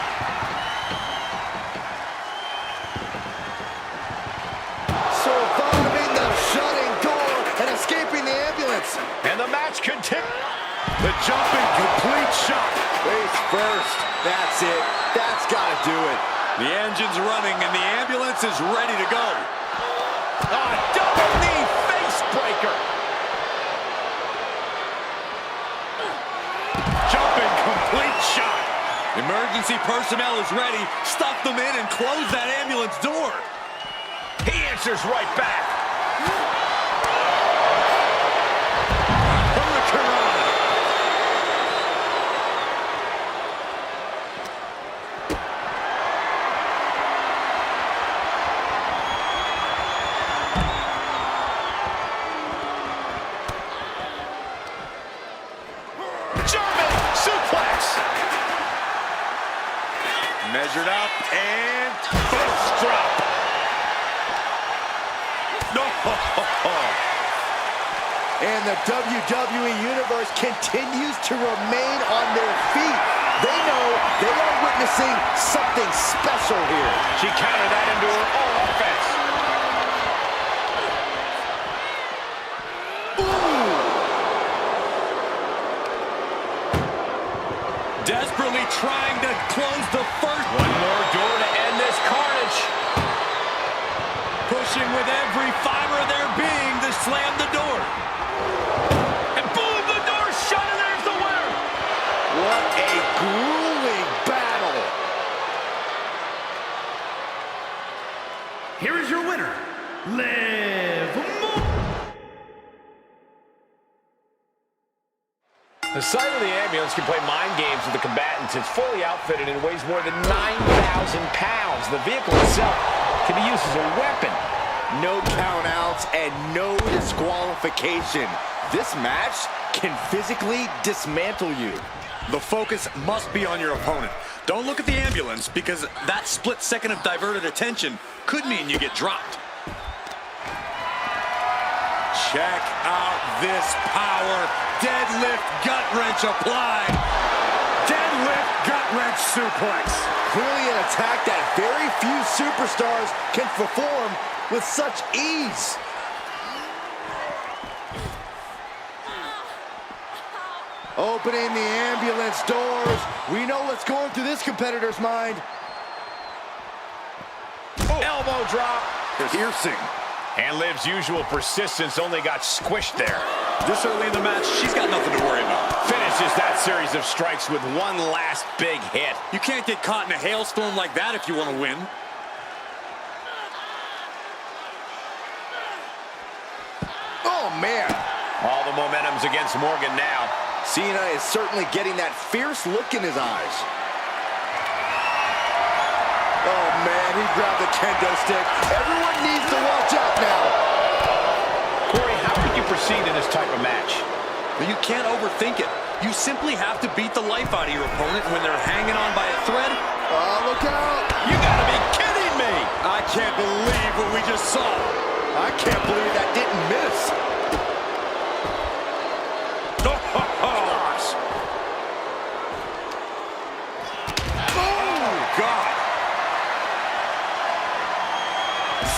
Surviving the shutting door and escaping the ambulance. And the match continues. The jumping complete shot. Face first. That's it. That's got to do it. The engine's running and the ambulance is ready to go. Double knee face breaker. Jumping complete shot. Emergency personnel is ready. Stuff them in and close that ambulance door. He answers right back. Hurricane. German suplex. Measured up and First drop. no. And the WWE Universe continues to remain on their feet. They know they are witnessing something special here. She countered that into her own offense. Desperately trying to close the first. One more door to end this carnage. Pushing with every fiber of their being to slam the door. And boom, the door's shut and there's the winner. What a grueling battle. Here is your winner, Liv Morgan. The sight of the ambulance can play mind games with the combatants. It's fully outfitted and weighs more than 9,000 pounds. The vehicle itself can be used as a weapon. No countouts and no disqualification. This match can physically dismantle you. The focus must be on your opponent. Don't look at the ambulance because that split second of diverted attention could mean you get dropped. Check out this power. Deadlift gut wrench applied. Deadlift gut wrench suplex. Clearly an attack that very few superstars can perform with such ease. Opening the ambulance doors. We know what's going through this competitor's mind. Elbow drop. Piercing. And Liv's usual persistence only got squished there. This early in the match, she's got nothing to worry about. Finishes that series of strikes with one last big hit. You can't get caught in a hailstorm like that if you want to win. Oh, man. All the momentum's against Morgan now. Cena is certainly getting that fierce look in his eyes. Oh, man, he grabbed the kendo stick. Everyone needs to watch out now. Corey, how would you proceed in this type of match? But you can't overthink it. You simply have to beat the life out of your opponent when they're hanging on by a thread. Oh, look out. You gotta be kidding me! I can't believe what we just saw. I can't believe that didn't miss. Oh, God.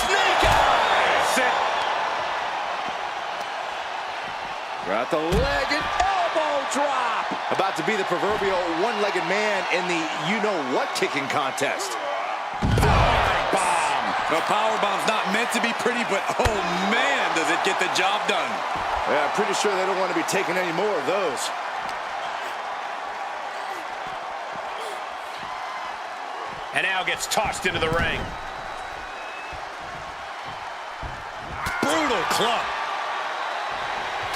Snake eyes! Got the leg and elbow drop. About to be the proverbial one-legged man in the you-know-what kicking contest. Bomb. The power bomb's not meant to be pretty, but oh man, does it get the job done. Yeah, I'm pretty sure they don't want to be taking any more of those. And now gets tossed into the ring. Brutal club.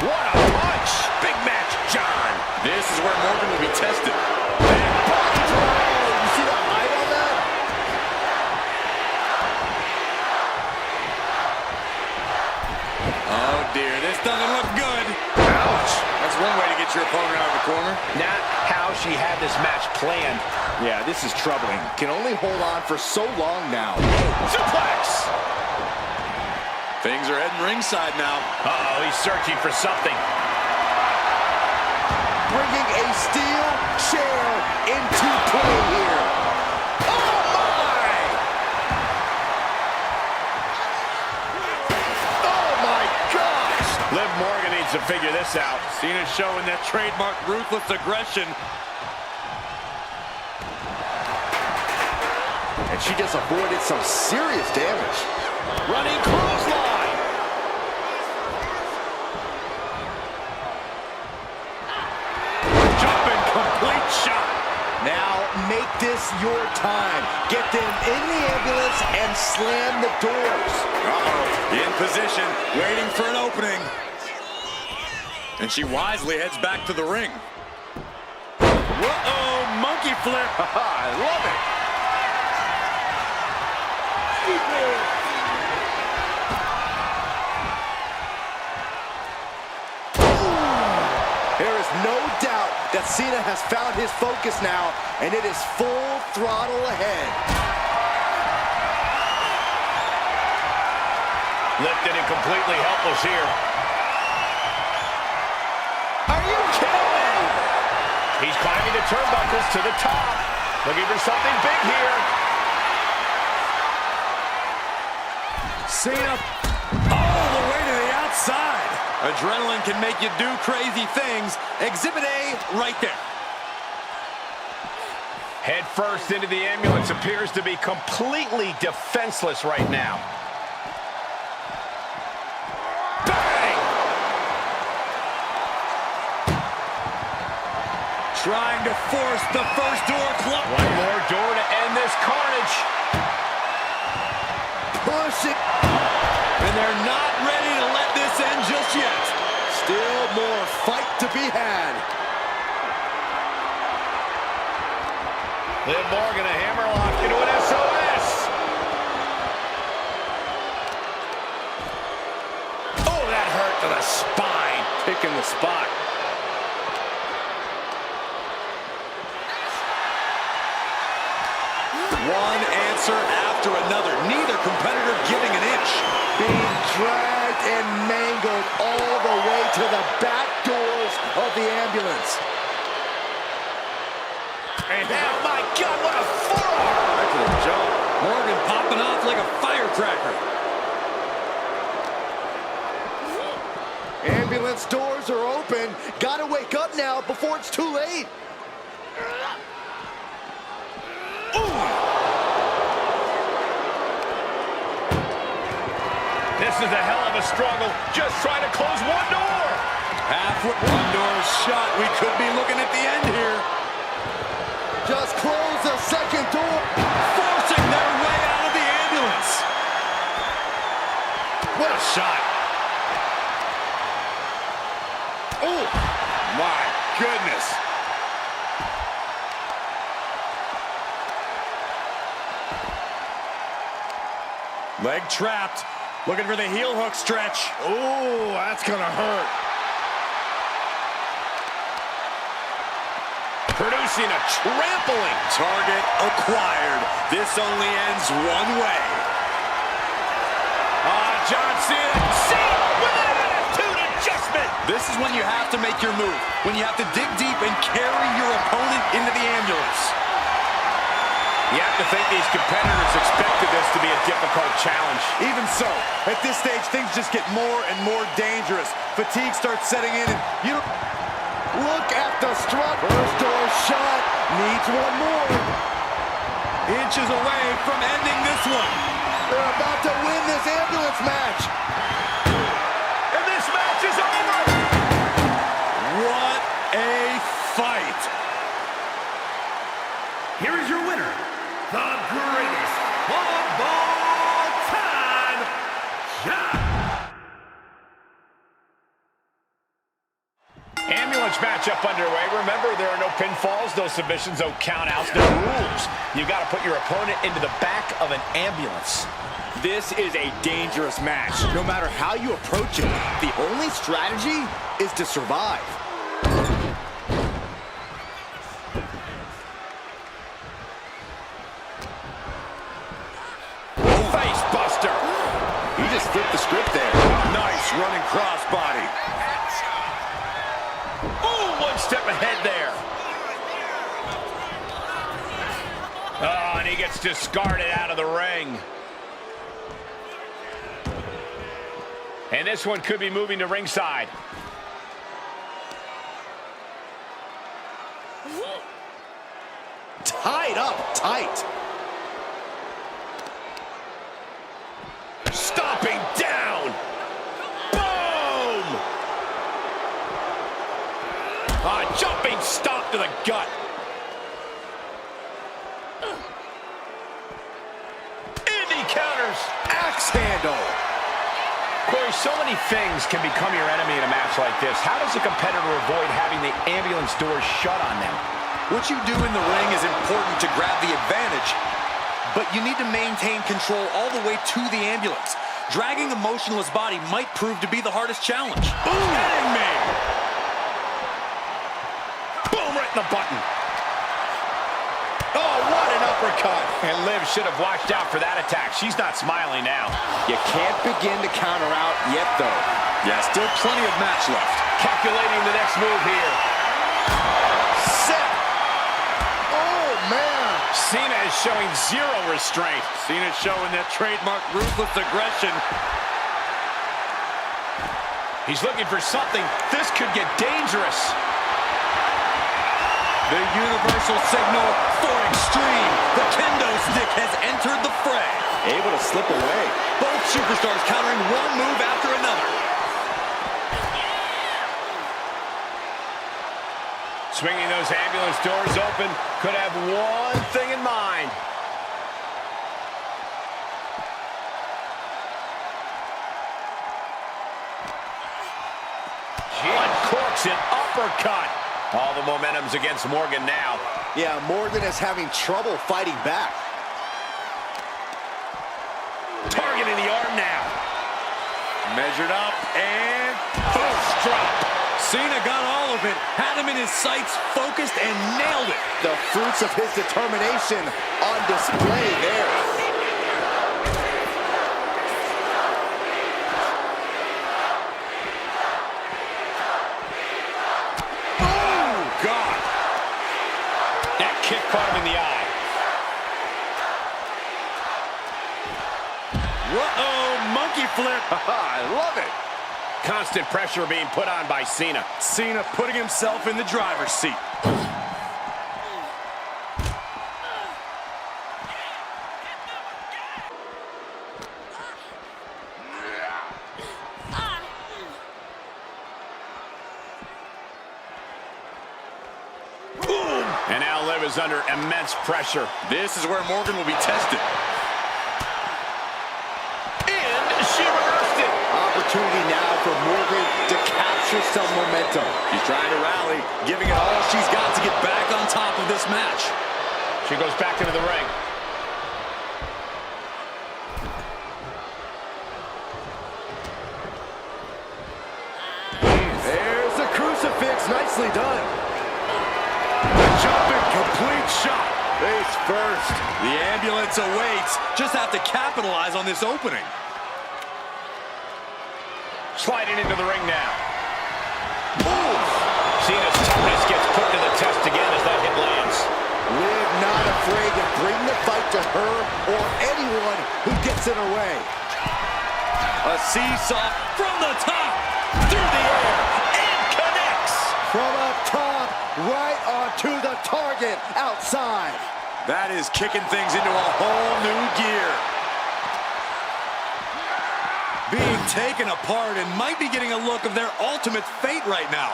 What a punch! Big match, John. This is where Morgan will be tested. You see the height on that? Oh dear, this doesn't look good. Ouch. That's one way to get your opponent out of the corner. Not how she had this match planned. Yeah, this is troubling. Can only hold on for so long now. Suplex! Things are heading ringside now. Uh-oh, he's searching for something. Bringing a steel chair into play here. Oh, my! Oh, my gosh! Liv Morgan needs to figure this out. Cena's showing that trademark ruthless aggression. And she just avoided some serious damage. Running clothesline. Jumping complete shot. Now make this your time. Get them in the ambulance and slam the doors. Uh-oh, in position, waiting for an opening. And she wisely heads back to the ring. Whoa, monkey flip. I love it. There is no doubt that Cena has found his focus now, and it is full throttle ahead. Lifted and completely helpless here. Are you kidding me? He's climbing the turnbuckles to the top. Looking for something big here. Cena all the way to the outside. Adrenaline can make you do crazy things. Exhibit A right there. Head first into the ambulance, appears to be completely defenseless right now. Bang! Trying to force the first door closed. One more door to end this carnage. Pushing. And they're not ready to let this end just yet. Still more fight to be had. Liv Morgan, a hammerlock into an SOS. Oh, that hurt to the spine. Picking the spot. One answer after another. Neither competitor giving an inch. Being dragged and mangled all the way to the back doors of the ambulance. And now, my God, what a forearm! Back to the jump. Morgan popping off like a firecracker. Ambulance doors are open. Gotta wake up now before it's too late. This is a hell of a struggle. Just trying to close one door. Halfway, one door shut. We could be looking at the end here. Just close the second door. Forcing their way out of the ambulance. What a shot. Oh, my goodness. Leg trapped. Looking for the heel hook stretch. Oh, that's gonna hurt. Producing a trampling. Target acquired. This only ends one way. John Cena. Cena with an attitude adjustment. This is when you have to make your move. When you have to dig deep and carry your opponent into the ambulance. You have to think these competitors expected this to be a difficult challenge. Even so, at this stage, things just get more and more dangerous. Fatigue starts setting in, and you don't... Look at the strut. First door shut. Needs one more. Inches away from ending this one. They're about to win this ambulance match. And this match is over. What a fight. Here is your winner, the greatest of all time, John. Ambulance matchup underway. Remember, there are no pinfalls, no submissions, no countouts, no rules. You got to put your opponent into the back of an ambulance. This is a dangerous match. No matter how you approach it, the only strategy is to survive. Face buster. He just flipped the script there. Nice running crossbody. Oh, one step ahead there. Oh, and he gets discarded out of the ring. And this one could be moving to ringside. Tied up tight. Stomping down. Boom! A jumping stomp to the gut. And he counters. Axe handle. Corey, so many things can become your enemy in a match like this. How does a competitor avoid having the ambulance doors shut on them? What you do in the ring is important to grab the advantage, but you need to maintain control all the way to the ambulance. Dragging a motionless body might prove to be the hardest challenge. Boom! Man. Boom, right in the button. Oh, what an uppercut. And Liv should have watched out for that attack. She's not smiling now. You can't begin to counter out yet, though. Yeah, still plenty of match left. Calculating the next move here. Set. Oh, man. Cena is showing zero restraint. Cena showing that trademark ruthless aggression. He's looking for something. This could get dangerous. The universal signal for extreme. The kendo stick has entered the fray. Able to slip away. Both superstars countering one move after another. Swinging those ambulance doors open, could have one thing in mind. Uncorks an uppercut. All the momentum's against Morgan now. Yeah, Morgan is having trouble fighting back. Targeting the arm now. Measured up and First drop. Cena got all of it, had him in his sights, focused, and nailed it. The fruits of his determination on display there. Kick caught him in the eye. Uh-oh, monkey flip. I love it. Constant pressure being put on by Cena. Cena putting himself in the driver's seat. And now Liv is under immense pressure. This is where Morgan will be tested. And she reversed it. Opportunity now for Morgan to capture some momentum. She's trying to rally, giving it all she's got to get back on top of this match. She goes back into the ring. There's the crucifix. Nicely done. Jumping complete shot. Face first. The ambulance awaits. Just have to capitalize on this opening. Sliding into the ring now. Ooh. Cena's toughness gets put to the test again as that hit lands. Liv not afraid to bring the fight to her or anyone who gets in her way. A seesaw from the top, through the air, and connects. From up top, right onto the target outside. That is kicking things into a whole new gear. Being taken apart and might be getting a look of their ultimate fate right now.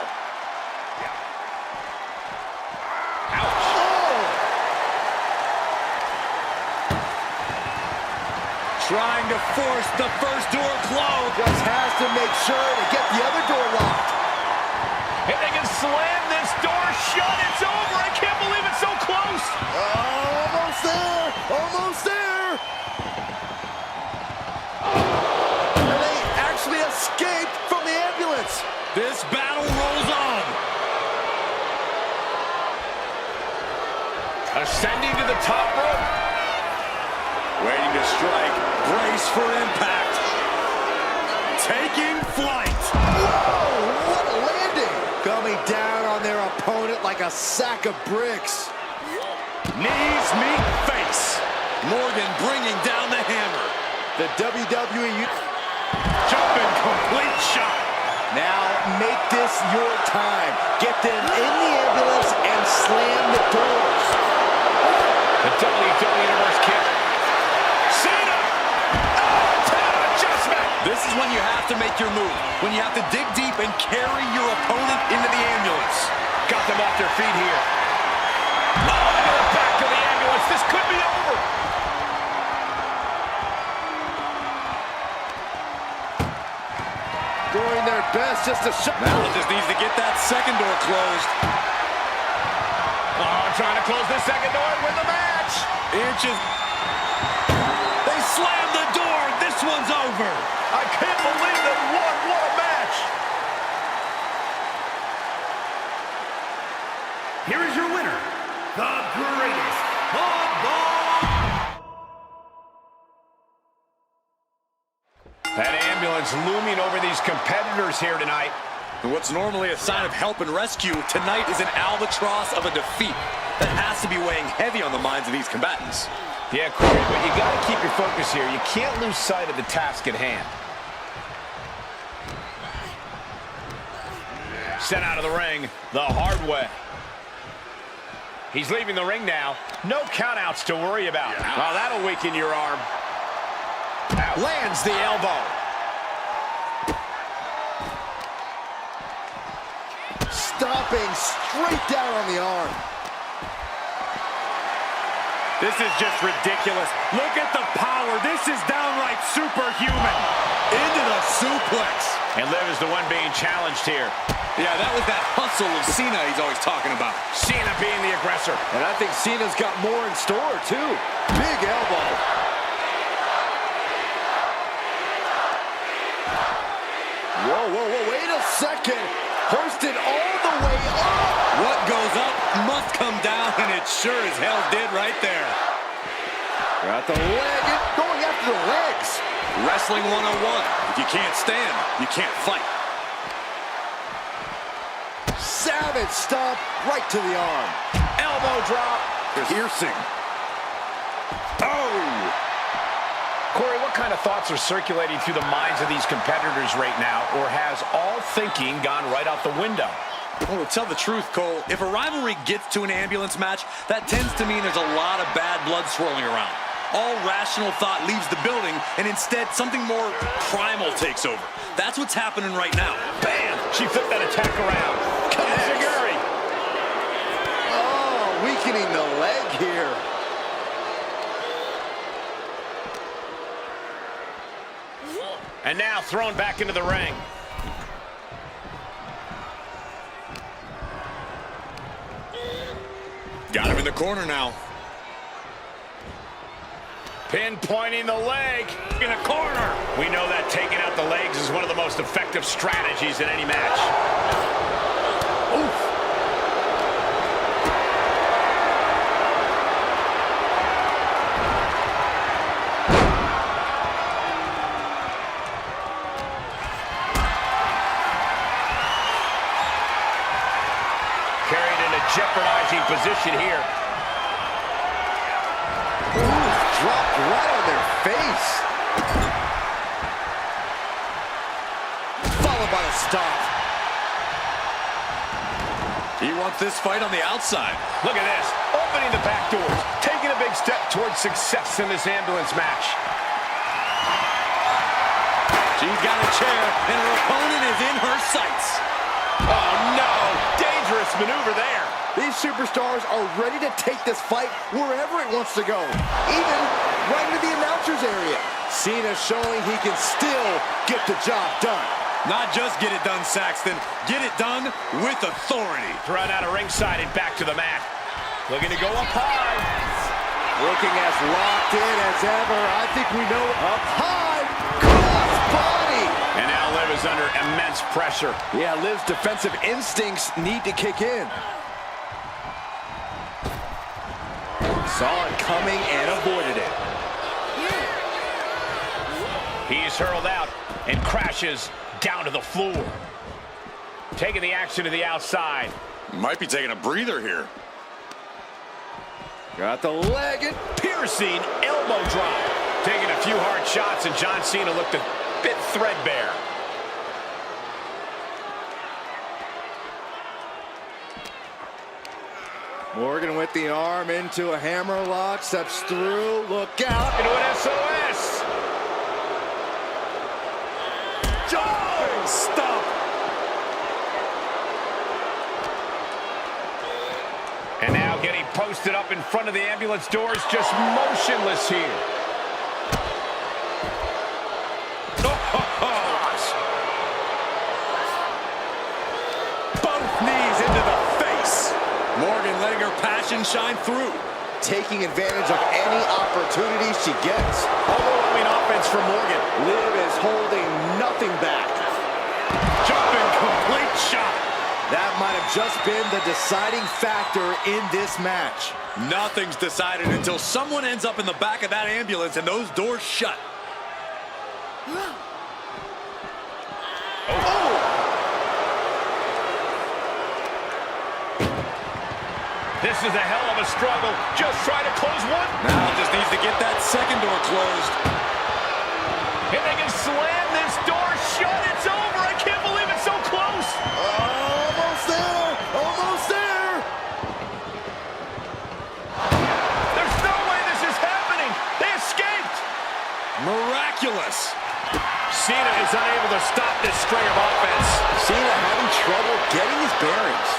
Trying to force the first door closed. Just has to make sure to get the other door locked. If they can slam this door shut, it's over. I can't believe it's so close. Almost there. Almost there. And they actually escaped from the ambulance. This battle rolls on. Ascending to the top rope. Waiting to strike. Brace for impact. Taking flight. Whoa, what a landing. Coming down on their opponent like a sack of bricks. Knees meet face. Morgan bringing down the hammer. The WWE. Jumping complete shot. Now make this your time. Get them in the ambulance and slam the doors. The WWE Universe kick. Cena! Adjustment! This is when you have to make your move. When you have to dig deep and carry your opponent into the ambulance. Got them off their feet here. Oh, into the back of the ambulance. This could be over. Doing their best just to shut. Now just needs to get that second door closed. Oh, trying to close this second door and win the match. Inches. They slam the door. This one's over. I can't believe that one. What a match. Here is your winner, the greatest of all. That ambulance looming over these competitors here tonight. And what's normally a sign of help and rescue, tonight is an albatross of a defeat that has to be weighing heavy on the minds of these combatants. Yeah, Corey, but you got to keep your focus here. You can't lose sight of the task at hand. Sent out of the ring the hard way. He's leaving the ring now. No countouts to worry about. Oh, that'll weaken your arm. Lands the elbow. Stomping straight down on the arm. This is just ridiculous. Look at the power. This is downright superhuman. Into the suplex. And Liv is the one being challenged here. Yeah, that was that hustle of Cena he's always talking about. Cena being the aggressor. And I think Cena's got more in store, too. Big elbow. Whoa, whoa, whoa, wait a second. Hoisted all the way up. What goes up must come down, and it sure as hell did right there. Got the leg, going after the legs. Wrestling 101. If you can't stand, you can't fight. Savage stomp right to the arm. Elbow drop. Piercing. Oh! Corey, what kind of thoughts are circulating through the minds of these competitors right now, or has all thinking gone right out the window? Well, to tell the truth, Cole, if a rivalry gets to an ambulance match, that tends to mean there's a lot of bad blood swirling around. All rational thought leaves the building, and instead something more primal takes over. That's what's happening right now. Bam! She flipped that attack around. Enziguri. Oh, we And now thrown back into the ring. Got him in the corner now. Pinpointing the leg in the corner. We know that taking out the legs is one of the most effective strategies in any match. Oof. Carried in a jeopardizing position here. Dropped right on their face. Followed by a stop. He wants this fight on the outside. Look at this. Opening the back doors. Taking a big step towards success in this ambulance match. She's got a chair, and her opponent is in her sights. Oh, no. Dangerous maneuver there. These superstars are ready to take this fight wherever it wants to go, even right into the announcer's area. Cena showing he can still get the job done. Not just get it done, Saxton. Get it done with authority. Run out of ringside and back to the mat. Looking to go up high. Looking as locked in as ever. I think we know up high. Cross body. And now Liv is under immense pressure. Yeah, Liv's defensive instincts need to kick in. Saw it coming and avoided it. He's hurled out and crashes down to the floor. Taking the action to the outside. Might be taking a breather here. Got the leg and Piercing elbow drop. Taking a few hard shots, and John Cena looked a bit threadbare. Morgan with the arm into a hammerlock, steps through, look out. Into an SOS. Johan, stop. And now getting posted up in front of the ambulance doors, just motionless here. Both knees into the face. Morgan letting her passion shine through. Taking advantage of any opportunity she gets. Overwhelming offense for Morgan. Liv is holding nothing back. Jumping complete shot. That might have just been the deciding factor in this match. Nothing's decided until someone ends up in the back of that ambulance and those doors shut. This is a hell of a struggle. Just try to close one. Now just needs to get that second door closed. If they can slam this door shut, it's over. I can't believe it's so close. Almost there. Almost there. There's no way this is happening. They escaped. Miraculous. Cena is unable to stop this string of offense. Cena having trouble getting his bearings.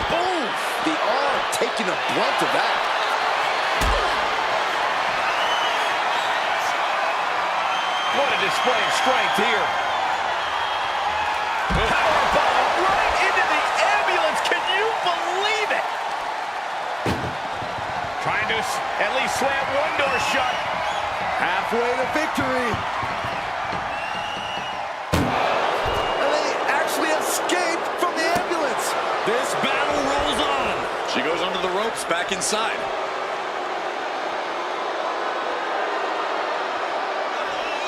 Boom! The arm taking the brunt of that. What a display of strength here. Powerbomb right into the ambulance. Can you believe it? Trying to at least slam one door shut. Halfway to victory. And they actually escaped from the ambulance. This battle rolls on. She goes under the ropes back inside.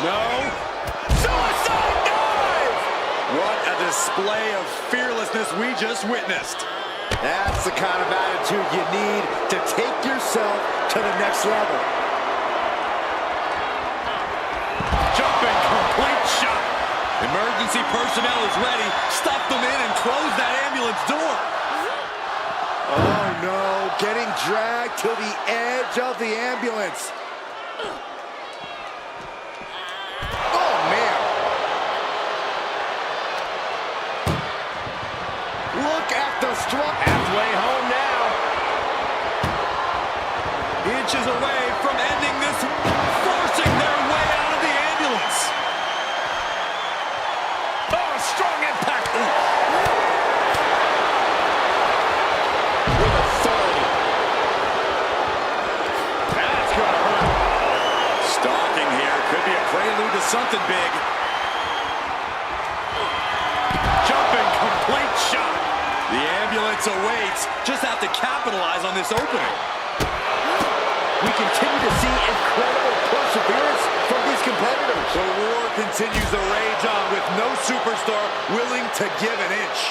No. Suicide dive! What a display of fearlessness we just witnessed. That's the kind of attitude you need to take yourself to the next level. Jumping complete shot. Emergency personnel is ready. Stuff them in and close that ambulance door. Oh no, getting dragged to the edge of the ambulance. Oh man. Look at the strong. Halfway home now. Inches away from ending this, forcing their way out of the ambulance. something big. Jumping complete shot. The ambulance awaits. Just have to capitalize on this opening. We continue to see incredible perseverance from these competitors. The war continues to rage on with no superstar willing to give an inch.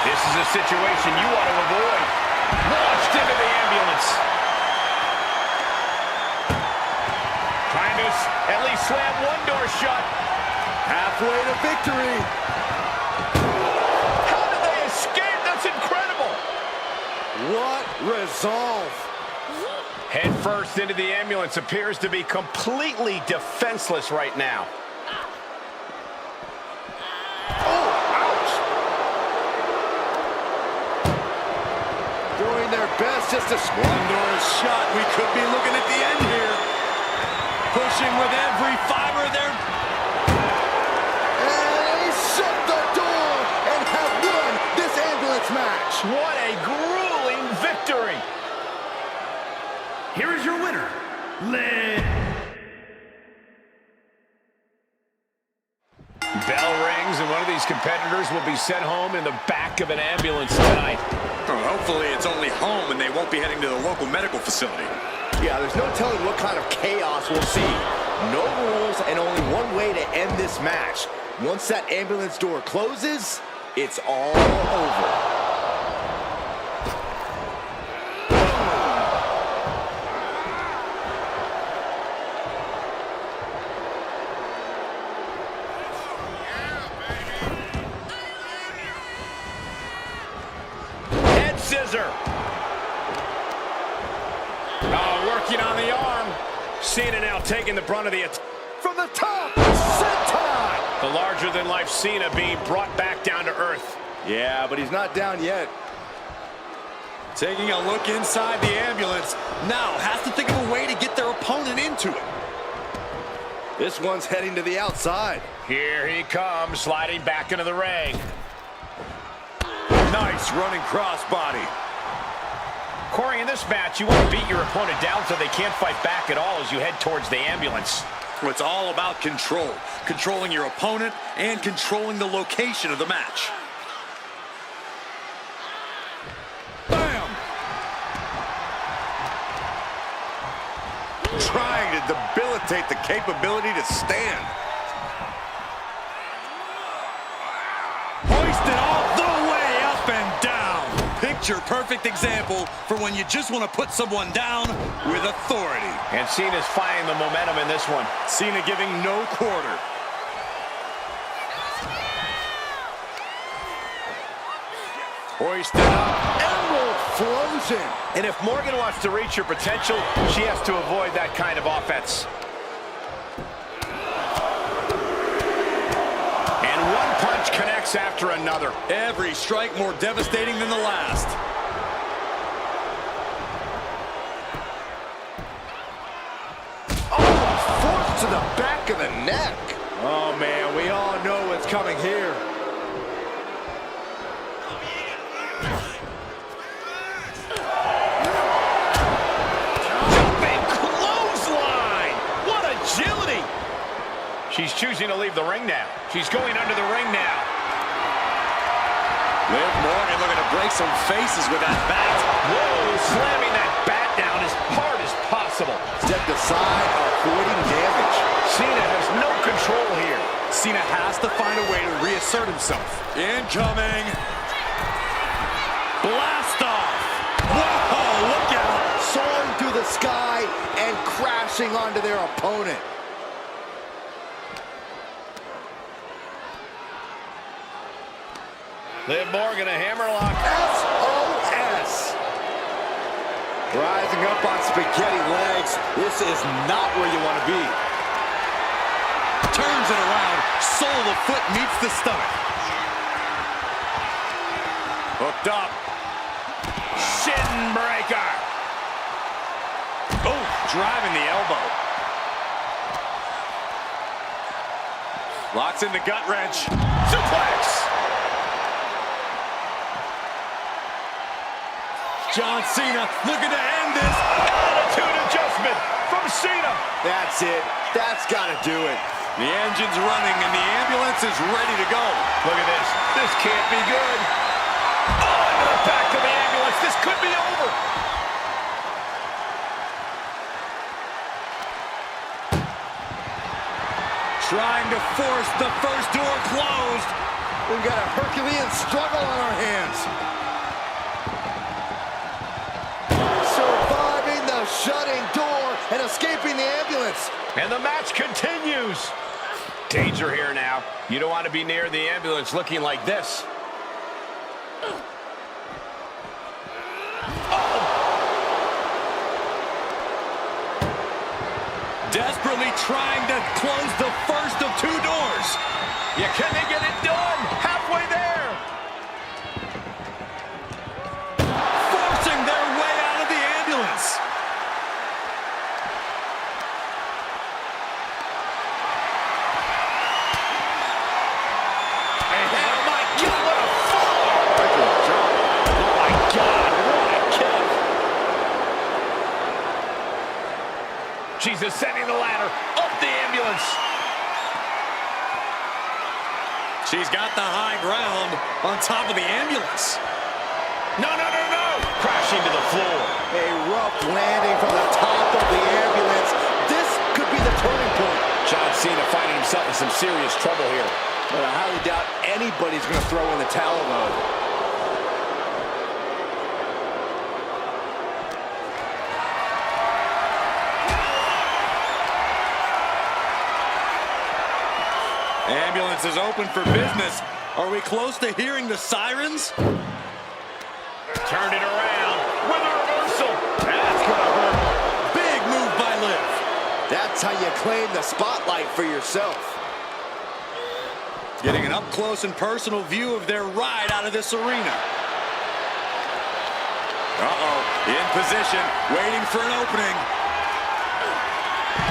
This is a situation you want to avoid. Launched into the ambulance. Trying to at least slam one door shut. Halfway to victory. How did they escape? That's incredible. What resolve. Head first into the ambulance, appears to be completely defenseless right now. Oh, ouch. Doing their best just to... One door is shut. We could be looking at the end here. Pushing with every fiber of their... And they shut the door and have won this ambulance match. What a grueling victory. Here is your winner, Bell rings, and one of these competitors will be sent home in the back of an ambulance tonight. Oh, hopefully it's only home and they won't be heading to the local medical facility. Yeah, there's no telling what kind of chaos we'll see. No rules and only one way to end this match. Once that ambulance door closes, it's all over. Head scissor. Working on the arm. Cena now taking the brunt of the attack. From the top, senton. The larger-than-life Cena being brought back down to earth. Yeah, but he's not down yet. Taking a look inside the ambulance. Now has to think of a way to get their opponent into it. This one's heading to the outside. Here he comes, sliding back into the ring. Nice running crossbody. Corey, in this match, you want to beat your opponent down so they can't fight back at all as you head towards the ambulance. It's all about control. Controlling your opponent and controlling the location of the match. Bam! Trying to debilitate the capability to stand. Hoisted all the way up and down. Picture-perfect example for when you just want to put someone down with authority. And Cena's finding the momentum in this one. Cena giving no quarter. Hoisted up. Emerald flows in. And if Morgan wants to reach her potential, she has to avoid that kind of offense. And one punch connects after another. Every strike more devastating than the last. Oh, forced to the back of the neck. Oh, man, we all know what's coming here. She's choosing to leave the ring now. She's going under the ring now. Liv Morgan looking to break some faces with that bat. Whoa, slamming that bat down as hard as possible. Stepped aside, avoiding damage. Cena has no control here. Cena has to find a way to reassert himself. Incoming. Blast off. Whoa, look out. Soaring through the sky and crashing onto their opponent. Liv Morgan, a hammerlock. SOS. Rising up on spaghetti legs. This is not where you want to be. Turns it around. Sole of the foot meets the stomach. Hooked up. Shin breaker. Oh, driving the elbow. Locks in the gut wrench. Suplex. John Cena looking to end this. Attitude adjustment from Cena. That's it. That's got to do it. The engine's running and the ambulance is ready to go. Look at this. This can't be good. Oh, into the back of the ambulance. This could be over. Trying to force the first door closed. We've got a Herculean struggle on our hands. Surviving the shutting door and escaping the ambulance. And the match continues. Danger here now. You don't want to be near the ambulance looking like this. Desperately trying to close the first of two doors. Yeah, can they get it done? Halfway there. Forcing their way out of the ambulance. Oh my God, what a fall! Oh my God, what a kick! She's ascending the ladder, up the ambulance. She's got the high ground on top of the ambulance. No, no, no, no! Crashing to the floor. A rough landing from the top of the ambulance. This could be the turning point. John Cena finding himself in some serious trouble here. But I highly doubt anybody's going to throw in the towel, though. Ambulance is open for business. Are we close to hearing the sirens? Turned it around with a reversal. That's gonna hurt. Big move by Liv. That's how you claim the spotlight for yourself. Getting an up-close and personal view of their ride out of this arena. Uh-oh, in position, waiting for an opening.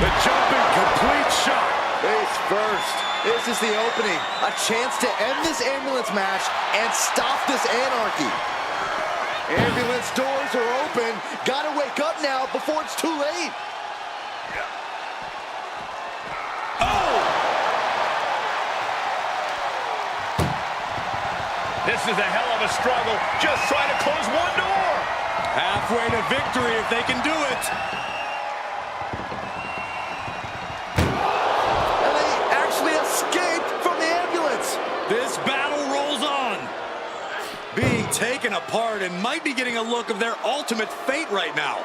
The jumping complete shot. Face first. This is the opening. A chance to end this ambulance match and stop this anarchy. Ambulance doors are open. Gotta wake up now before it's too late. Oh! This is a hell of a struggle. Just trying to close one door. Halfway to victory if they can do it. And they actually escaped from the ambulance. This battle rolls on. Being taken apart and might be getting a look of their ultimate fate right now.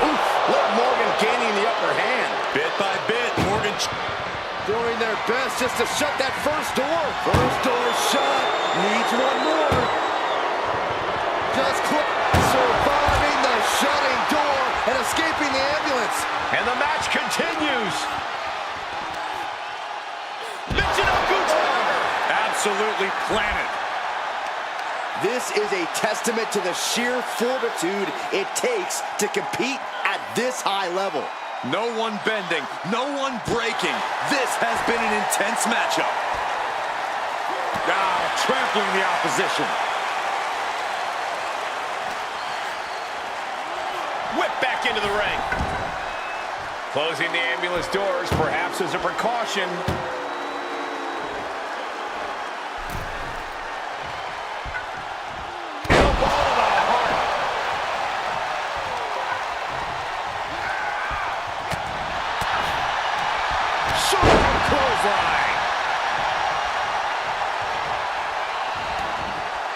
Oof, Liv Morgan gaining the upper hand. Bit by bit, Morgan Doing their best just to shut that first door. First door shut. Needs one more. Just surviving the shutting door and escaping the ambulance. And the match continues. absolutely planted. This is a testament to the sheer fortitude it takes to compete at this high level. No one bending, no one breaking. This has been an intense matchup. Now trampling the opposition. Whip back into the ring. Closing the ambulance doors, perhaps as a precaution.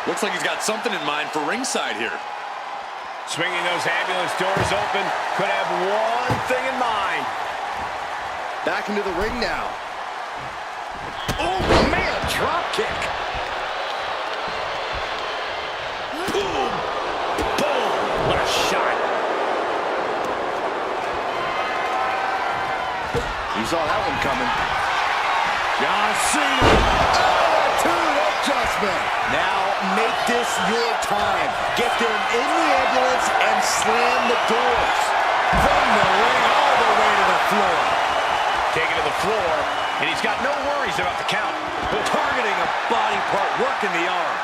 Looks like he's got something in mind for ringside here. Swinging those ambulance doors open, could have one thing in mind. Back into the ring now. Oh, man, drop kick. Boom! Boom! What a shot. You saw that one coming. John Cena. Attitude adjustment. Now make this your time. Get them in the ambulance and slam the doors. From the ring all the way to the floor. Taken to the floor, and he's got no worries about the count. Targeting a body part, working the arm.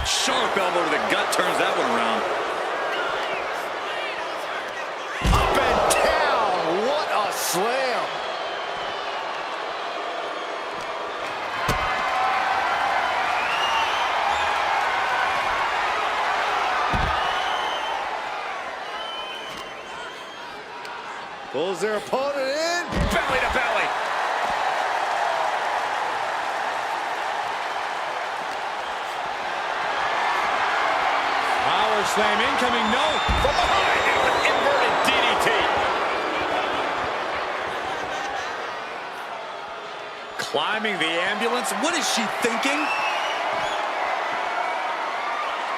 Sharp elbow to the gut turns that one around. Up and down. What a slam. Pulls their opponent in. Belly to belly. Power slam incoming, no. From behind, inverted DDT. Climbing the ambulance. What is she thinking?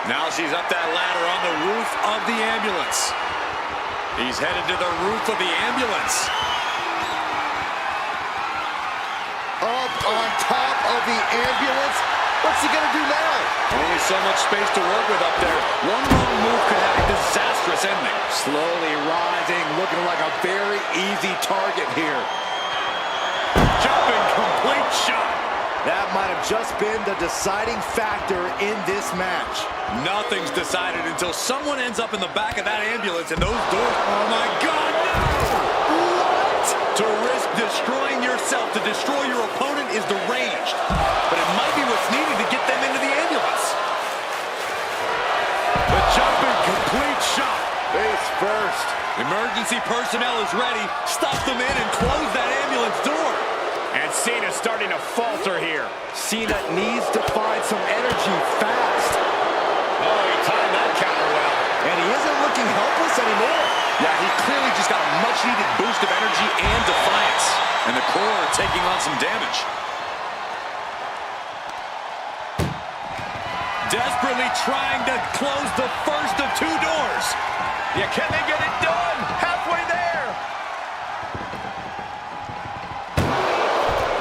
Now she's up that ladder on the roof of the ambulance. He's headed to the roof of the ambulance. Up on top of the ambulance. What's he gonna do now? Only so much space to work with up there. One wrong move could have a disastrous ending. Slowly rising, looking like a very easy target here. Jumping complete shot. That might have just been the deciding factor in this match. Nothing's decided until someone ends up in the back of that ambulance and those doors. Oh my God, no! What? To risk destroying yourself to destroy your opponent is deranged. But it might be what's needed to get them into the ambulance. The jumping complete shot. Face first. Emergency personnel is ready. Stop them in and close that ambulance door. And Cena's starting to falter here. Cena needs to find some energy fast. Oh, he timed that counter well. And he isn't looking helpless anymore. Yeah, he clearly just got a much-needed boost of energy and defiance. And the core are taking on some damage. Desperately trying to close the first of two doors. Yeah, can they get it done? Halfway there.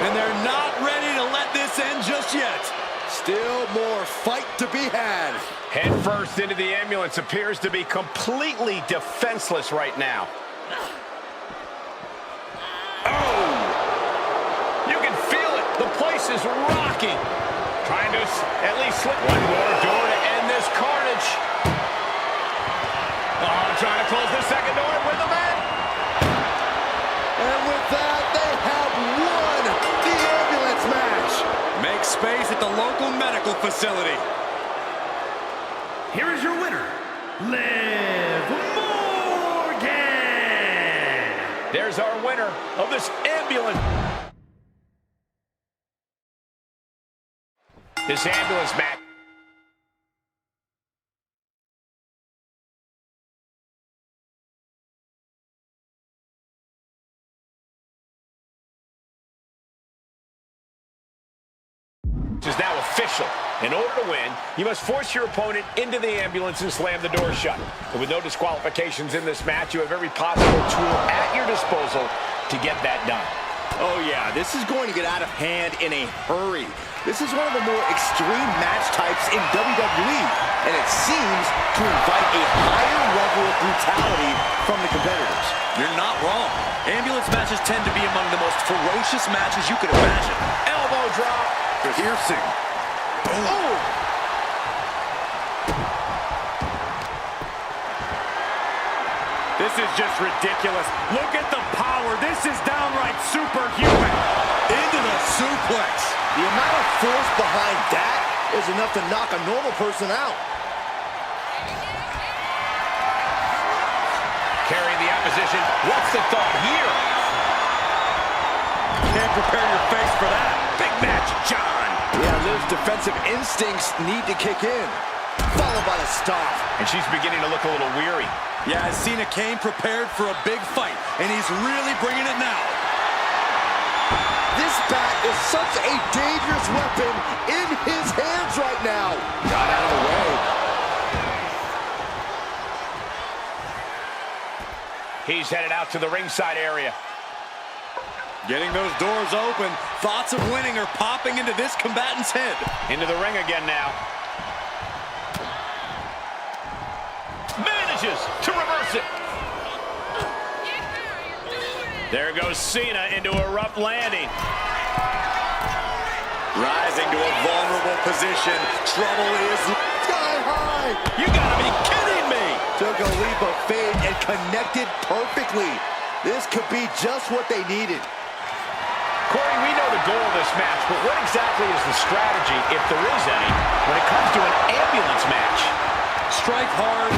And they're not ready to let this end just yet. Still more fight to be had. Head first into the ambulance appears to be completely defenseless right now. Oh! You can feel it. The place is rocking. Trying to at least slip one more door to end this carnage. Oh, trying to close the second door with a man. And with that, they have won the ambulance match. Make space at the local medical facility. Here is your winner, Liv Morgan. There's our winner of this ambulance. This ambulance match. Is now official. In order to win, you must force your opponent into the ambulance and slam the door shut. And with no disqualifications in this match, you have every possible tool at your disposal to get that done. Oh yeah, this is going to get out of hand in a hurry. This is one of the more extreme match types in WWE, and it seems to invite a higher level of brutality from the competitors. You're not wrong. Ambulance matches tend to be among the most ferocious matches you could imagine. Elbow drop. Piercing. Oh! This is just ridiculous. Look at the power. This is downright superhuman. Into the suplex. The amount of force behind that is enough to knock a normal person out. Carrying the opposition. What's the thought here? Can't prepare your face for that. Big match, John. Yeah, Liv's defensive instincts need to kick in. Followed by the stop. And she's beginning to look a little weary. Yeah, Cena came prepared for a big fight, and he's really bringing it now. This bat is such a dangerous weapon in his hands right now. Got out of the way. He's headed out to the ringside area. Getting those doors open, thoughts of winning are popping into this combatant's head. Into the ring again now. Manages to reverse it. There goes Cena into a rough landing. Rising to a vulnerable position. Trouble is connected perfectly. This could be just what they needed. Corey, we know the goal of this match, but what exactly is the strategy, if there is any, when it comes to an ambulance match? Strike hard,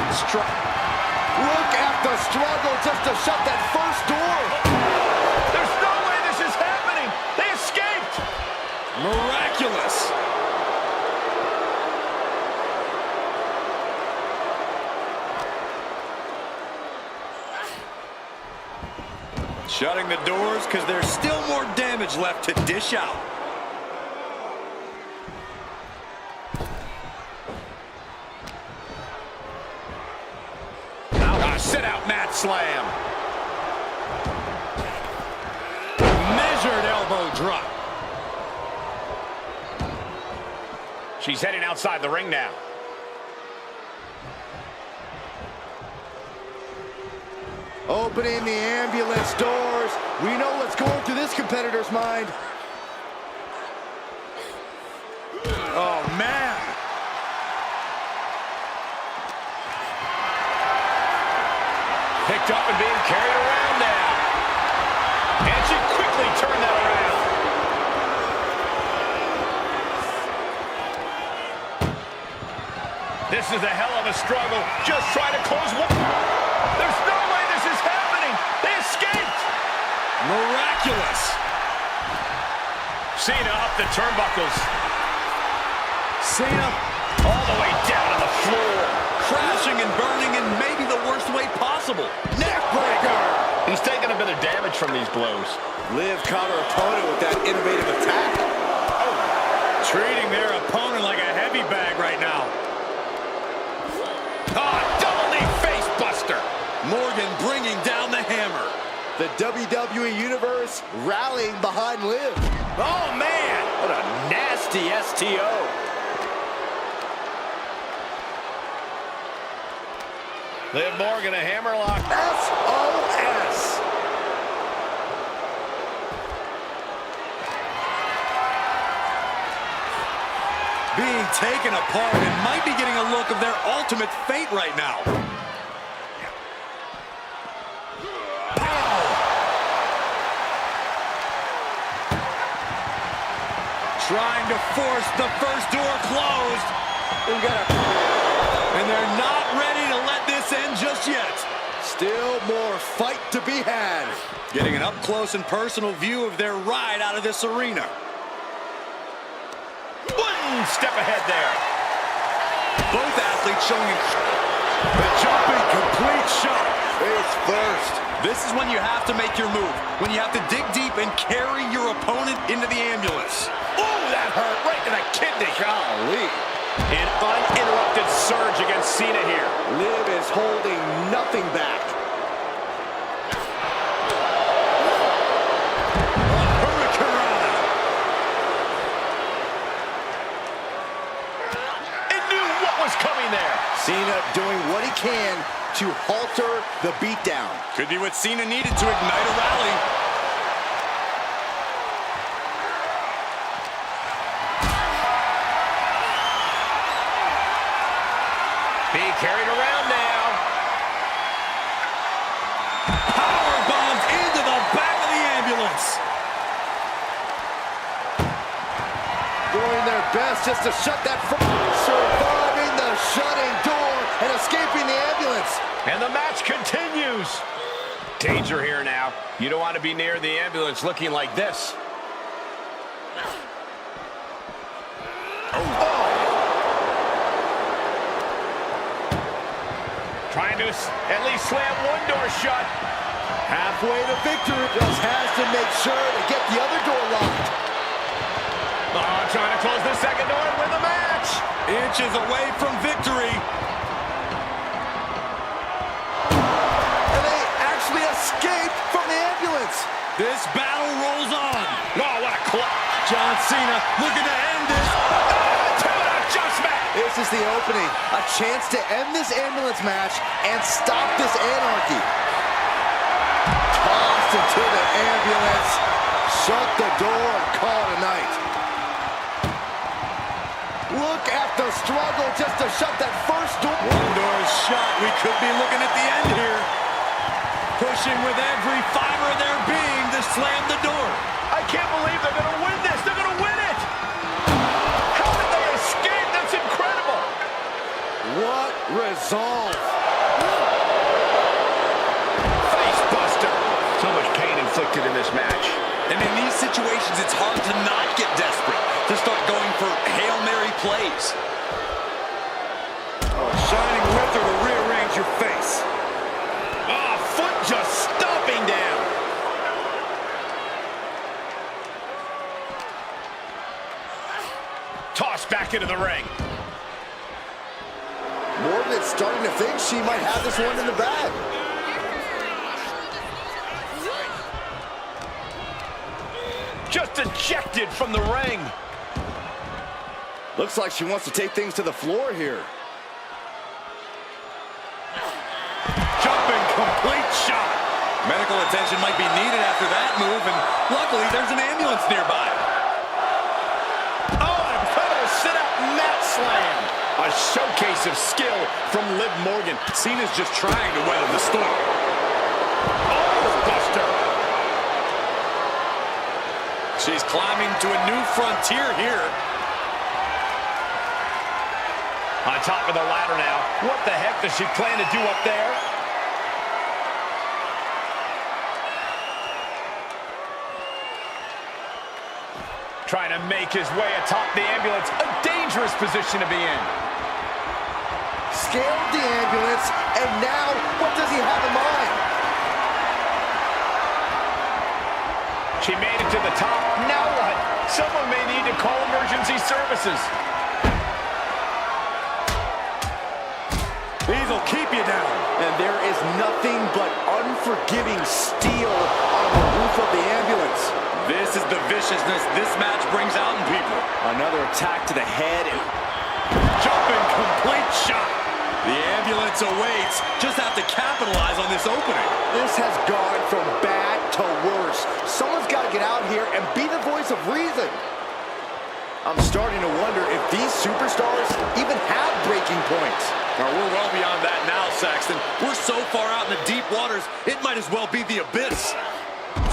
Look at the struggle just to shut that first door. There's no way this is happening. They escaped. miraculous. Shutting the doors because there's still more damage left to dish out. Sit-out mat slam. Measured elbow drop. She's heading outside the ring now. Opening the ambulance doors. We know what's going through this competitor's mind. Oh, man. Picked up and being carried around now. And she quickly turned that around. This is a hell of a struggle. Just trying to close one. There's no way this is happening. They escaped. Miraculous. Cena up the turnbuckles. Cena All the way down to the floor. crashing and burning in maybe the worst way possible. Neckbreaker. He's taking a bit of damage from these blows. Liv caught her opponent with that innovative attack. Treating their opponent like a heavy bag right now. Double knee face buster. Morgan bringing down the hammer. The WWE Universe rallying behind Liv. Oh, man. What a nasty STO. Liv Morgan, a hammerlock. SOS. Being taken apart and might be getting a look of their ultimate fate right now. Pow! Trying to force the first door closed. And they're not ready to let this end just yet. Still more fight to be had. Getting an up-close and personal view of their ride out of this arena. One step ahead there. Both athletes showing the jumping complete shot. Face first. This is when you have to make your move. When you have to dig deep and carry your opponent into the ambulance. Oh, that hurt right to the kidney. Golly. An uninterrupted surge against Cena here. Liv is holding nothing back. Hurricanrana. It knew what was coming there. Cena doing what he can to halter the beatdown. Could be what Cena needed to ignite a rally. Being carried around now. Power bombs into the back of the ambulance. Doing their best just to shut that surviving the shutting door and escaping the ambulance. And the match continues. Danger here now. You don't want to be near the ambulance looking like this. Trying to at least slam one door shut. Halfway to victory. Just has to make sure to get the other door locked. Trying to close the second door and win the match. Inches away from victory. And they actually escaped from the ambulance. This battle rolls on. Oh, what a clutch. John Cena looking to end this. Two-out adjustment. This is the opening. A chance to end this ambulance match and stop this anarchy. Tossed into the ambulance. Shut the door and call it a night. Look at the struggle just to shut that first door. One door is shut. We could be looking at the end here. pushing with every fiber of their being to slam the door. I can't believe they're going to win this. They're going to win it. How did they escape? That's incredible. What resolve. Face buster. So much pain inflicted in this match. And in these situations, it's hard to not get desperate, to start going for Hail Mary plays. Oh, shining whizzer to rearrange your face. Oh, foot just stomping down. Tossed back into the ring. Morgan's starting to think she might have this one in the bag. Just ejected from the ring. Looks like she wants to take things to the floor here. Jumping complete shot. Medical attention might be needed after that move, and luckily there's an ambulance nearby. Oh, an incredible sit-up mat slam. A showcase of skill from Liv Morgan. Cena's just trying to weather the storm. Oh, buster. She's climbing to a new frontier here. On top of the ladder now. What the heck does she plan to do up there? Trying to make his way atop the ambulance. A dangerous position to be in. Scaled the ambulance, and now what does he have in mind? She made it to the top. Now what? Someone may need to call emergency services. These will keep you down. And there is nothing but unforgiving steel on the roof of the ambulance. This is the viciousness this match brings out in people. Another attack to the head. And Jumping complete shot. The ambulance awaits. Just have to capitalize on this opening. this has gone from bad to worse. Someone's got to get out here and be the voice of reason. I'm starting to wonder if these superstars even have breaking points. Well, we're well beyond that now, Saxton. We're so far out in the deep waters, it might as well be the abyss.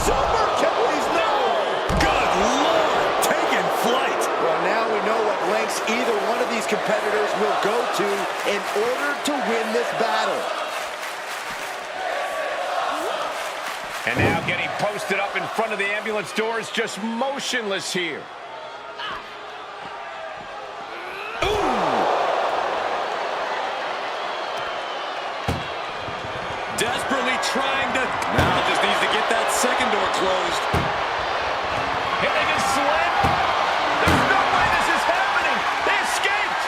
Super Achilles, no! Good Lord, taking flight. Well, now we know what lengths either one of these competitors will go to in order to win this battle. And now getting posted up in front of the ambulance doors, just motionless here. Desperately trying to... Now just needs to get that second door closed. Here they can slam. There's no way this is happening. They escaped.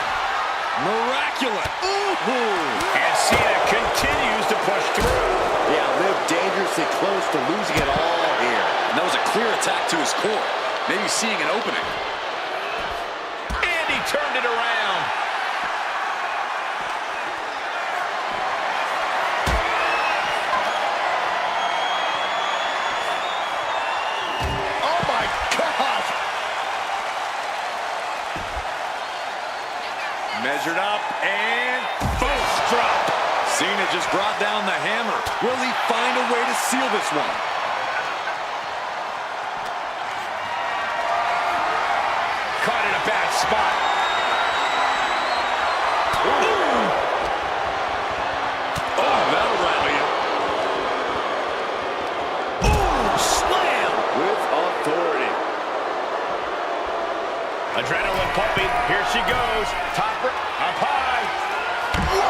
Miraculous. Ooh. And Cena continues to push through. Yeah, Liv dangerously close to losing it all here. And that was a clear attack to his core. Maybe seeing an opening. And he turned it around. Oh my gosh! Measured up and boom, drop. Cena just brought down the hammer. Will he find a way to seal this one? Caught in a bad spot. Oh, that'll rattle you. Boom, slam. With authority. Adrenaline pumping. Here she goes. Topper up high. Whoa!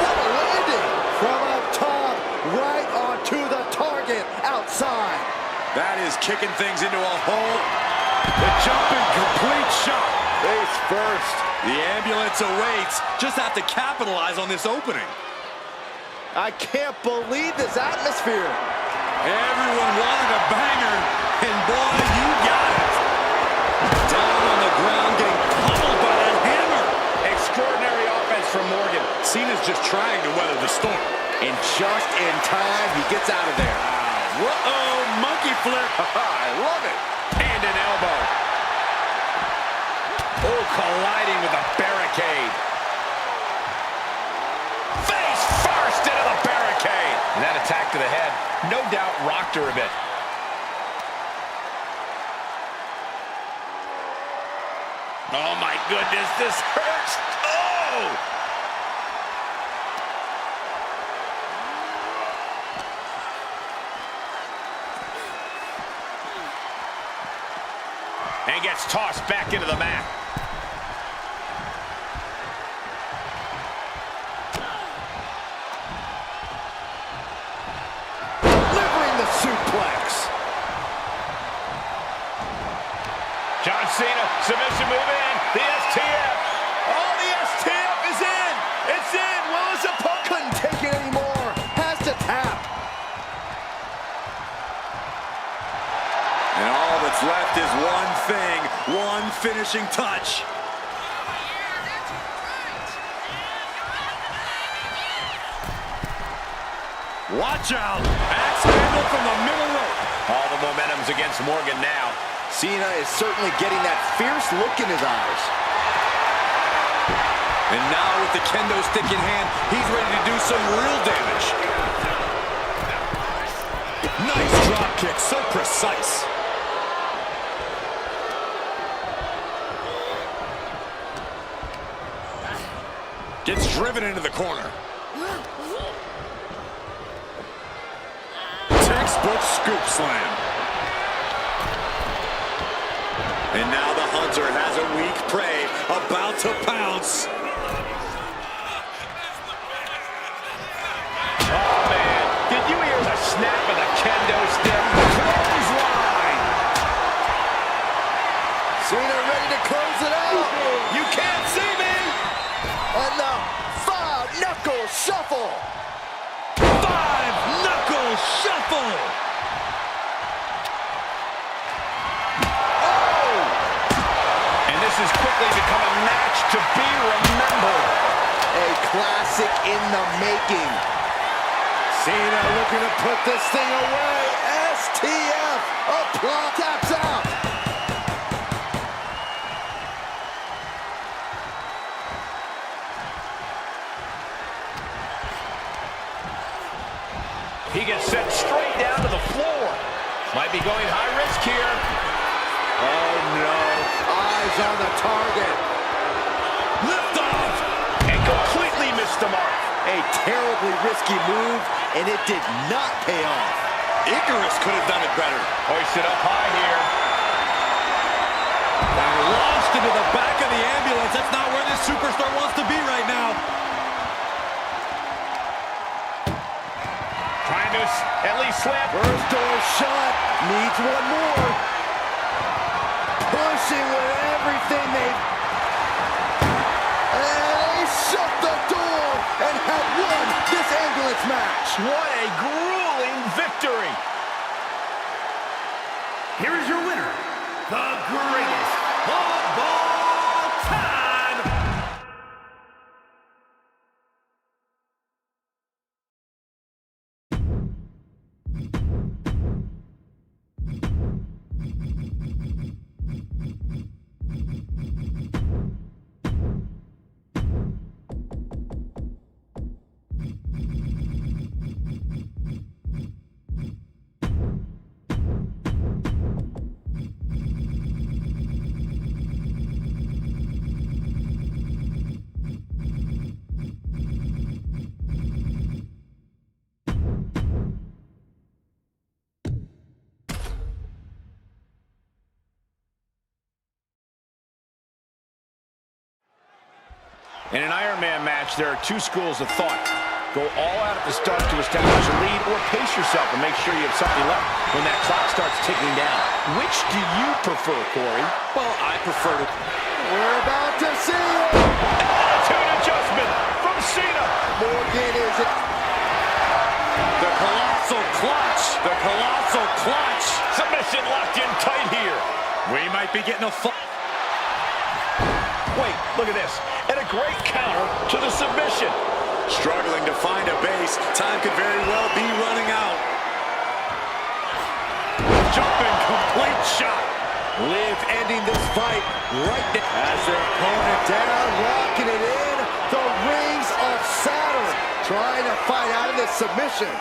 What a landing! From up top, right onto the target outside. That is kicking things into a hole. The jumping complete shot. Face first. The ambulance awaits. Just have to capitalize on this opening. I can't believe this atmosphere. Everyone wanted a banger, and boy, you got it. Down on the ground, getting pummeled by that hammer. Extraordinary offense from Morgan. Cena's just trying to weather the storm. And just in time, he gets out of there. Uh-oh, monkey flip. I love it. And an elbow. Oh, colliding with a barricade. Face first into the barricade. And that attack to the head no doubt rocked her a bit. Oh my goodness, this hurts. Oh! And gets tossed back into the mat. Delivering the suplex. John Cena, submission move in. The STF. Oh, the STF is in. It's in. Will his opponent couldn't take it anymore. Has to tap. And all that's left is one thing, one finishing touch. Watch out! Axe handle from the middle rope. All the momentum's against Morgan now. Cena is certainly getting that fierce look in his eyes. And now with the kendo stick in hand, he's ready to do some real damage. Nice drop kick, so precise. Gets driven into the corner. Textbook scoop slam. And now the hunter has a weak prey about to pounce. Oh man, did you hear the snap of the kendo stick? Clothesline! Cena ready to close it out. You can't see me! And the five-knuckle shuffle. Five-knuckle shuffle! Oh! And this has quickly become a match to be remembered. A classic in the making. Cena looking to put this thing away. STF. Apply. Taps out. He gets sent straight down to the floor. Might be going high risk here. Oh no. Eyes on the target. Lift off! And completely missed the mark. A terribly risky move, and it did not pay off. Icarus could have done it better. Hoisted up high here. And launched into the back of the ambulance. That's not where this superstar wants to be right now. Trying to at least slam. First door shut. Needs one more. Pushing with everything they've... And they shut the door and have won this ambulance match. What a grueling victory. Here is your winner, the greatest of all time, In an Iron Man match, there are two schools of thought. Go all out at the start to establish a lead, or pace yourself and make sure you have something left when that clock starts ticking down. Which do you prefer, Corey? Well, I prefer to... We're about to see it. Attitude adjustment from Cena. Morgan is it. The colossal clutch! The colossal clutch! Submission locked in tight here. We might be getting a... Wait, look at this. And a great counter to the submission. Struggling to find a base. Time could very well be running out. Jumping complete shot. Liv ending this fight right now. As their opponent down, locking it in. The rings of Saturn. Trying to fight out of this submission.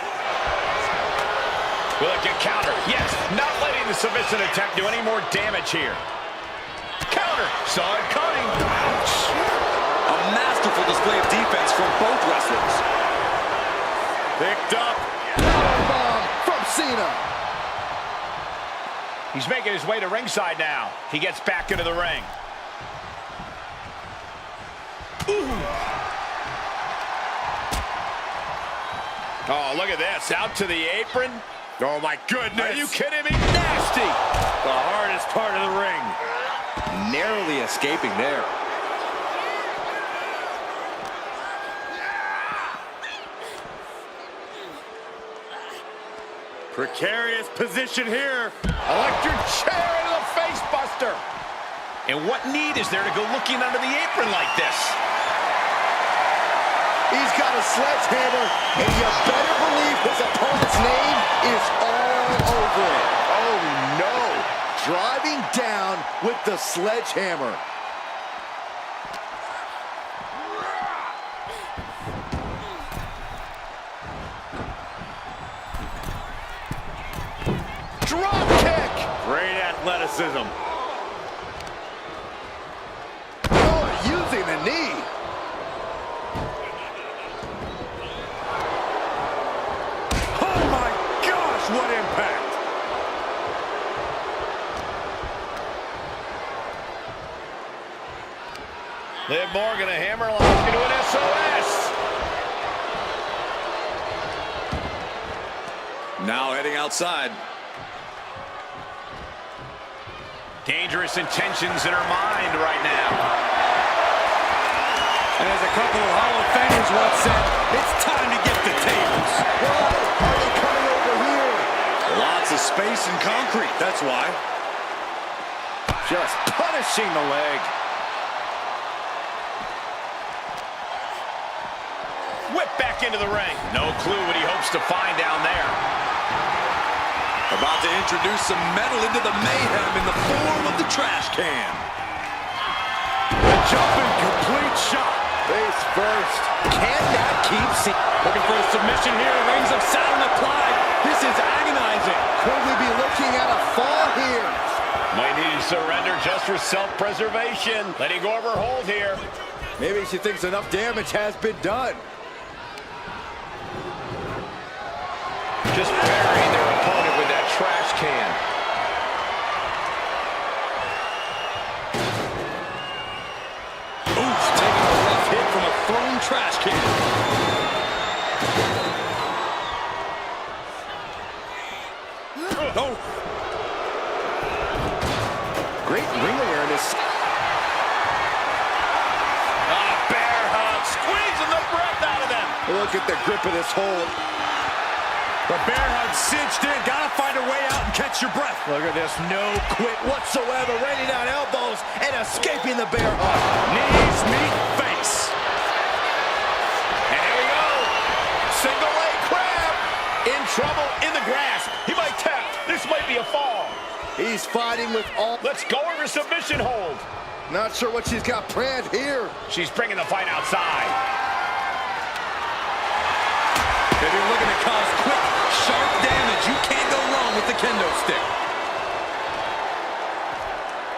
Will it get counter? Yes, not letting the submission attempt do any more damage here. Counter, saw it coming. Ouch. A masterful display of defense from both wrestlers. Picked up. Powerbomb from Cena. He's making his way to ringside now. He gets back into the ring. Ooh. Oh, look at this. Out to the apron. Oh, my goodness. Are you kidding me? Nasty. The hardest part of the ring. Narrowly escaping there. Precarious position here. Electric chair into the face buster. And what need is there to go looking under the apron like this? He's got a sledgehammer, and you better believe his opponent's name is all over it. Oh, no. Driving down with the sledgehammer. Drop kick. Great athleticism. Oh, using the knee. Oh my gosh, what impact! Liv Morgan, a hammerlock into an SOS. Now heading outside. Dangerous intentions in her mind right now. And as a couple of Hall of Famers once said, it's time to get the tables. Why are they coming over here? Lots of space and concrete, that's why. Just punishing the leg. Whip back into the ring. No clue what he hopes to find down there. About to introduce some metal into the mayhem in the form of the trash can. The jumping complete shot. Face first. Can that keep Cena? Looking for a submission here. Rings of sound applied. This is agonizing. Could we be looking at a fall here? Might need to surrender just for self-preservation. Letting go of her hold here. Maybe she thinks enough damage has been done. Just burying their opponent with that trash can. Oof, taking a rough hit from a thrown trash can. Oh. Great ring awareness. Bear hug, squeezing the breath out of them. Look at the grip of this hold. The bear hug cinched in. Gotta find a way out and catch your breath. Look at this, no quit whatsoever. Raining down elbows and escaping the bear hug. Knees meet face. And here we go. Single leg crab. In trouble, in the grasp. He might tap. This might be a fall. He's fighting with all. Let's go over submission hold. Not sure what she's got planned here. She's bringing the fight outside. If you're looking to cause quick, sharp damage, you can't go wrong with the kendo stick.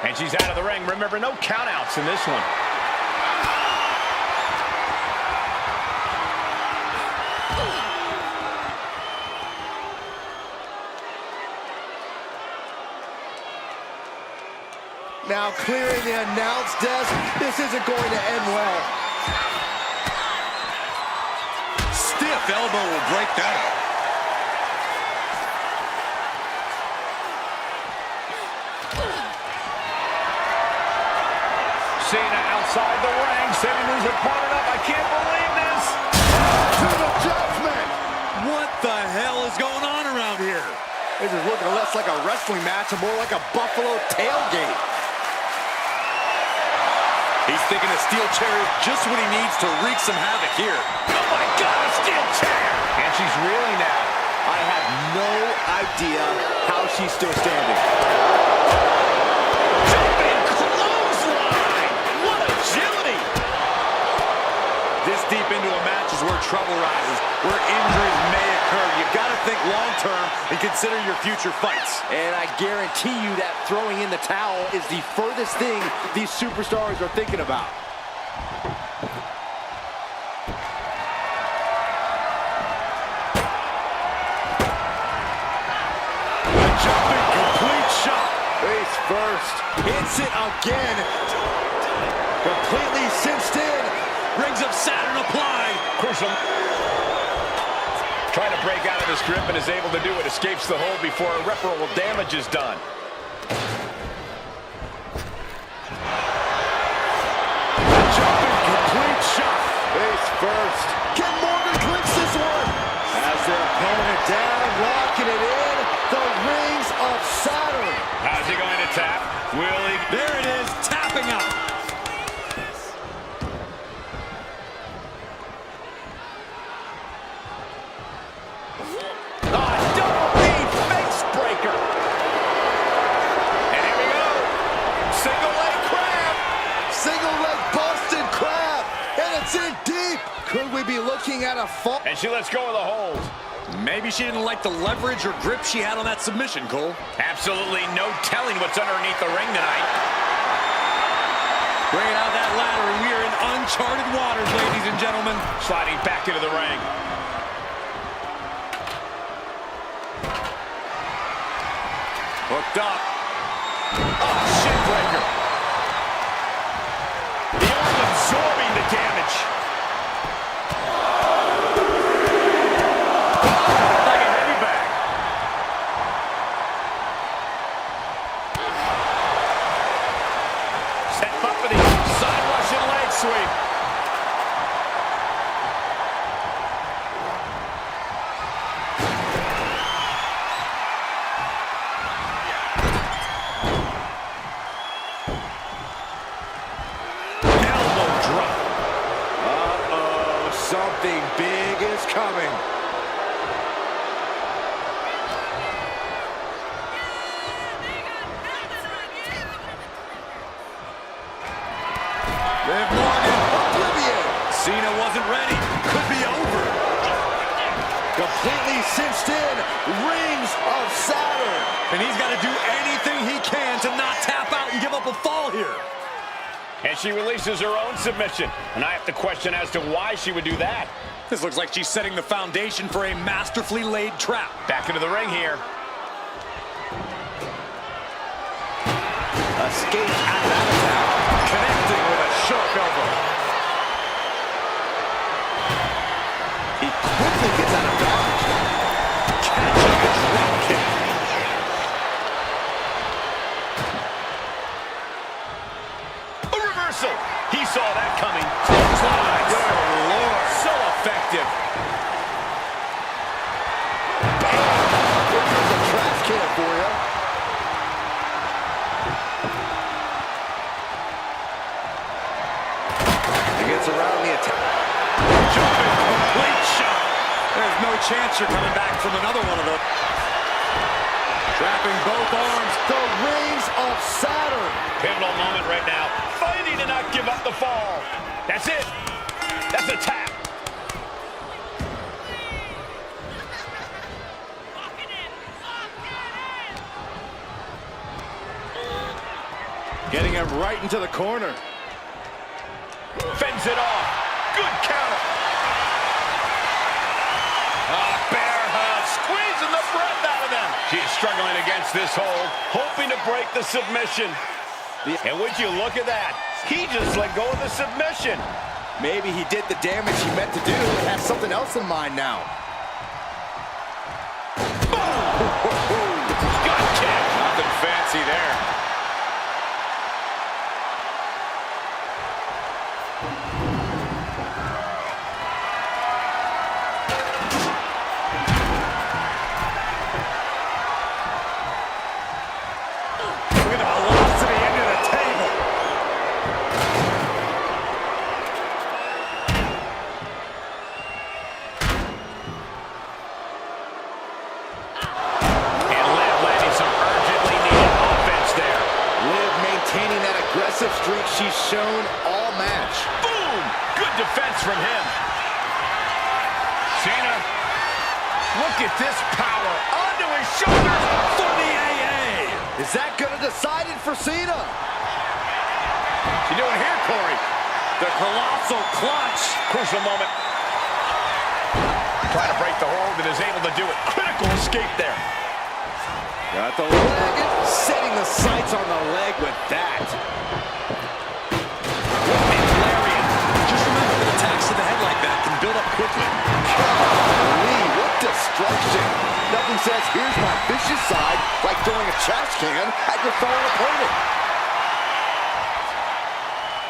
And she's out of the ring. Remember, no countouts in this one. Now clearing the announce desk. This isn't going to end well. Stiff elbow will break that up. Cena outside the ring, setting his opponent up. I can't believe this. To the judgment. What the hell is going on around here? This is looking less like a wrestling match and more like a Buffalo tailgate. He's thinking a steel chair is just what he needs to wreak some havoc here. Oh my God, a steel chair! And she's reeling now. I have no idea how she's still standing. Jumping clothesline! What agility! This deep into a match is where trouble rises, where injuries may occur. You've got to think long-term and consider your future fights. And I guarantee you that throwing in the towel is the furthest thing these superstars are thinking about. A jumping complete shot. Face first. Hits it again. Completely cinched in. Rings of Saturn applied. Crucial. Trying to break out of his grip and is able to do it. Escapes the hold before irreparable damage is done. Jumping complete shot. Face first. Ken Morgan clinks this one. Has their opponent down, locking it in. The rings of Saturn. How's he going to tap? Will he? There it is, tapping out. Double knee face breaker. And here we go. Single leg crab. Single leg busted crab. And it's in deep. Could we be looking at a fall? And she lets go of the hold. Maybe she didn't like the leverage or grip she had on that submission, Cole. Absolutely no telling what's underneath the ring tonight. Bringing out that ladder, and we are in uncharted waters, ladies and gentlemen. Sliding back into the ring. Hooked up. Oh, shin breaker. The arm absorbing the damage. Like a heavy bag. Set up for the side Russian leg sweep. Something big is coming. Liv Morgan. Oblivion. Cena wasn't ready. Could be over. Completely cinched in. Rings of Saturn. And he's got to do anything he can to not tap out and give up a fall here. And she releases her own submission. And I have to question as to why she would do that. This looks like she's setting the foundation for a masterfully laid trap. Back into the ring here. Escapes out of that attack. Connecting with a sharp elbow. He quickly gets out of dodge. Catching a drop kick. A reversal. He saw that coming. Clotheslines. Good Lord. So effective. Here's a trash can for you. He gets around the attack. Jumping complete shot. There's no chance you're coming back from another one of them. Trapping both arms. The rings of Saturn. Pivotal moment right now. Fighting to not give up the fall. That's it. That's a tap. Getting him right into the corner. Fends it off. Good counter. Bear hug. Squeezing the breath out of them. She's struggling against this hold, hoping to break the submission. And would you look at that? He just let go of the submission. Maybe he did the damage he meant to do and has something else in mind now. Gut kick. Nothing fancy there. Look at the velocity into the table. And Liv landing some urgently needed offense there. Liv maintaining that aggressive streak she's shown all match. Boom! Good defense from him. Look at this power. Onto his shoulders for the AA. Is that going to decide it for Cena? What's he doing here, Corey? The colossal clutch. Crucial moment. Trying to break the hold and is able to do it. Critical escape there. Got the leg, setting the sights on the leg with that. Lariat. Just remember that attacks to the head like that can build up quickly. Golly, what destruction. Nothing says, here's my vicious side, like throwing a trash can at your fellow opponent.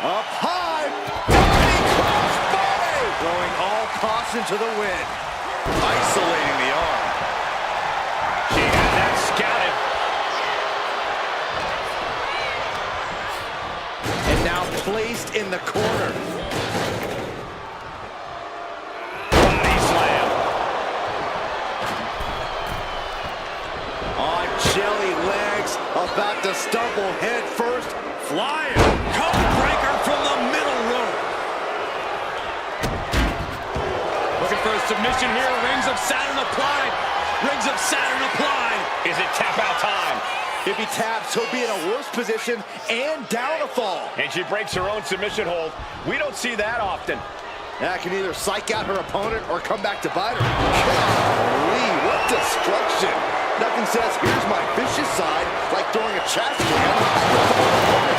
Up high, diving crossbody. Throwing all caution to the wind. Isolating the arm. She had that scouted. And now placed in the corner. Body slam. On jelly legs, about to stumble head first. Flying. Code breaker from the middle rope. Looking for a submission here. Rings of Saturn applied. Rings of Saturn applied. Is it tap out time? If he taps, he'll be in a worse position and down a fall. And she breaks her own submission hold. We don't see that often. That can either psych out her opponent or come back to bite her. Golly, what destruction. Nothing says, here's my vicious side, like throwing a trash can at your fellow opponent.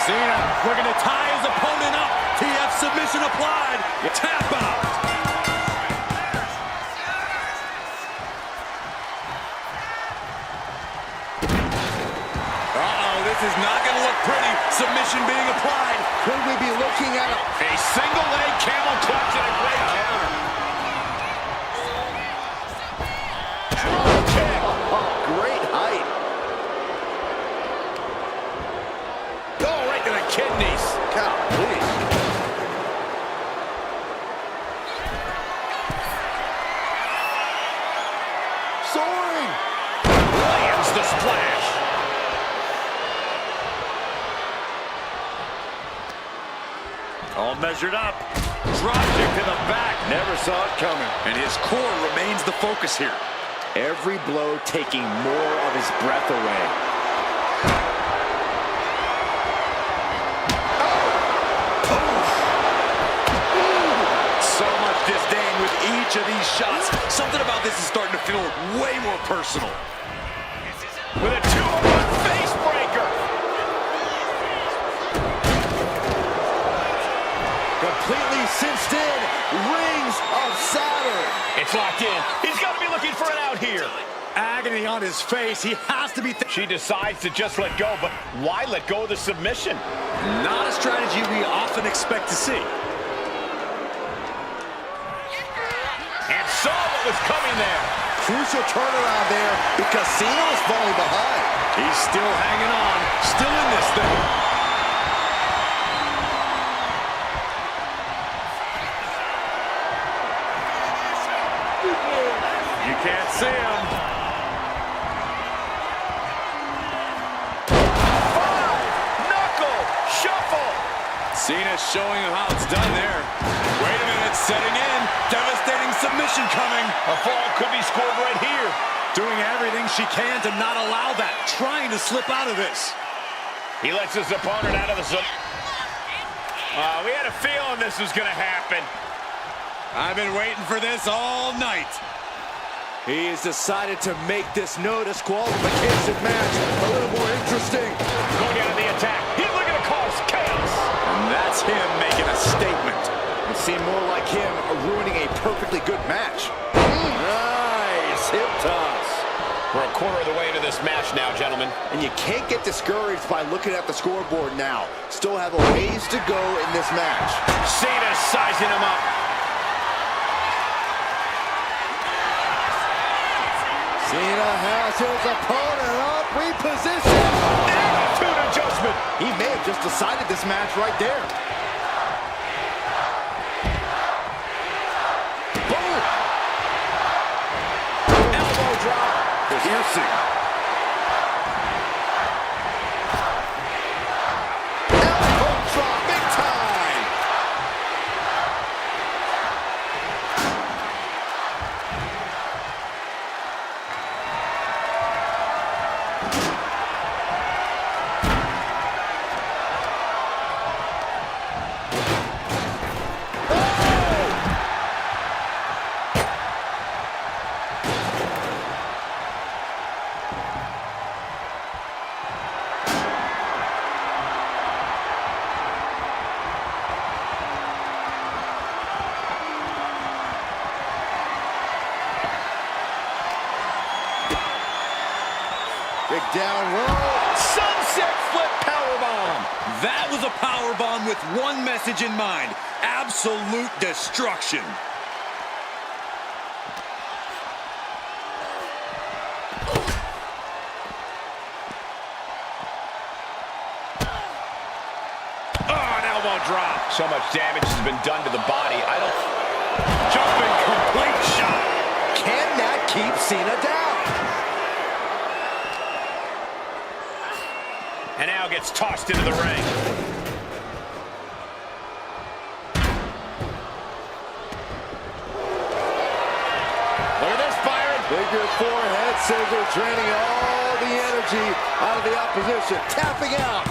Cena looking to tie his opponent up. TF submission applied. Tap out. Uh-oh, this is not going to look pretty. Submission being applied. Could we be looking at A single leg camel clutch and a great counter. Drop kick. great height? Oh, right to the kidneys. Golly. Soaring. Lands the splash. All measured up. Drop kick to the back. Never saw it coming. And his core remains the focus here. Every blow taking more of his breath away. So much disdain with each of these shots. Something about this is starting to feel way more personal. With a 2-on-1 face breaker. Completely cinched in. Rings of Saturn. It's locked in. He's got to be looking for an out here. Agony on his face. He has to be... She decides to just let go, but why let go of the submission? Not a strategy we often expect to see. And saw what was coming there. Crucial turnaround there because Cena was falling behind. He's still hanging on. Still in this thing. You can't see him. Knuckle shuffle. Cena's showing him how it's done there. Wait a minute, setting in. Devastating submission coming. A fall could be scored right here. Doing everything she can to not allow that. Trying to slip out of this. He lets his opponent out of the zone. We had a feeling this was going to happen. I've been waiting for this all night. He has decided to make this no disqualification match a little more interesting. Going out of the attack. He's looking to cause chaos. And that's him making a statement. It seemed more like him ruining a perfectly good match. Nice hip toss. We're a quarter of the way into this match now, gentlemen. And you can't get discouraged by looking at the scoreboard now. Still have a ways to go in this match. Cena's sizing him up. Cena has his opponent up, repositioned. Attitude adjustment. He may have just decided this match right there. Boom! Elbow drop. Piercing. Elbow drop, big time. Big down roll. Sunset flip powerbomb. That was a powerbomb with one message in mind. Absolute destruction. Oh, an elbow drop. So much damage has been done to the body. Jumping complete shot. Can that keep Cena down? And now gets tossed into the ring. Look at this, Byron. Figure four head scissor, draining all the energy out of the opposition. Tapping out.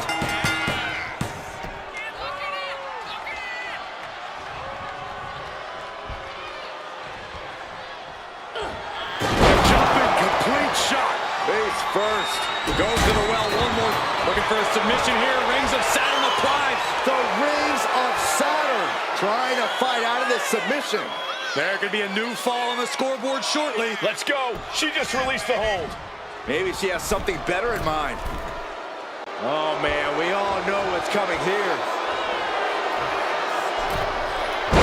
Jumping complete shot. Face first. Goes to the well, one more. Looking for a submission here. Rings of Saturn applied. The rings of Saturn trying to fight out of this submission. There could be a new fall on the scoreboard shortly. Let's go. She just released the hold. Maybe she has something better in mind. Oh, man, we all know what's coming here.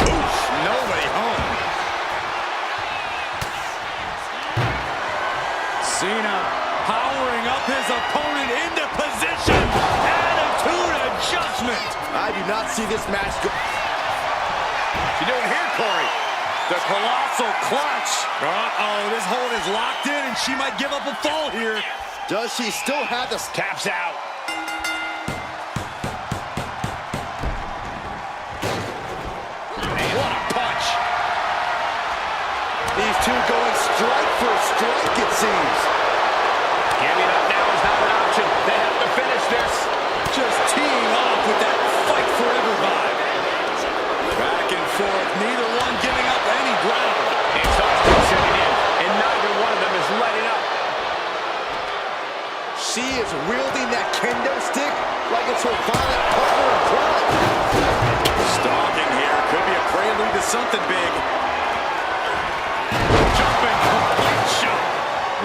Oof, nobody home. Cena powering up his opponent into position. Attitude adjustment. I do not see this match go. What's she doing here, Corey? The colossal clutch. Uh-oh, this hold is locked in, and she might give up a fall here. Does she still have the... Taps out. And what a punch. These two going strike for strike, it seems. Giving up now is not an option. They have to finish this. Just teeing off with that fight forever vibe. Back and forth, neither one giving up any ground. Exhaustion setting in, and neither one of them is letting up. She is wielding that kendo stick like it's her violent partner in crime. Stalking here could be a prelude to something big. Jumping complete shot.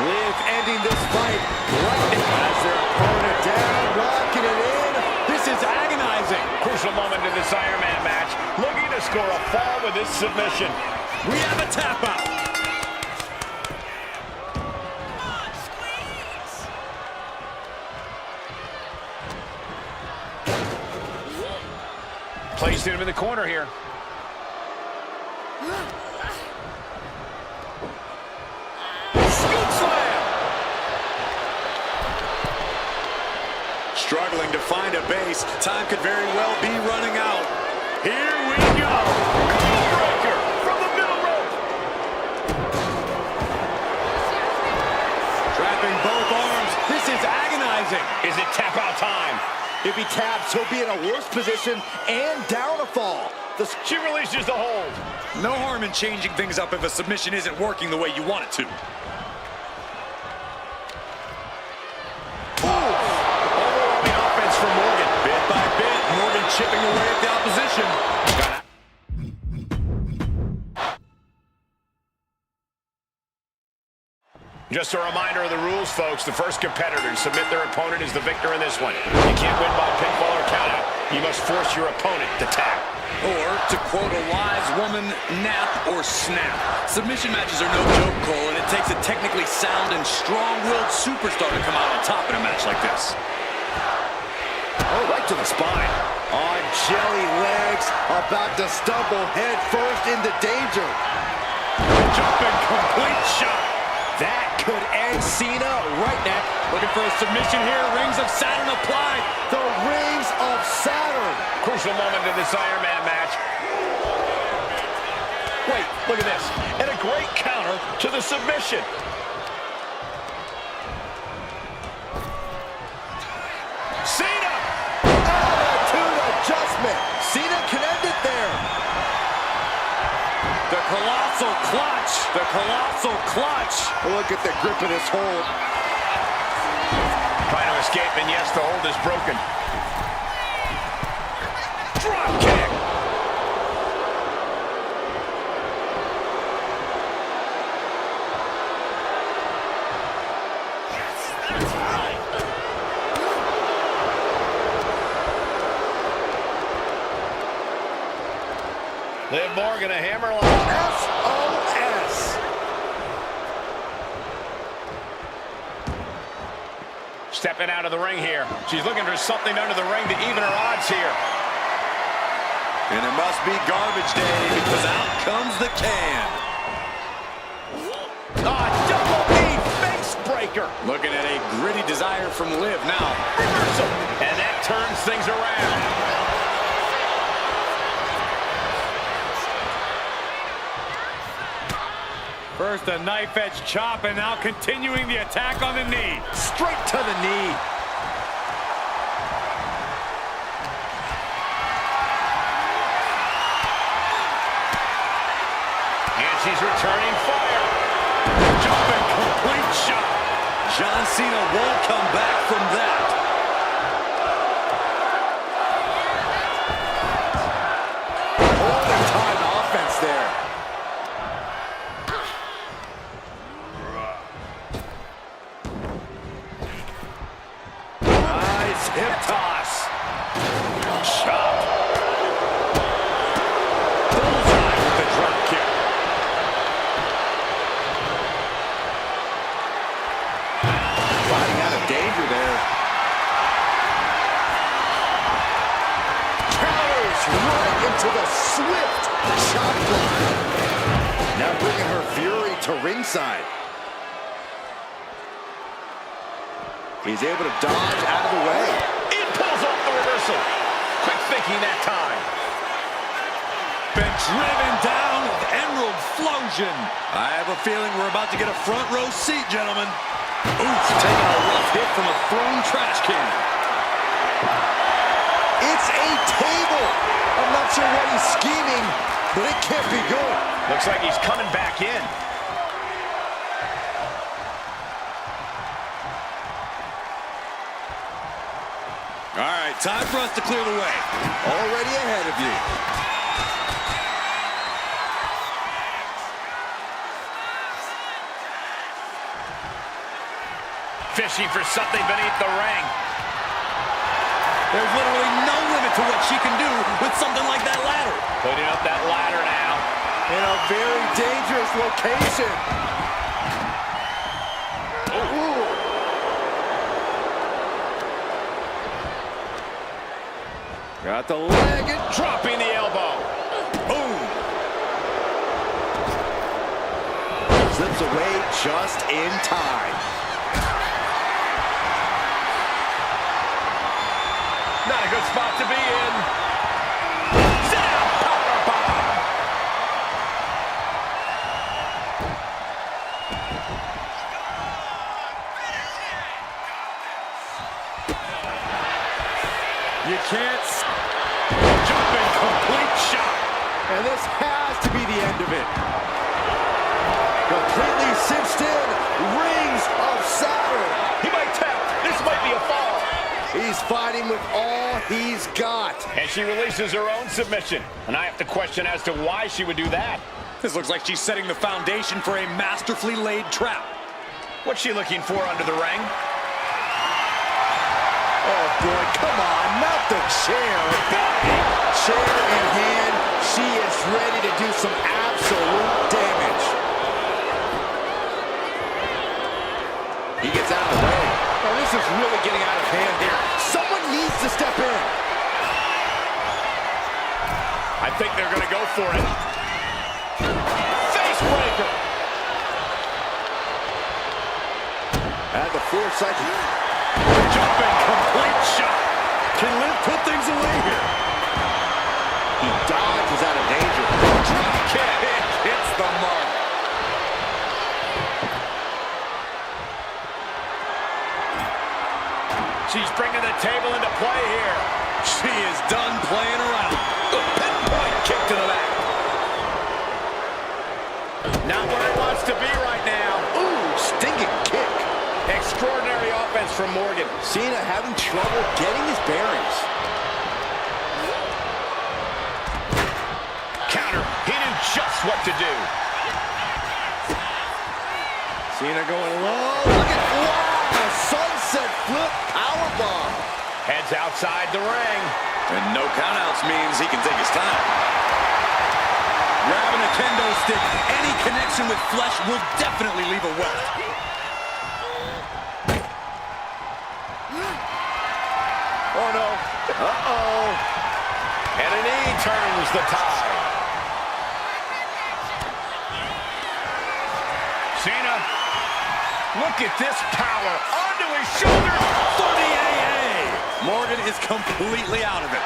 Liv ending this fight right now as their opponent down, locking it in. This is agonizing. Crucial moment in this Iron Man match. Looking to score a fall with this submission. We have a tap out. Placing him in the corner here. Scoop slam. Struggling to find a base. Time could very well be running out. Here we go. Breaker from the middle rope. Trapping both arms. This is agonizing. Is it tap out time? If he taps, he'll be in a worse position and down a fall. She releases the hold. No harm in changing things up if a submission isn't working the way you want it to. Overwhelming offense from Morgan. Bit by bit, Morgan chipping away at the opposition. Just a reminder of the rules, folks. The first competitor to submit their opponent is the victor in this one. You can't win by pinfall or countout. You must force your opponent to tap. Or, to quote a wise woman, nap or snap. Submission matches are no joke, Cole, and it takes a technically sound and strong-willed superstar to come out on top in a match like this. Oh, right to the spine. On jelly legs, about to stumble head first into danger. Jumping complete shot. That could end Cena right now. Looking for a submission here. Rings of Saturn applied. The Rings of Saturn. Crucial moment in this Iron Man match. Wait, look at this. And a great counter to the submission. Cena! Attitude adjustment. Cena can end it there. The colossal clutch. The colossal clutch. Look at the grip of this hold. Trying to escape, and yes, the hold is broken. Drop kick! Liv Morgan, a hammerlock. SOS. Stepping out of the ring here. She's looking for something under the ring to even her odds here. And it must be garbage day because out comes the can. Double knee face breaker. Looking at a gritty desire from Liv now. Reversal. And that turns things around. First a knife edge chop and now continuing the attack on the knee. Straight to the knee. And she's returning fire. Jumping complete shot. John Cena won't come back from that. Holy time offense there. Nice hip toss. Chop. Bullseye with the drop kick. Fighting out of danger there. Counters right into the swift chop block. Now bringing her fury to ringside. He's able to dodge out of the way. It pulls off the reversal. Quick thinking that time. Been driven down with Emerald Flosion. I have a feeling we're about to get a front row seat, gentlemen. Oof, taking a rough hit from a thrown trash can. It's a table. I'm not sure what he's scheming, but it can't be good. Looks like he's coming back in. All right, time for us to clear the way. Already ahead of you. Fishing for something beneath the ring. There's literally no limit to what she can do with something like that ladder. Putting up that ladder now. In a very dangerous location. Ooh. Got the leg and Dropping the elbow. Boom. slips away just in time. Not a good spot to be in. Down, powerbomb. You can't. Jumping complete shot. And this has to be the end of it. Completely cinched in. Rings of Saturn. He might tap. This might be a fall. He's fighting with all he's got. And she releases her own submission. And I have to question as to why she would do that. This looks like she's setting the foundation for a masterfully laid trap. What's she looking for under the ring? Oh, boy, come on, not the chair. Chair in hand, she is ready to do some absolute damage. He gets out of the way. Oh, this is really getting out of hand here. Someone needs to step in. I think they're going to go for it. Face breaker. At the foresight. Jumping complete shot. Can Liv put things away here? He dodges out of danger. Drop kick. Hits the mark. She's bringing the table into play here. She is done playing around. A pinpoint kick to the back. Not where he wants to be right now. Ooh, stinging kick. Extraordinary offense from Morgan. Cena having trouble getting his bearings. Counter. He knew just what to do. Cena going low. Look at wow, sunset flip powerbomb. Heads outside the ring. And no countouts means he can take his time. Grabbing a kendo stick, any connection with flesh will definitely leave a welt. Oh no. Uh-oh. And a knee turns the tide. Cena. Look at this power. Onto his shoulder. For the AA. Morgan is completely out of it.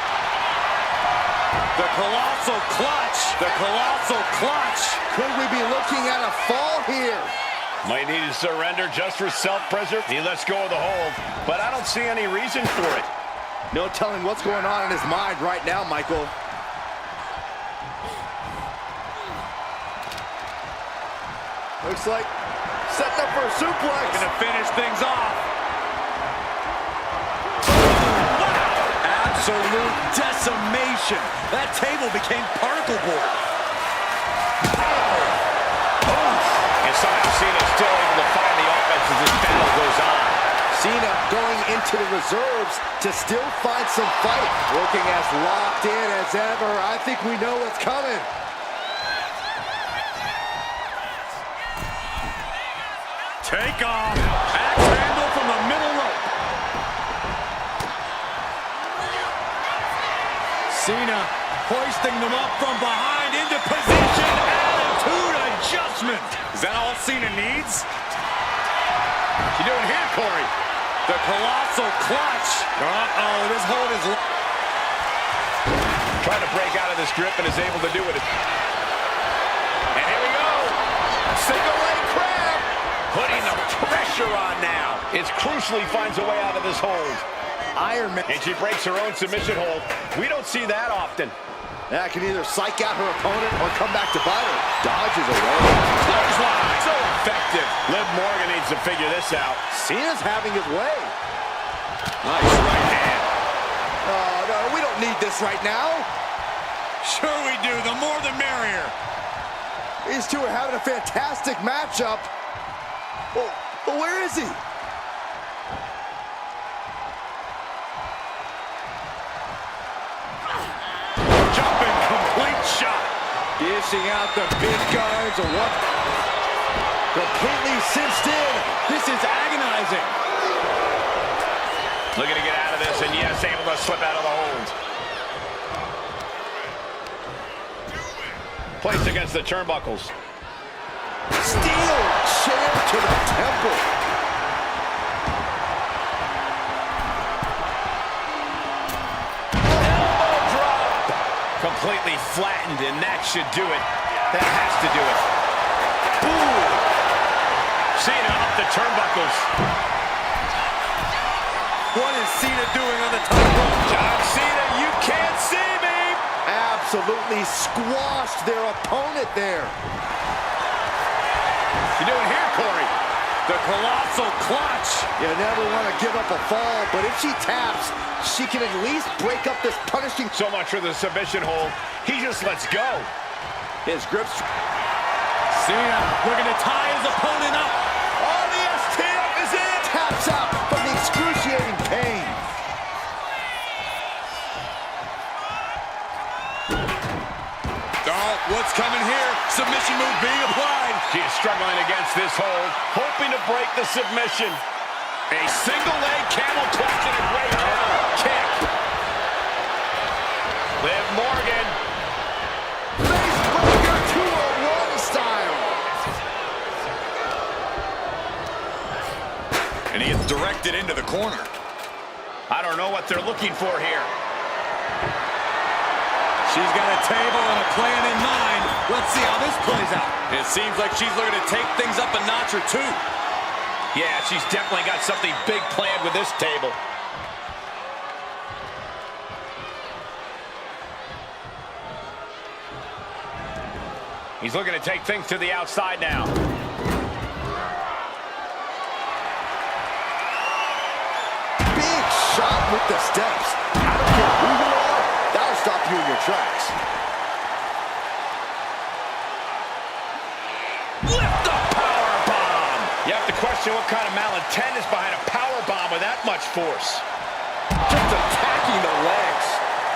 The colossal clutch. The colossal clutch. Could we be looking at a fall here? Might need to surrender just for self-preservation. He lets go of the hold, but I don't see any reason for it. No telling what's going on in his mind right now, Michael. Looks like setting up for a suplex. Gonna finish things off. Absolute decimation. That table became particle board. And somehow Cena's still able to find the offense as this battle goes on. Cena going into the reserves to still find some fight. Looking as locked in as ever. I think we know what's coming. Take off. Axe handle from the middle rope. Cena hoisting them up from behind into position. Attitude adjustment. Is that all Cena needs? You doing here, Corey? The colossal clutch. Uh-oh, this hold is... Trying to break out of this grip and is able to do it. And here we go. Single leg crab. Putting the pressure on now. It's crucial he finds a way out of this hold. Iron Man. And she breaks her own submission hold. We don't see that often. That can either psych out her opponent or come back to bite her. Dodges away. Clothesline. So effective. Liv Morgan needs to figure this out. Cena's having his way. Nice right hand. Oh, no, we don't need this right now. Sure we do. The more the merrier. These two are having a fantastic matchup. Well, where is he? Jumping complete shot. Dishing out the big guns or what? Completely cinched in. This is agonizing. Looking to get out of this, and yes, able to slip out of the hold. Placed against the turnbuckles. Steel chair to the temple. Elbow drop. Completely flattened, and that should do it. That has to do it. Ooh. Cena up the turnbuckles. What is Cena doing on the top rope? John Cena, you can't see me. Absolutely squashed their opponent there. You doing here, Corey? The colossal clutch. You never want to give up a fall, but if she taps, she can at least break up this punishing... So much for the submission hold. He just lets go. His grips... Cena looking to tie his opponent up. Oh, the ST gets this hold, hoping to break the submission. A single leg camel clutch and a great kick. Liv Morgan. Facebreaker 201 style. And he is directed into the corner. I don't know what they're looking for here. She's got a table and a plan in mind. Let's see how this plays out. It seems like she's looking to take things up a notch or two. Yeah, she's definitely got something big planned with this table. He's looking to take things to the outside now. Big shot with the steps. I don't care who you are, that'll stop you in your tracks. Lift the power bomb. You have to question what kind of malintent is behind a power bomb with that much force. Just attacking the legs.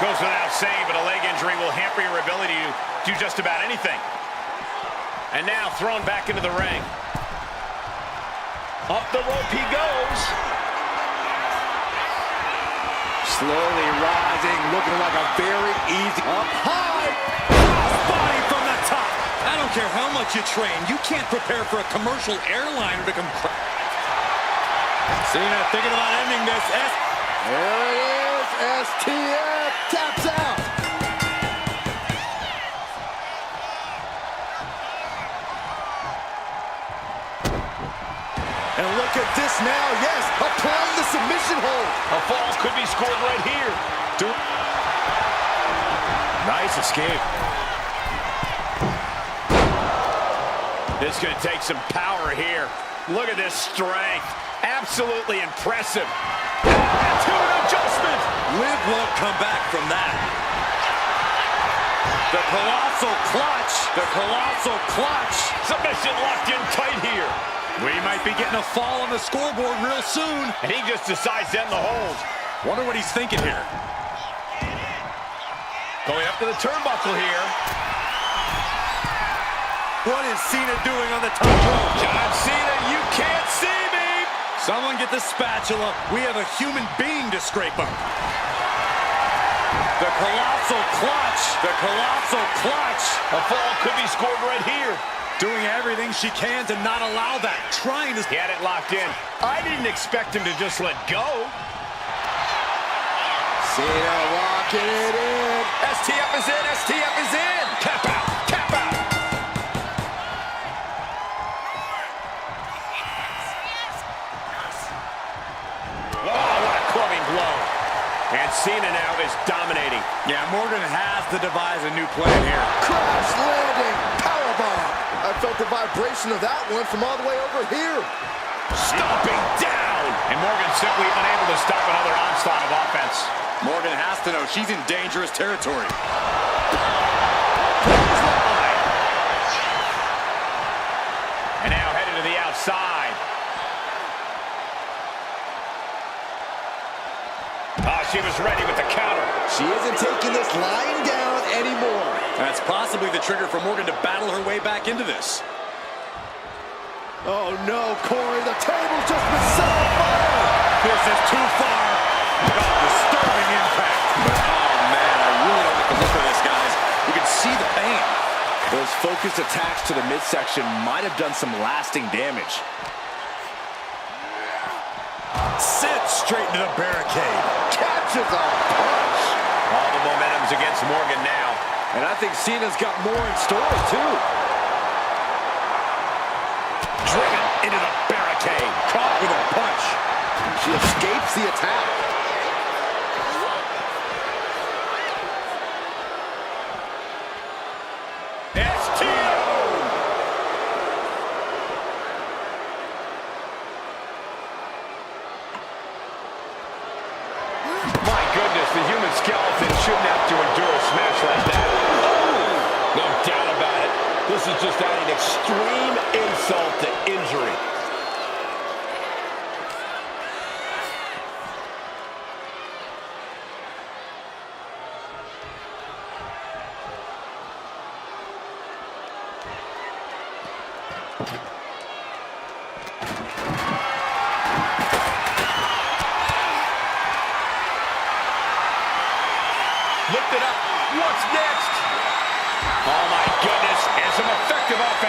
Goes without saying, but a leg injury will hamper your ability to do just about anything. And now thrown back into the ring. Up the rope he goes. Slowly rising, looking like a very easy. Up high. Crossbody from the top. I don't care how much you train. You can't prepare for a commercial airliner to come. Cena thinking about ending this. There it is. STF taps out. And look at this now. Yes, applying the submission hold. A fall could be scored right here. Nice escape. This is going to take some power here. Look at this strength. Absolutely impressive. Attitude adjustment. Liv won't come back from that. The colossal clutch. The colossal clutch. Submission locked in tight here. We might be getting a fall on the scoreboard real soon. And he just decides to end the hold. Wonder what he's thinking here. Going up to the turnbuckle here. What is Cena doing on the top rope? John Cena, you can't see me. Someone get the spatula. We have a human being to scrape up. The colossal clutch. The colossal clutch. A fall could be scored right here. Doing everything she can to not allow that. Trying to... He had it locked in. I didn't expect him to just let go. Cena locking it in. STF is in. STF is in. Tap out. Tap out. Oh, what a clubbing blow. And Cena now is dominating. Yeah, Morgan has to devise a new plan here. Crash landing. Powerbomb. I felt the vibration of that one from all the way over here. Stomping down. And Morgan simply unable to stop another onslaught of offense. Morgan has to know she's in dangerous territory. And now headed to the outside. Oh, she was ready with the counter. She isn't taking this lying down anymore. That's possibly the trigger for Morgan to battle her way back into this. Oh no, Corey, the table's just been set on fire. This is too far. Oh, disturbing impact. Oh man, I really don't like the look of this, guys. You can see the pain. Those focused attacks to the midsection might have done some lasting damage. Sent straight into the barricade. Catches a punch. All the momentum's against Morgan now. And I think Cena's got more in store, too. Driven into the barricade. Caught with a punch. She escapes the attack. My goodness, the human skeleton shouldn't have to endure a smash like that. No doubt about it. This is just adding extreme insult to injury.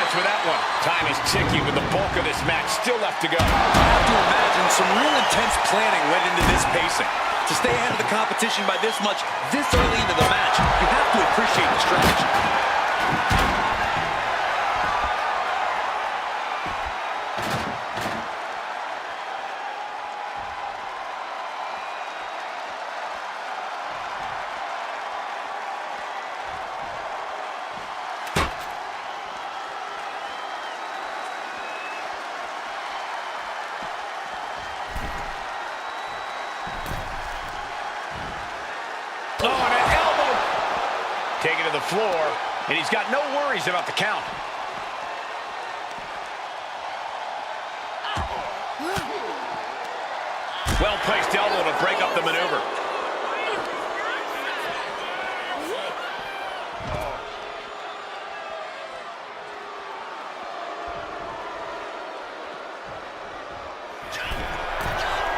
chance with that one. Time is ticking with the bulk of this match still left to go. I have to imagine some real intense planning went into this pacing. To stay ahead of the competition by this much, this early into the match, you have to appreciate the strategy. Oh, and an elbow. Taken to the floor, and he's got no worries about the count. Well-placed elbow to break up the maneuver.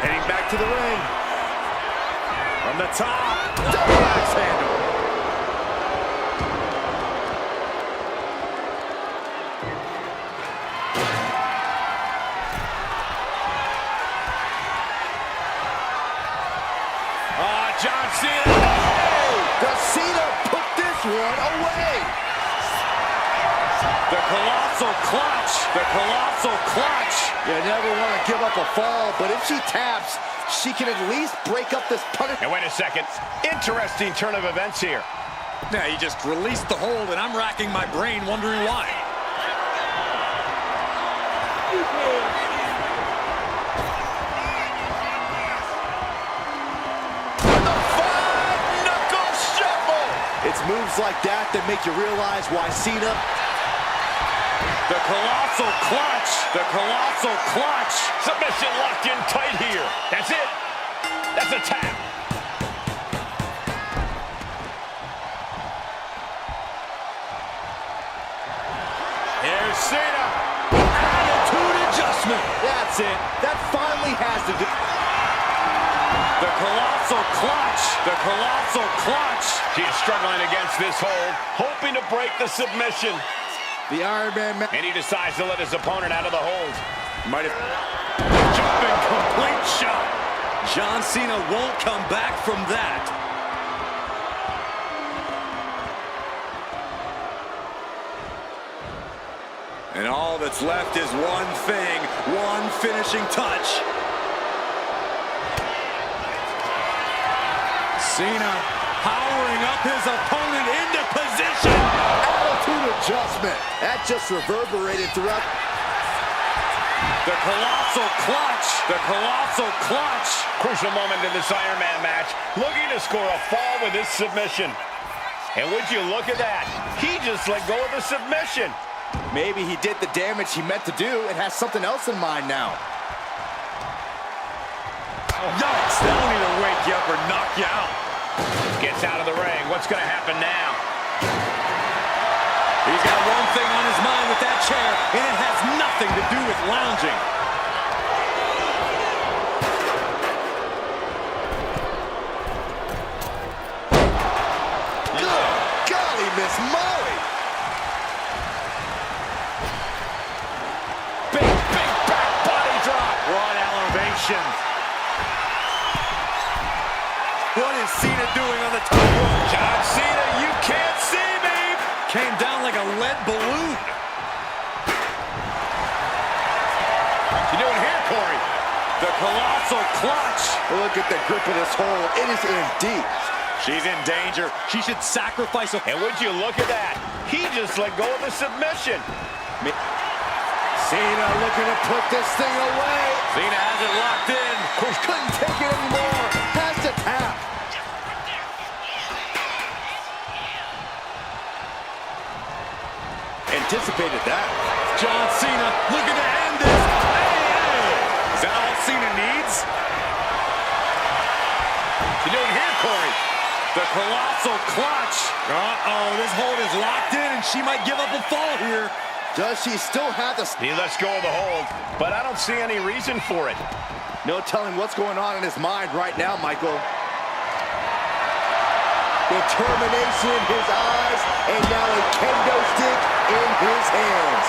Heading back to the ring. From the top, double axe handle. John Cena. Oh! Does Cena put this one away? The colossal clutch. The colossal clutch. You never want to give up a fall, but if she taps, she can at least break up this punishment. And wait a second. Interesting turn of events here. Now, he just released the hold, and I'm racking my brain wondering why. It's moves like that that make you realize why Cena. The colossal clutch. The colossal clutch. Submission locked in tight here. That's it. That's a tap. Here's Cena. Attitude adjustment. That's it. That finally has to do. The colossal clutch. The colossal clutch. She's struggling against this hold, hoping to break the submission. The Iron Man. And he decides to let his opponent out of the hold. Might have. Jumping complete shot. John Cena won't come back from that. And all that's left is one thing, one finishing touch. Cena powering up his opponent into position. Attitude adjustment. That just reverberated throughout. The colossal clutch. The colossal clutch. Crucial moment in this Iron Man match. Looking to score a fall with this submission. And would you look at that? He just let go of the submission. Maybe he did the damage he meant to do and has something else in mind now. Yikes! That'll either wake you up or knock you out. Gets out of the ring. What's going to happen now? He's got one thing on his mind with that chair, and it has nothing to do with lounging. Good golly, Miss Molly. Big back body drop. What elevation. What is Cena doing on the top rope? John Cena, you can't see me. Came down like a lead balloon. What you doing here, Corey? The colossal clutch. Look at the grip of this hole. It is in deep. She's in danger. She should sacrifice a... And would you look at that? He just let go of the submission. Cena looking to put this thing away. Cena has it locked in. Couldn't take it anymore. Has to tap. Anticipated that. John Cena looking to end this. Hey! Is that all Cena needs? What you doing here, Corey? The colossal clutch. Uh-oh, this hold is locked in, and she might give up a fall here. Does she still have the... He lets go of the hold, but I don't see any reason for it. No telling what's going on in his mind right now, Michael. Determination in his eyes, and now a kendo stick in his hands.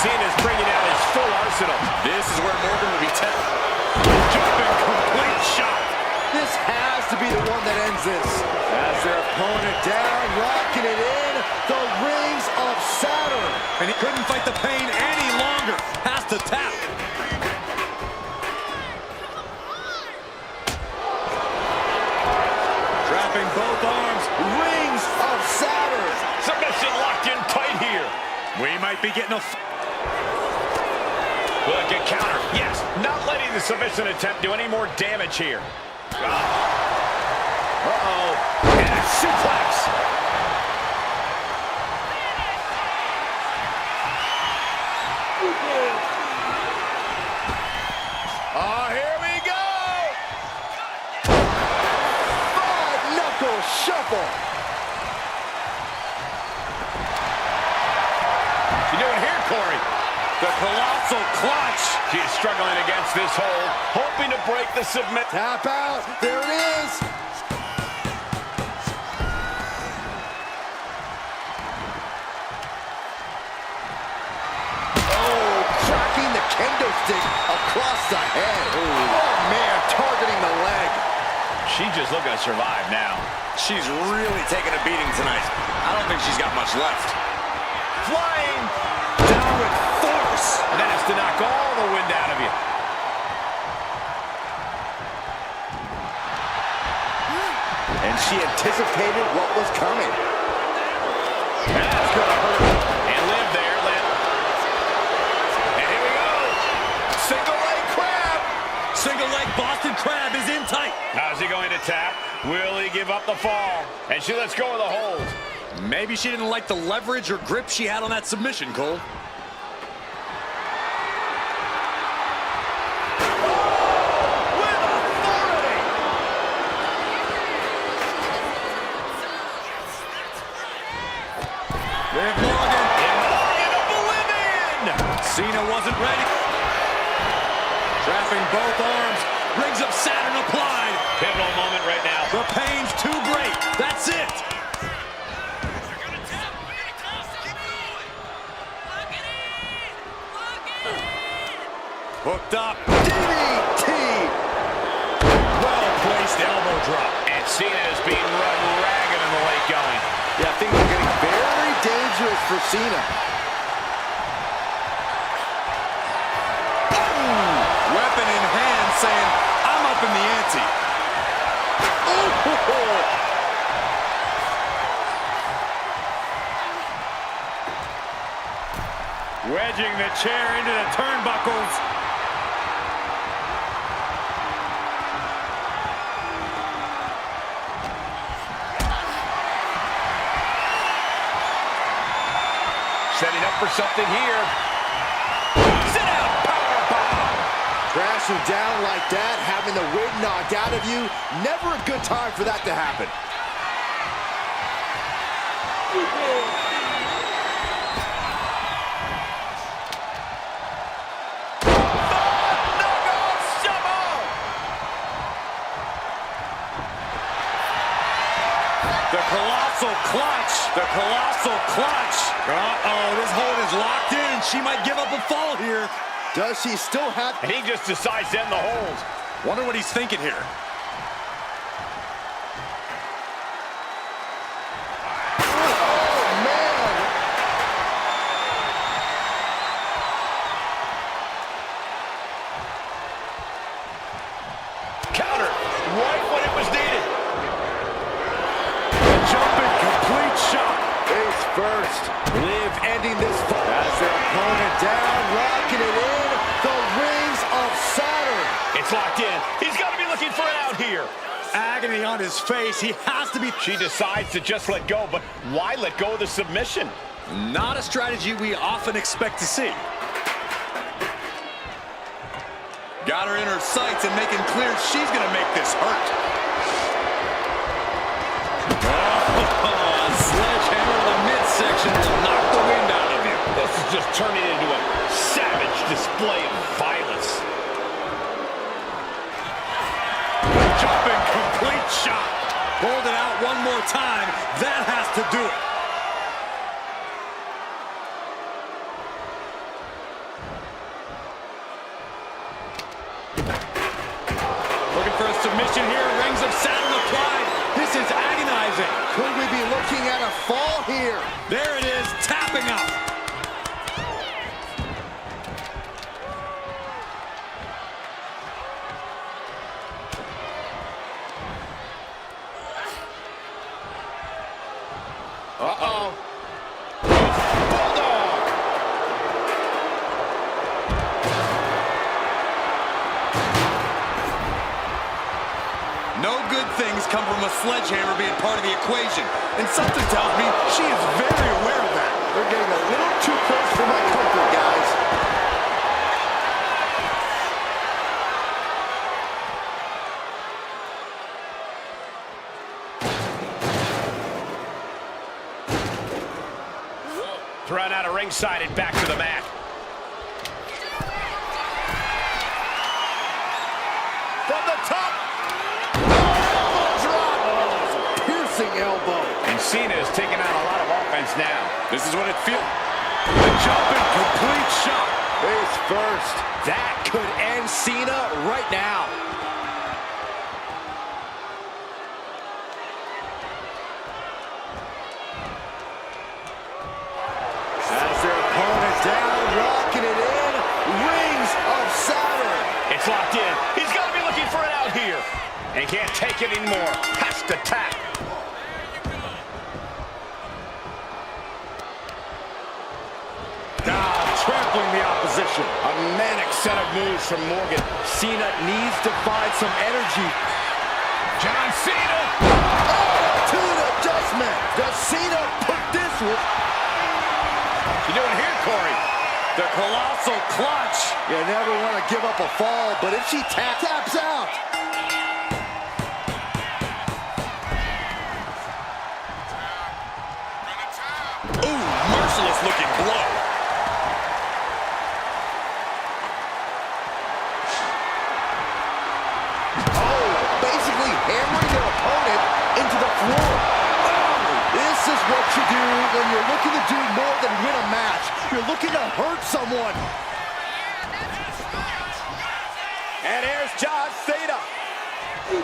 Cena's bringing out his full arsenal. This is where Morgan will be tested. Jumping complete shot. This has to be the one that ends this. As their opponent down, rocking it in, the rings of Saturn. And he couldn't fight the pain any longer. Has to tap. Trapping both arms. Rings of Saturn. Submission locked in tight here. We might be getting a... Look at counter. Yes, not letting the submission attempt do any more damage here. Uh-oh. And a suplex. Oh, here we go. Five-knuckle shuffle. What you doing here, Corey? The colossal clutch. She's struggling against this hold, hoping to break the submit. Tap out. There it is. Oh, cracking the kendo stick across the head. Oh, man, targeting the leg. She's just looking to survive now. She's really taking a beating tonight. I don't think she's got much left. Flying. Down with force. And that has to knock all the wind out of you. And she anticipated what was coming. That's gonna hurt. And live there, Liv. And here we go. Single leg crab. Single leg Boston Crab is in tight. How's he going to tap? Will he give up the fall? And she lets go of the hold. Maybe she didn't like the leverage or grip she had on that submission, Cole. Liv Morgan. And Morgan oblivion. Cena wasn't ready. Trapping both arms. Rings of Saturn applied. Pivotal moment right now. The pain's too great. That's it. Hooked up. DDT. Well-placed elbow drop. And Cena is being run ragged in the late going. Yeah, things are getting very dangerous for Cena. Weapon in hand saying, I'm up in the ante. Wedging the chair into the turnbuckles. Setting up for something here. Sit down, powerbomb. Crashing down like that, having the wind knocked out of you, never a good time for that to happen. The colossal clutch. The colossal clutch. Uh-oh, this hold is locked in. She might give up a fall here. Does she still have... And he just decides to end the hold. Wonder what he's thinking here. Oh, man. Counter, right when it was needed. Jumping complete shot. Face first. Liv ending this fight. As their opponent down, rocking it in. The rings of Saturn. It's locked in. He's got to be looking for an out here. Agony on his face. He has to be... She decides to just let go, but why let go of the submission? Not a strategy we often expect to see. Got her in her sights and making clear she's going to make this hurt. Oh, sledgehammer to the midsection will knock the wind out of you. This is just turning into a savage display of violence. Jumping complete shot. Hold it out one more time. That has to do it. for a submission here. Rings of Saturn applied. This is agonizing. Could we be looking at a fall here? There it is, tapping out. Uh-oh. No good things come from a sledgehammer being part of the equation. And something tells me she is very aware of that. They're getting a little too close for my comfort, guys. Thrown out of ringside and back to the mat. From the top. Elbow drop. Piercing elbow. And Cena is taking on a lot of offense now. This is what it feels. The jumping complete shot. Face first. That could end Cena right now. As their opponent down, locking it in. Rings of Saturn. It's locked in. He's got to be looking for it out here. And can't take it anymore. Has to tap. Trampling the opposition. A manic set of moves from Morgan. Cena needs to find some energy. John Cena. To an adjustment. Does Cena put this with... You doing here, Corey? The colossal clutch. You never want to give up a fall, but if she taps out. Ooh, merciless looking blow. Basically hammering their opponent into the floor. This is what you do when you're looking to do more than win a match. You're looking to hurt someone. And here's John Cena. The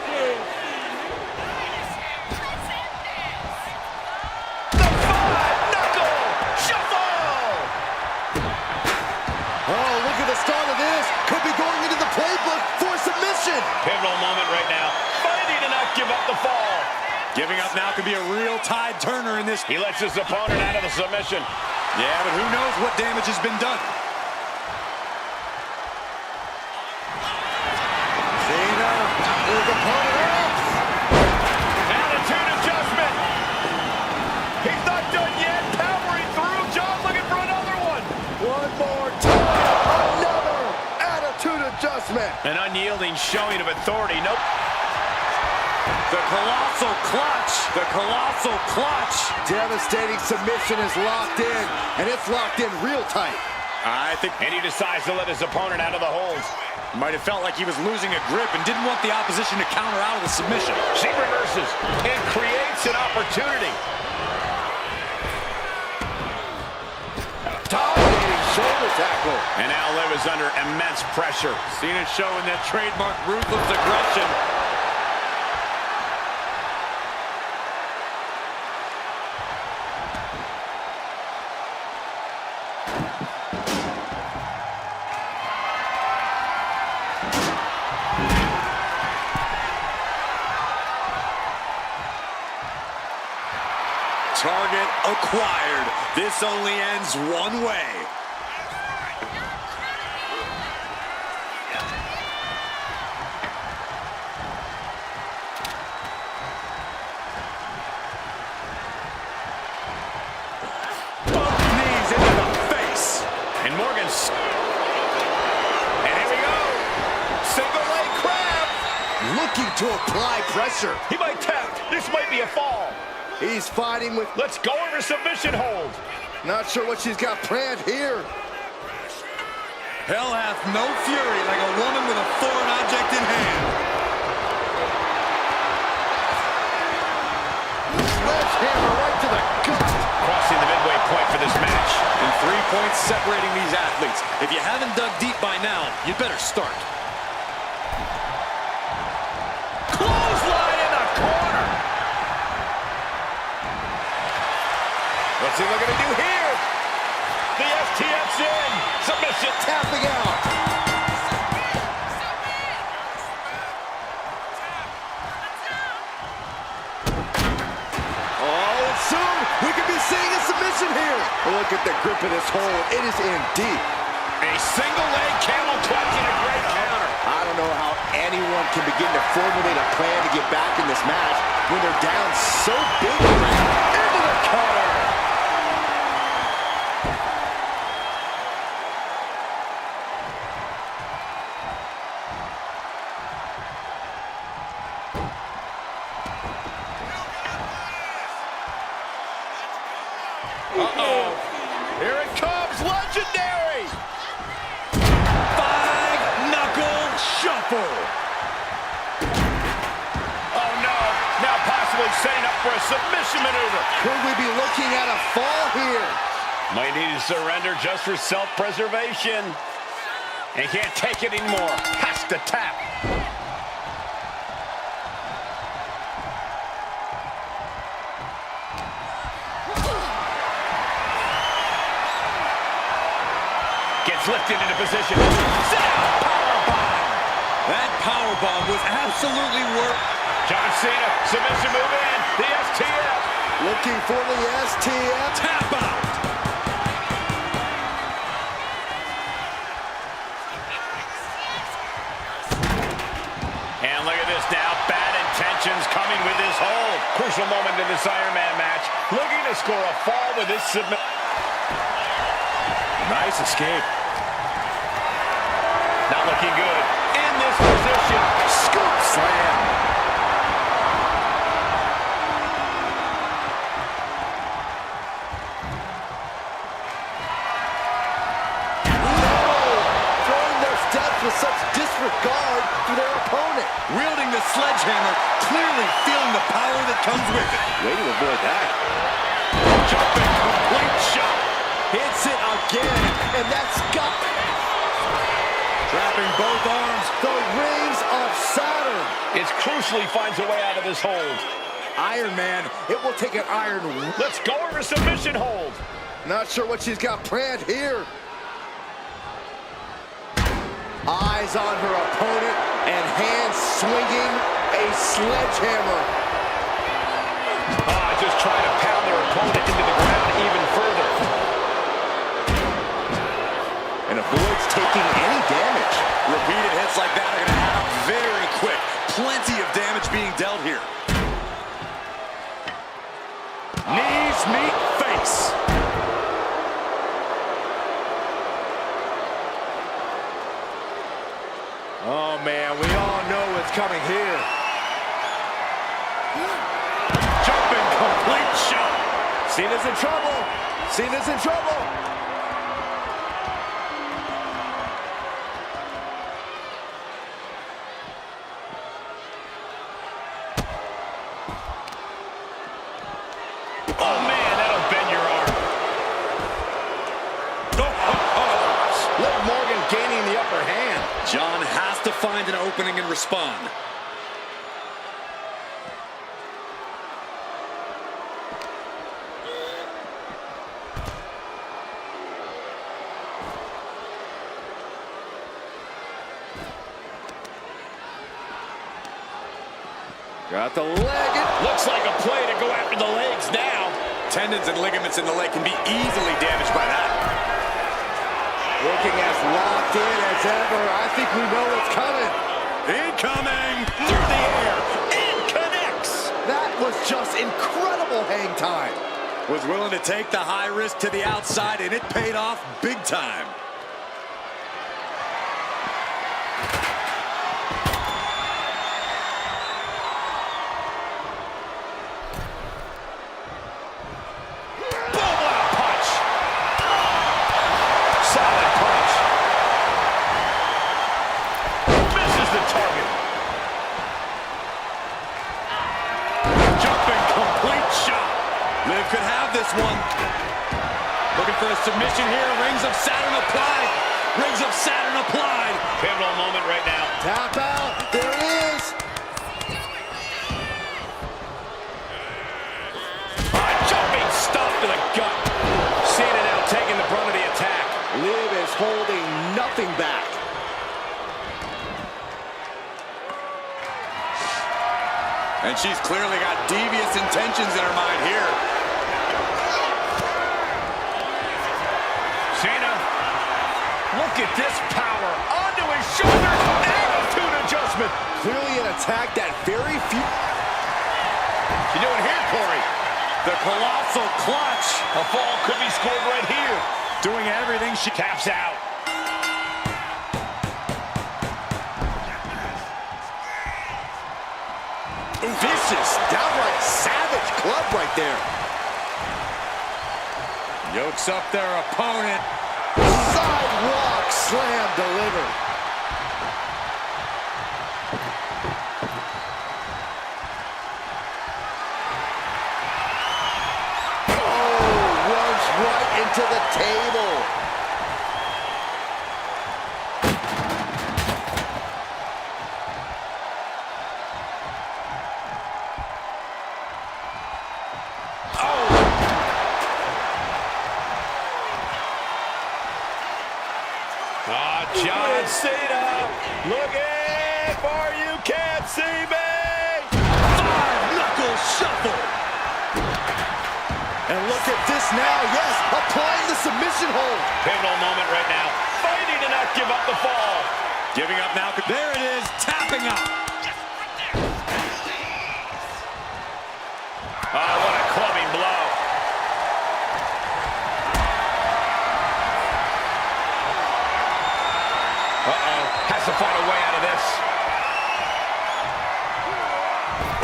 five-knuckle shuffle. Oh, look at the start of this. Could be going into the playbook for submission. Pivotal moment right now. Fighting to not give up the fall. Giving up now could be a real tide turner in this. He lets his opponent out of the submission. Yeah, but who knows what damage has been done. Cena, his opponent up. Attitude adjustment. He's not done yet. Powering through. John looking for another one. One more time. Another attitude adjustment. An unyielding showing of authority. Nope. The colossal clutch. The colossal clutch. Devastating submission is locked in, and it's locked in real tight. I think And he decides to let his opponent out of the holds. might have felt like he was losing a grip and didn't want the opposition to counter out of the submission. She reverses and creates an opportunity. Dominating shoulder tackle. And now Liv is under immense pressure. Cena showing that trademark ruthless aggression. Target acquired. This only ends one way. Both knees into the face. And Morgan's. And here we go. Single leg crab. Looking to apply pressure. He might tap. This might be a fall. He's fighting with... Let's go over submission hold. Not sure what she's got planned here. Hell hath no fury like a woman with a foreign object in hand. Sledgehammer right to the gut. Crossing the midway point for this match. And 3 points separating these athletes. If you haven't dug deep by now, you'd better start. What's he looking to do here? The STF's in. Submission. Tapping out. Oh, and soon we could be seeing a submission here. Look at the grip of this hold. It is in deep. A single leg camel clutch and a great counter. I don't know how anyone can begin to formulate a plan to get back in this match when they're down so big. Into the counter. Uh-oh. Here it comes, legendary. Five-knuckle shuffle. Oh, no. Now possibly setting up for a submission maneuver. Could we be looking at a fall here? Might need to surrender just for self-preservation. And can't take it anymore. Has to tap. Gets lifted into position. Powerbomb. That powerbomb was absolutely worth. John Cena, submission move in. The STF. Looking for the STF. Tap out. And look at this now. Bad intentions coming with this hold. Crucial moment in this Iron Man match. Looking to score a fall with this submission. Nice escape. Not looking good. In this position. Scoop slam. Throwing their steps with such disregard to their opponent. Wielding the sledgehammer, clearly feeling the power that comes with it. Way to avoid that. Jumping complete shot. Hits it again, and that's got... Trapping both arms. The rings of Saturn. It crucially finds a way out of this hold. Iron Man, it will take an iron... Let's go over submission hold. Not sure what she's got planned here. Eyes on her opponent and hands swinging a sledgehammer. Just trying to pound their opponent into the ground even further. And avoids taking any damage. Repeated hits like that are going to add up very quick. Plenty of damage being dealt here. Knees meet face. Oh man, we all know what's coming here. Jumping complete shot. Cena's in trouble. Cena's in trouble. Oh man, that'll bend your arm. Liv Morgan gaining the upper hand. John has to find an opening and respond. Got the leg. Looks like a play to go after the legs now. Tendons and ligaments in the leg can be easily damaged by that. Looking as locked in as ever. I think we know what's coming. Incoming through the air. And connects. That was just incredible hang time. Was willing to take the high risk to the outside, and it paid off big time. Liv could have this one. Looking for a submission here. Rings of Saturn applied. Rings of Saturn applied. Pivotal moment right now. Tap out. There it is. Jumping stop to the gut. And she's clearly got devious intentions in her mind here. Cena, look at this power. Onto his shoulders. Attitude adjustment. Clearly an attack that very few... You doing here, Corey? The colossal clutch. A fall could be scored right here. Doing everything she Taps out. Vicious, downright savage club right there. yokes up their opponent. Sidewalk slam delivered. Oh, runs right into the table. John Cena, looking for you can't see me. Five-knuckle shuffle. And look at this now, yes, applying the submission hold. Pivotal moment right now, fighting to not give up the fall. Giving up now. There it is, tapping out. Oh, what a clubbing blow. Has to find a way out of this.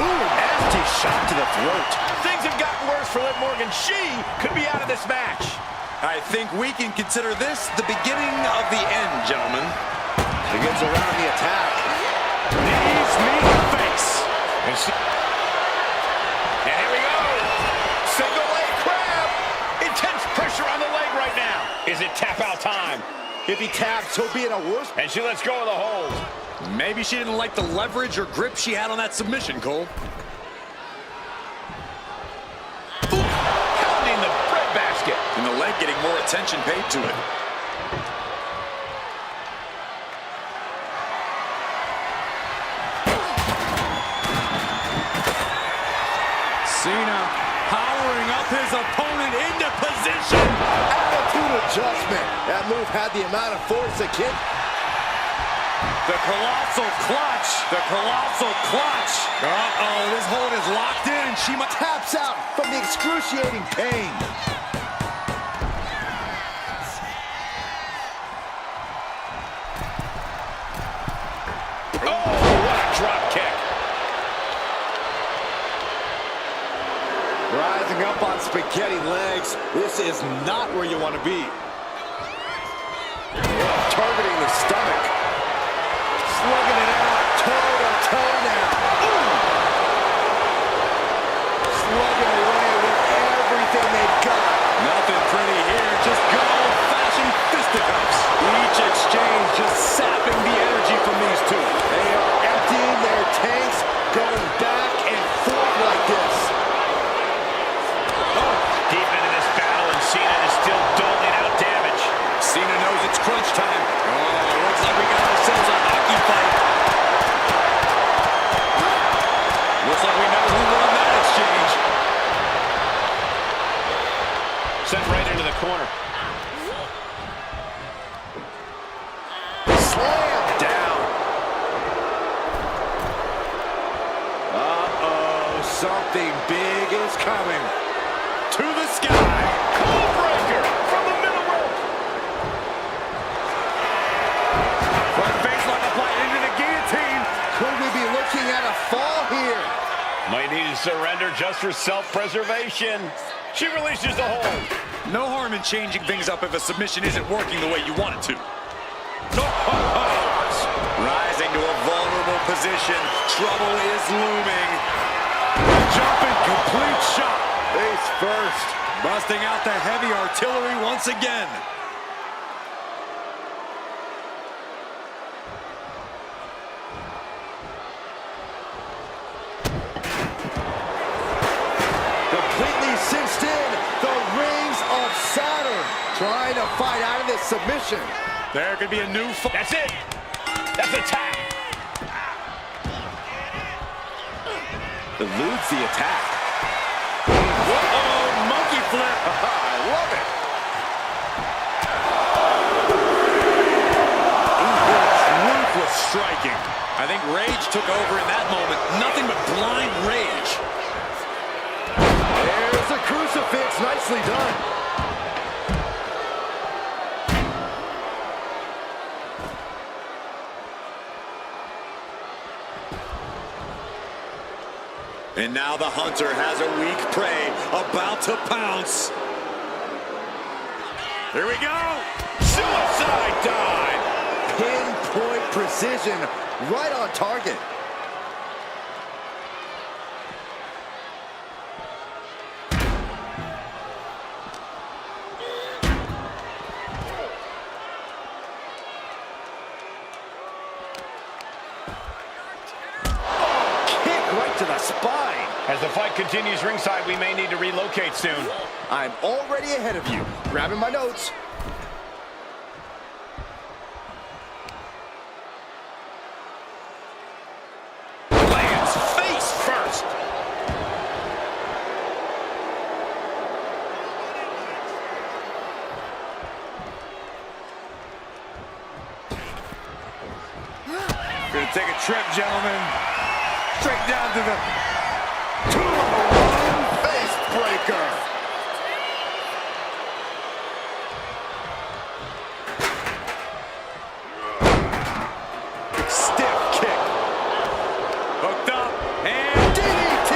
Ooh, nasty shot to the throat. Things have gotten worse for Liv Morgan. She could be out of this match. I think we can consider this the beginning of the end, gentlemen. She gets around the attack. Knees meet the face. And here we go. Single leg crab. Intense pressure on the leg right now. Is it tap out time? If he taps, he'll be in a worse... And she lets go of the hold. Maybe she didn't like the leverage or grip she had on that submission, Cole. Pounding the breadbasket. And the leg getting more attention paid to it. Cena powering up his opponent into position. Attitude adjustment. That move had the amount of force that can... The colossal clutch. The colossal clutch. Uh-oh, this hold is locked in. She might... Taps out from the excruciating pain. Oh, what a drop kick. Rising up on spaghetti legs. This is not where you want to be. Targeting the stomach. Slugging it out, toe-to-toe now. Ooh. Slugging away with everything they've got. Nothing pretty here, just good old-fashioned fisticuffs. Each exchange just sapping the energy from these two. They are emptying their tanks, going back and forth like this. Deep into this battle, and Cena is still doling out damage. Cena knows it's crunch time. Oh, looks like we got ourselves a hockey fight. Looks like we know who won that exchange. Sent right into the corner. Slam down. Uh-oh, something big is coming. To the sky. Cold breaker from the middle rope. Front face lock applied into the guillotine. Could we be looking at a fall here? Might need to surrender just for self-preservation. She releases the hold. No harm in changing things up if a submission isn't working the way you want it to. Rising to a vulnerable position. Trouble is looming. Jumping complete shot. Face first. Busting out the heavy artillery once again. Completely cinched in. The rings of Saturn. Trying to fight out of this submission. There could be a new fight. That's it. That's a tap. eludes the attack. Whoa, monkey flip. I love it. Ruthless striking. I think rage took over in that moment. Nothing but blind rage. There's a crucifix. Nicely done. And now the hunter has a weak prey about to pounce. Here we go. Suicide dive. Pinpoint precision. Right on target. To the spine. As the fight continues ringside, we may need to relocate soon. I'm already ahead of you. Grabbing my notes. Lands face first. Gonna take a trip, gentlemen. Straight down to the 2-1 face breaker. stiff kick. Hooked up and DDT.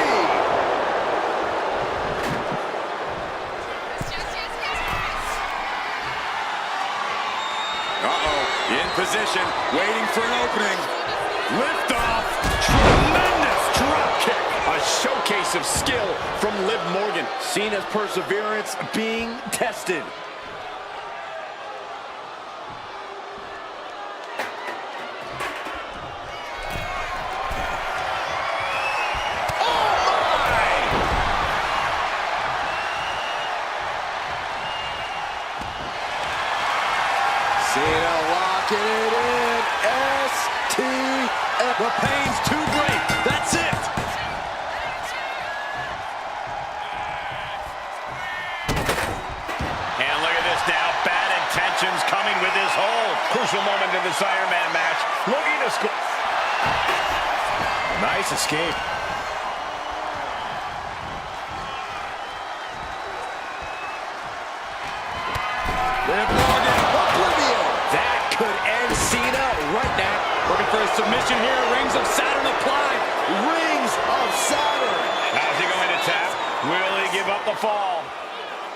Uh-oh, in position, waiting for an opening. Lift off. Tremendous drop kick. A showcase of skill from Liv Morgan. Cena's perseverance being tested. Cena locking it in. STF. The pain's too great. That's it. And look at this now. Bad intentions coming with this hold. Crucial moment in this Iron Man match. Looking to score. Nice escape. Liv Morgan, oblivion. That could end Cena right now. Looking for a submission here. Rings of Saturn applied. Rings of Saturn. How's he going to tap? Will he give up the fall?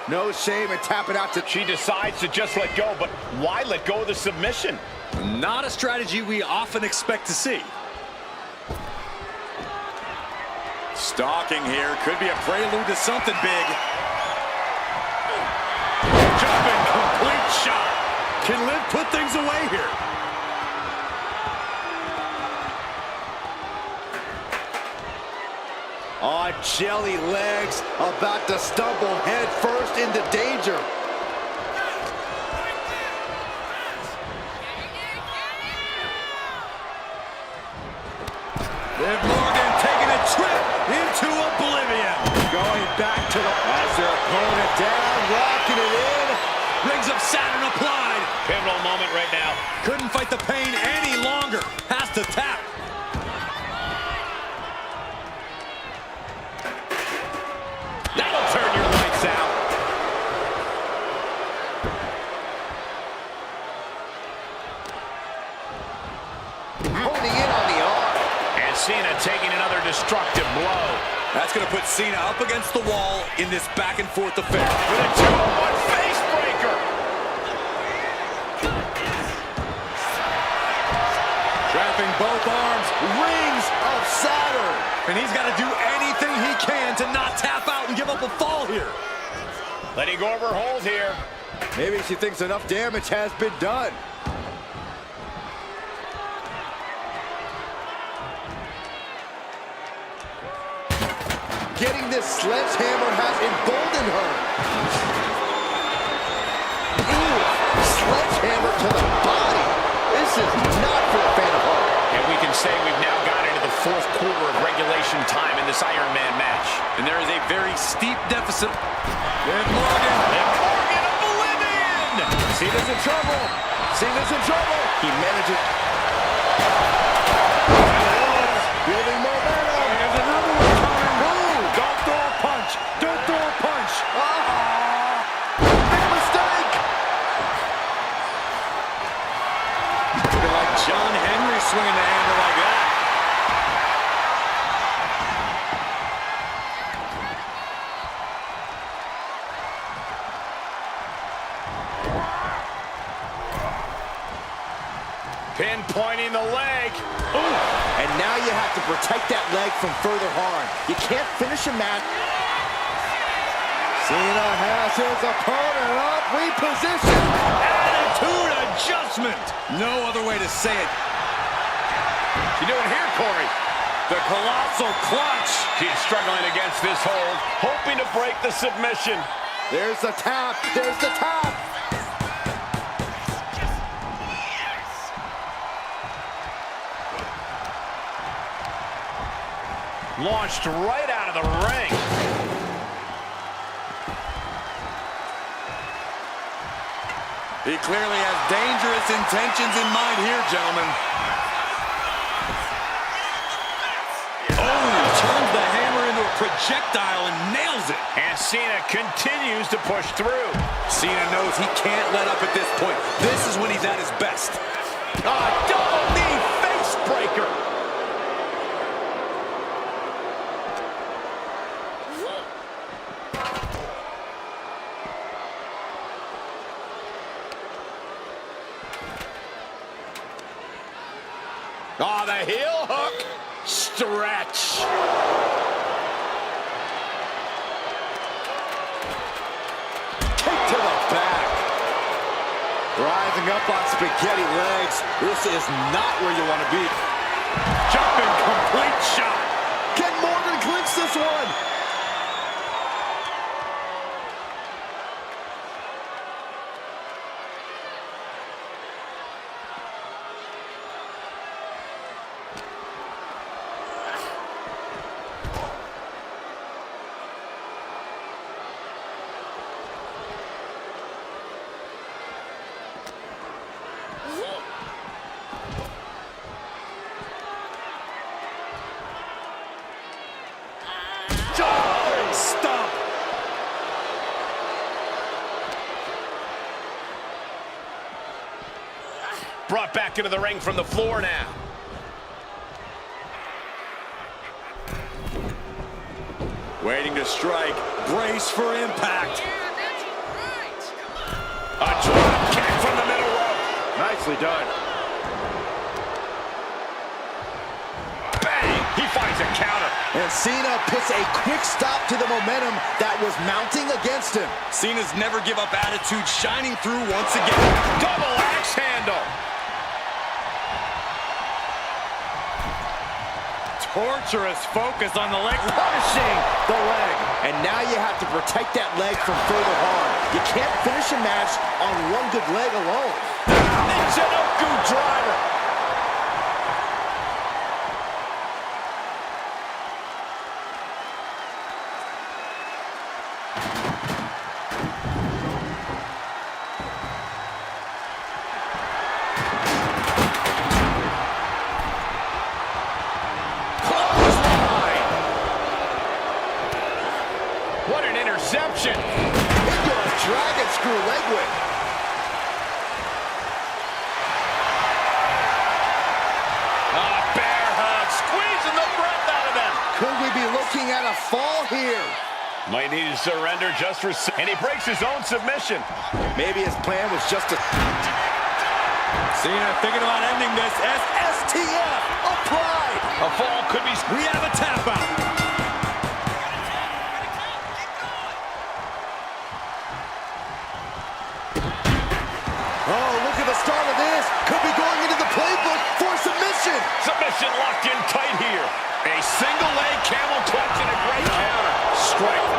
No shame in tapping out to... She decides to just let go, but why let go of the submission? Not a strategy we often expect to see. Stalking here. Could be a prelude to something big. Jumping complete shot. Can Liv put things away here? On jelly legs, about to stumble head first into danger. Liv Morgan taking a trip into oblivion. Going back to the... As their opponent down, rocking it in. Rings of Saturn applied. Pivotal moment right now. Couldn't fight the pain any longer. Has to tap. That'll turn your lights out. Holding in on the arm. And Cena taking another destructive blow. That's going to put Cena up against the wall in this back and forth affair. With a 2-1 face breaker. Trapping both arms. Rings of Saturn. And he's got to do anything he can to not tap out and give up a fall here. Letting go of her hold here. Maybe she thinks enough damage has been done. Getting this sledgehammer has emboldened her. Ooh, sledgehammer to the body. This is not for the fan of heart. And we can say we've now got into the the fourth quarter of regulation time in this Iron Man match. And there is a very steep deficit. Liv Morgan. Liv Morgan, oblivion! Cena's in trouble. Cena's in trouble. He manages. Building momentum. There's another one coming. Boom! Don't throw a punch. Don't throw a punch. Big mistake. Looking like John Henry swinging the hammer like that. Pinpointing the leg. Ooh. And now you have to protect that leg from further harm. You can't finish a match. Cena has his opponent up, reposition. Attitude adjustment. No other way to say it. You doing here, Corey? The colossal clutch. He's struggling against this hold, hoping to break the submission. There's the tap. There's the tap. Launched right out of the ring. He clearly has dangerous intentions in mind here, gentlemen. Oh, turns the hammer into a projectile and nails it. And Cena continues to push through. Cena knows he can't let up at this point. This is when he's at his best. Double knee face breaker. Oh, the heel hook. Stretch. Kick to the back. Rising up on spaghetti legs. This is not where you want to be. Jumping complete shot. Can Morgan clinch this one? Stop. Brought back into the ring from the floor now. Waiting to strike. Brace for impact. A drop kick from the middle rope. Nicely done. Bang! He finds a counter. And Cena puts a quick stop to the momentum that was mounting against him. Cena's never give up attitude shining through once again. Double axe handle. Torturous focus on the leg. Punishing the leg. And now you have to protect that leg from further harm. You can't finish a match on one good leg alone. Michinoku driver. What an interception. Into a dragon screw leg whip. Bear hug, squeezing the breath out of them. Could we be looking at a fall here? Might need to surrender just for... And he breaks his own submission. Maybe his plan was just to... Cena thinking about ending this. STF applied. A fall could be... We have a tap out. Oh, look at the start of this. Could be going into the playbook for submission. Submission locked in tight here. A single leg camel clutch and a great counter. Strike.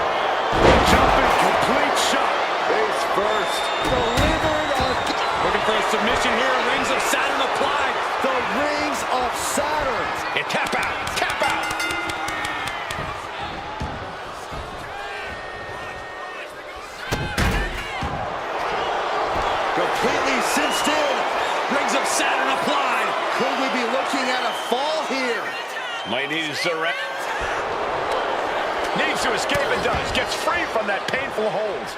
Jumping complete shot. Face first. Delivered again. Looking for a submission here. Rings of Saturn applied. The rings of Saturn. And tap out. Might need to surrender. Needs to escape and does. Gets free from that painful hold.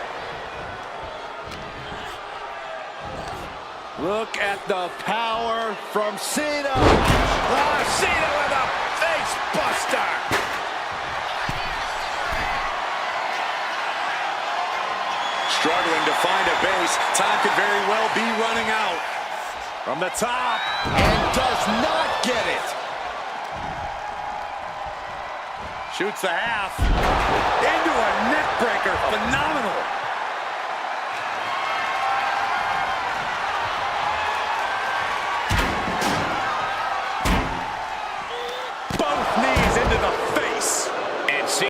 Look at the power from Cena. Cena with a face buster. Struggling to find a base. Time could very well be running out. From the top. And does not get it. Shoots the half. Into a neck breaker. Phenomenal.